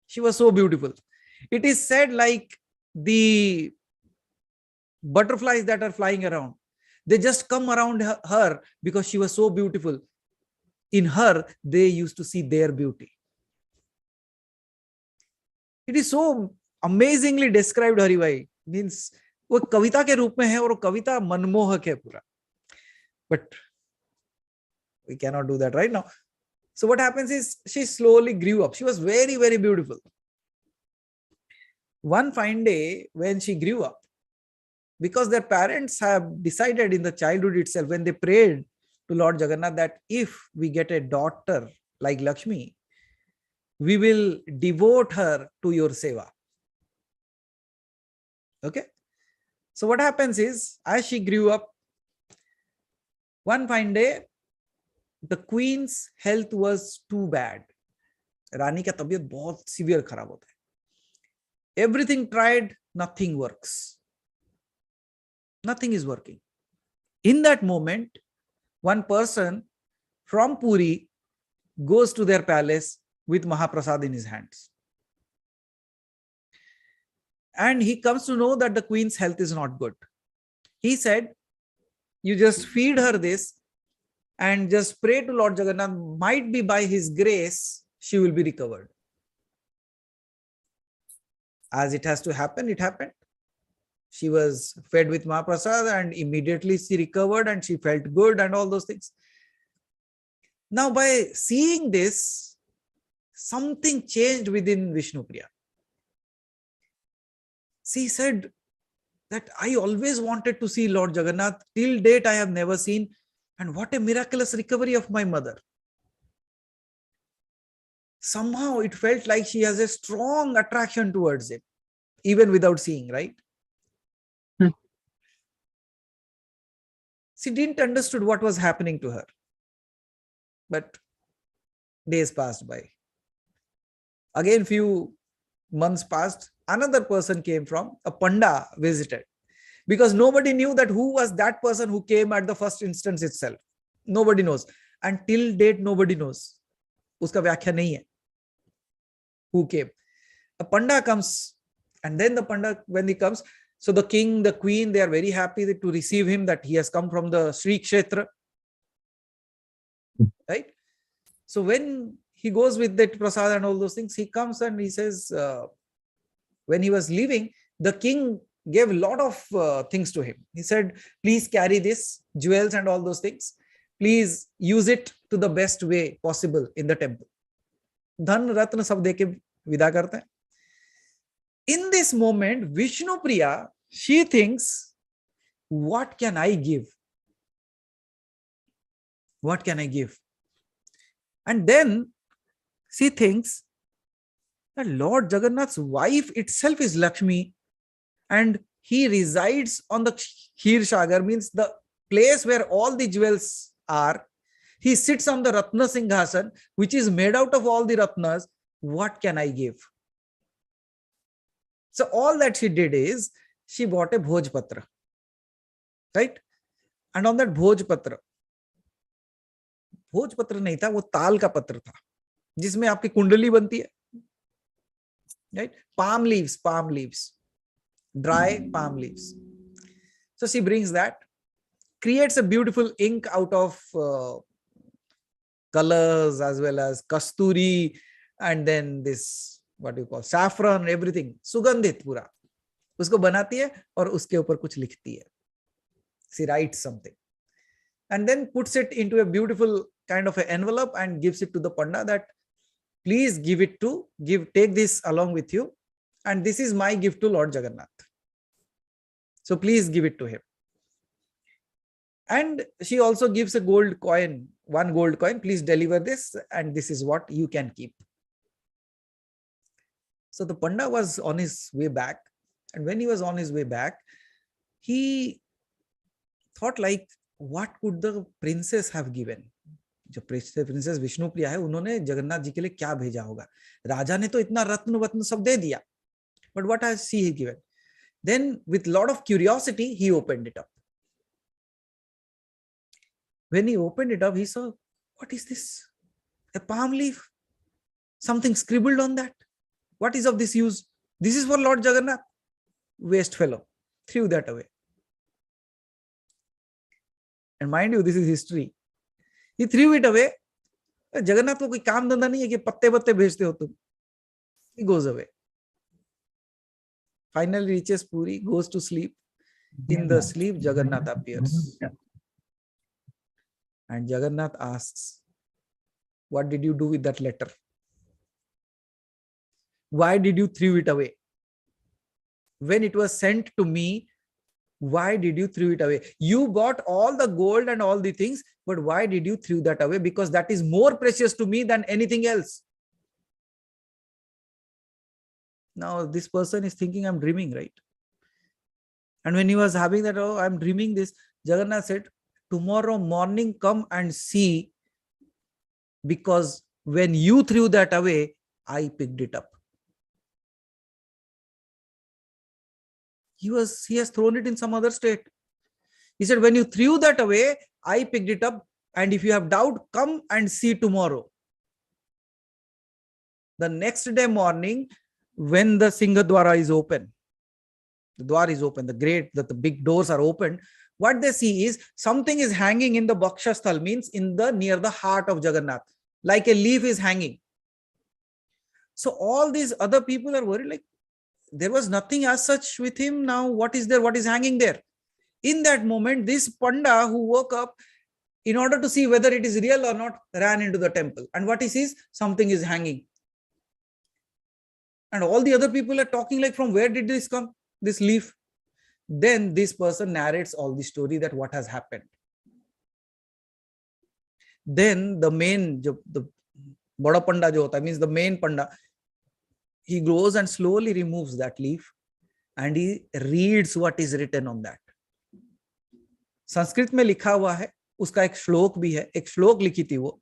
She was so beautiful. It is said like the butterflies that are flying around, they just come around her because she was so beautiful. In her, they used to see their beauty. It is so amazingly described, Haribhai. Means वो कविता के रूप में है और वो कविता मनमोहक है पूरा. But we cannot do that right now. So what happens is she slowly grew up. She was very, very beautiful. One fine day when she grew up, because their parents have decided in the childhood itself, when they prayed to Lord Jagannath that if we get a daughter like Lakshmi, we will devote her to your seva. Okay. So what happens is, as she grew up, one fine day, the queen's health was too bad. रानी का तबीयत बहुत severe खराब होता है. Everything tried, nothing works. Nothing is working. In that moment, one person from Puri goes to their palace with Mahaprasad in his hands. And he comes to know that the queen's health is not good. He said, you just feed her this and just pray to Lord Jagannath, might be by his grace, she will be recovered. As it has to happen, it happened. She was fed with Mahaprasad and immediately she recovered and she felt good and all those things. Now, by seeing this, something changed within Vishnupriya. She said that I always wanted to see Lord Jagannath. Till date, I have never seen. And what a miraculous recovery of my mother. Somehow it felt like she has a strong attraction towards him, even without seeing, right? She didn't understood what was happening to her. But days passed by. Again, few months passed. Another person came from a Panda visited, because nobody knew that who was that person who came at the first instance itself. Nobody knows. And till date, nobody knows. Uska व्याख्या नहीं है. Who came? A Panda comes, and then the Panda, when he comes, so the king, the queen, they are very happy to receive him, that he has come from the Sri Kshetra. Right? So when he goes with that prasad and all those things, he comes and he says, when he was leaving, the king gave a lot of things to him. He said, please carry this, jewels and all those things. Please use it to the best way possible in the temple. Dhan, Ratna sab deke vida karta hai. In this moment, Vishnupriya, she thinks, what can I give? What can I give? And then she thinks that Lord Jagannath's wife itself is Lakshmi, and he resides on the Kshir means the place where all the jewels are. He sits on the Ratna Singhasan, which is made out of all the Ratnas. What can I give? So all that she did is, she bought a Bhojpatra. Right? And on that Bhojpatra नहीं था, वो ताल का पत्र था, जिसमें आपकी कुंडली बनती है. Right? Palm leaves, dry palm leaves. So she brings that, creates a beautiful ink out of colors as well as kasturi, and then this, what do you call, saffron, everything, sugandhit pura. उसको बनाती है और उसके ऊपर कुछ लिखती है. She writes something and then puts it into a beautiful kind of an envelope and gives it to the Panda, that please take this along with you, and this is my gift to Lord Jagannath. So please give it to him. And she also gives a gold coin, 1 gold coin, please deliver this, and this is what you can keep. So the Panda was on his way back, and when he was on his way back, he thought like, what could the princess have given? जो princess Vishnupriya है, उन्होंने जगन्नाथ जी के लिए क्या भेजा होगा? राजा ने तो इतना रत्न सब दे दिया, but what has she given? Then with lot of curiosity, he opened it up. When he opened it up, he saw, what is this? A palm leaf? Something scribbled on that? What is of this use? This is for Lord Jagannath. Waste fellow. Threw that away. And mind you, this is history. He threw it away. Jagannath को कोई काम धंधा नहीं है कि पत्ते पत्ते भेजते हो तुम. He goes away. Finally reaches Puri, goes to sleep. In the sleep, Jagannath appears. And Jagannath asks, what did you do with that letter? Why did you throw it away? When it was sent to me, why did you throw it away? You bought all the gold and all the things, but why did you throw that away? Because that is more precious to me than anything else. Now this person is thinking I'm dreaming, right? And when he was having that, oh, I'm dreaming this, Jagannath said, tomorrow morning come and see, because when you threw that away, I picked it up. He has thrown it in some other state. He said, when you threw that away, I picked it up. And if you have doubt, come and see tomorrow. The next day morning, when the Singhadwara is open, the Dwar is open, the big doors are opened, what they see is something is hanging in the Bakshasthal, means near the heart of Jagannath, like a leaf is hanging. So all these other people are worried, like, there was nothing as such with him. Now what is there? What is hanging there? In that moment, this Panda who woke up, in order to see whether it is real or not, ran into the temple. And what he sees, something is hanging. And all the other people are talking like, from where did this come? This leaf. Then this person narrates all the story, that what has happened. Then the main, the Bada Panda jo hota, means the main Panda, he goes and slowly removes that leaf and he reads what is written on that. Sanskrit में लिखा हुआ है, उसका एक श्लोक भी है, एक श्लोक लिखी थी वो,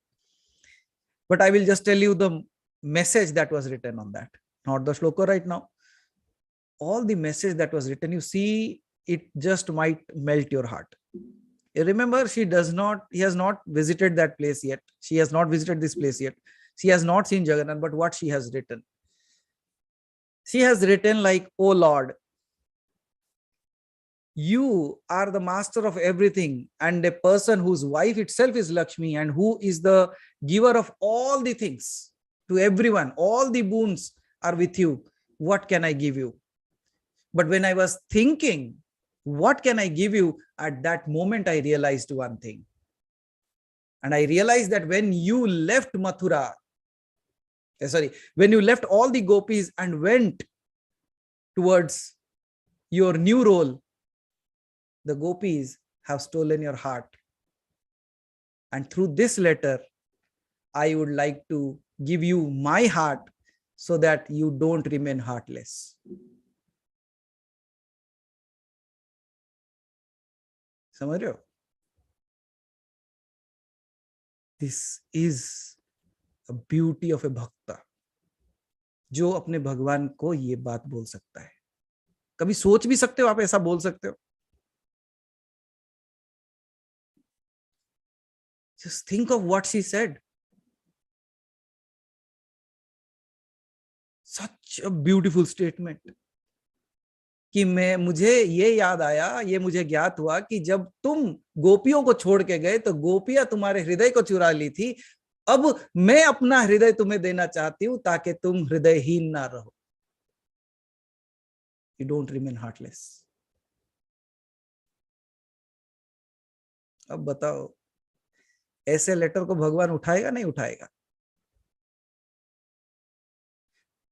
But I will just tell you the message that was written on that, not the shloka right now. All the message that was written, you see, it just might melt your heart. Remember, he has not visited that place yet. She has not visited this place yet. She has not seen Jagannath, but what she has written? She has written like, "Oh Lord, you are the master of everything, and a person whose wife itself is Lakshmi, and who is the giver of all the things to everyone. All the boons are with you. What can I give you?" But when I was thinking, what can I give you? At that moment, I realized one thing. And I realized that when you left Mathura, when you left all the gopis and went towards your new role, the gopis have stolen your heart. And through this letter, I would like to give you my heart so that you don't remain heartless. समझ रहे हो? This is a beauty of a bhakta, जो अपने भगवान को ये बात बोल सकता है. कभी सोच भी सकते हो आप ऐसा बोल सकते हो? Just think of what she said. Such a beautiful statement. कि मुझे ये याद आया, ये मुझे ज्ञात हुआ कि जब तुम गोपियों को छोड़ के गए तो गोपियां तुम्हारे हृदय को चुरा ली थी. अब मैं अपना हृदय तुम्हें देना चाहती हूं ताकि तुम हृदयहीन ना रहो. You don't remain heartless. अब बताओ, ऐसे लेटर को भगवान उठाएगा नहीं उठाएगा?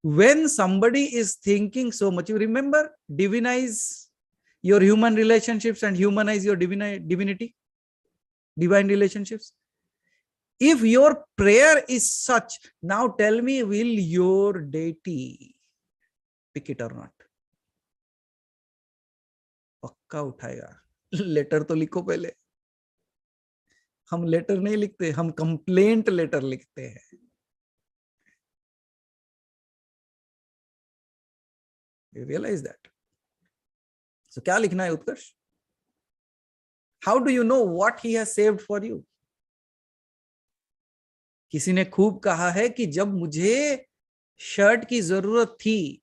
When somebody is thinking so much, you remember, divinize your human relationships and humanize your divinity, divine relationships. If your prayer is such, now tell me, will your deity pick it or not? पक्का उठाएगा. Letter तो लिखो पहले. हम letter नहीं लिखते, हम complaint letter लिखते हैं. You realize that? So क्या लिखना है उत्कर्ष? How do you know what he has saved for you? किसी ने खूब कहा है कि जब मुझे शर्ट की जरूरत थी,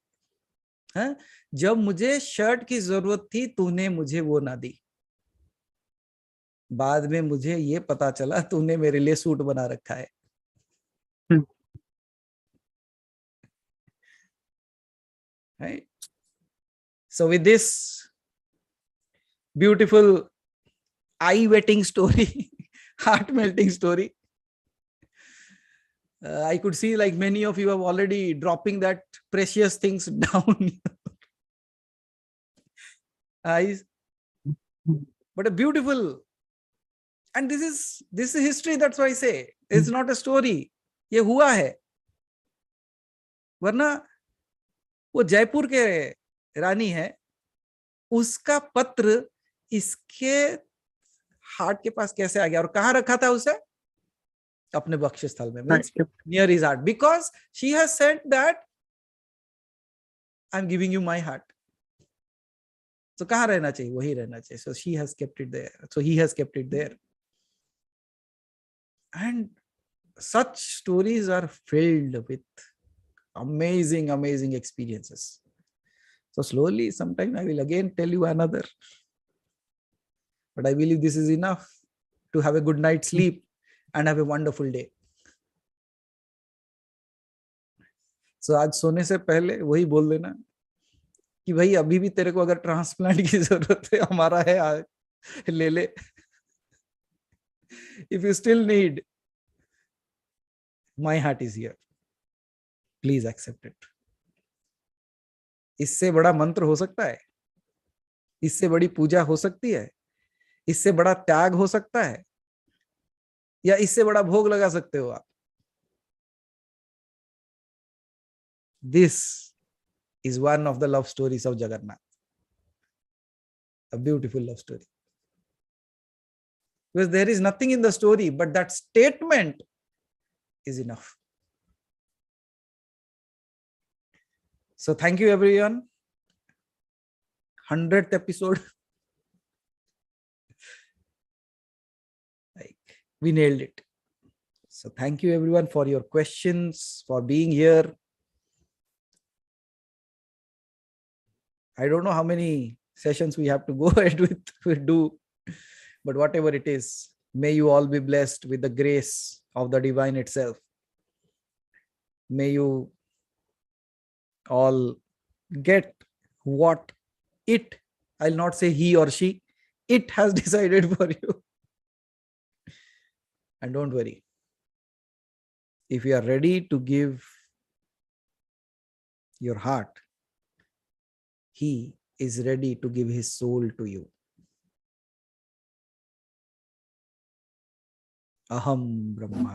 जब मुझे शर्ट की जरूरत थी, तूने मुझे वो ना दी. बाद में मुझे ये पता चला तूने मेरे लिए सूट बना रखा है. Right? So with this beautiful eye-wetting story, heart-melting story, I could see like many of you have already dropping that precious things down. Eyes. But a beautiful, and this is history. That's why I say it's not a story. ये हुआ है. वरना वो जयपुर के रानी है, उसका पत्र इसके हार्ट के पास कैसे आ गया और कहाँ रखा था उसे? अपने बख्श स्थल में, near his heart, because she has said that I'm giving you my heart. So कहाँ रहना चाहिए? वही रहना चाहिए. So she has kept it there. So he has kept it there. And such stories are filled with amazing, amazing experiences. So slowly, sometime I will again tell you another. But I believe this is enough to have a good night's sleep and have a wonderful day. So आज सोने से पहले वही बोल देना कि भाई अभी भी तेरे को अगर ट्रांसप्लांट की जरूरत है, हमारा है, ले ले. If you still need, my heart is here. Please accept it. इससे बड़ा मंत्र हो सकता है? इससे बड़ी पूजा हो सकती है? इससे बड़ा त्याग हो सकता है? या इससे बड़ा भोग लगा सकते हो आप? This is one of the love stories of Jagannath. A beautiful love story. Because there is nothing in the story, but that statement is enough. So thank you everyone. 100th episode. Like, we nailed it. So thank you everyone for your questions, for being here. I don't know how many sessions we have to go ahead with, we do, but whatever it is, may you all be blessed with the grace of the divine itself. May you all get what it, I'll not say he or she, it has decided for you. And don't worry. If you are ready to give your heart, he is ready to give his soul to you. Aham Brahma.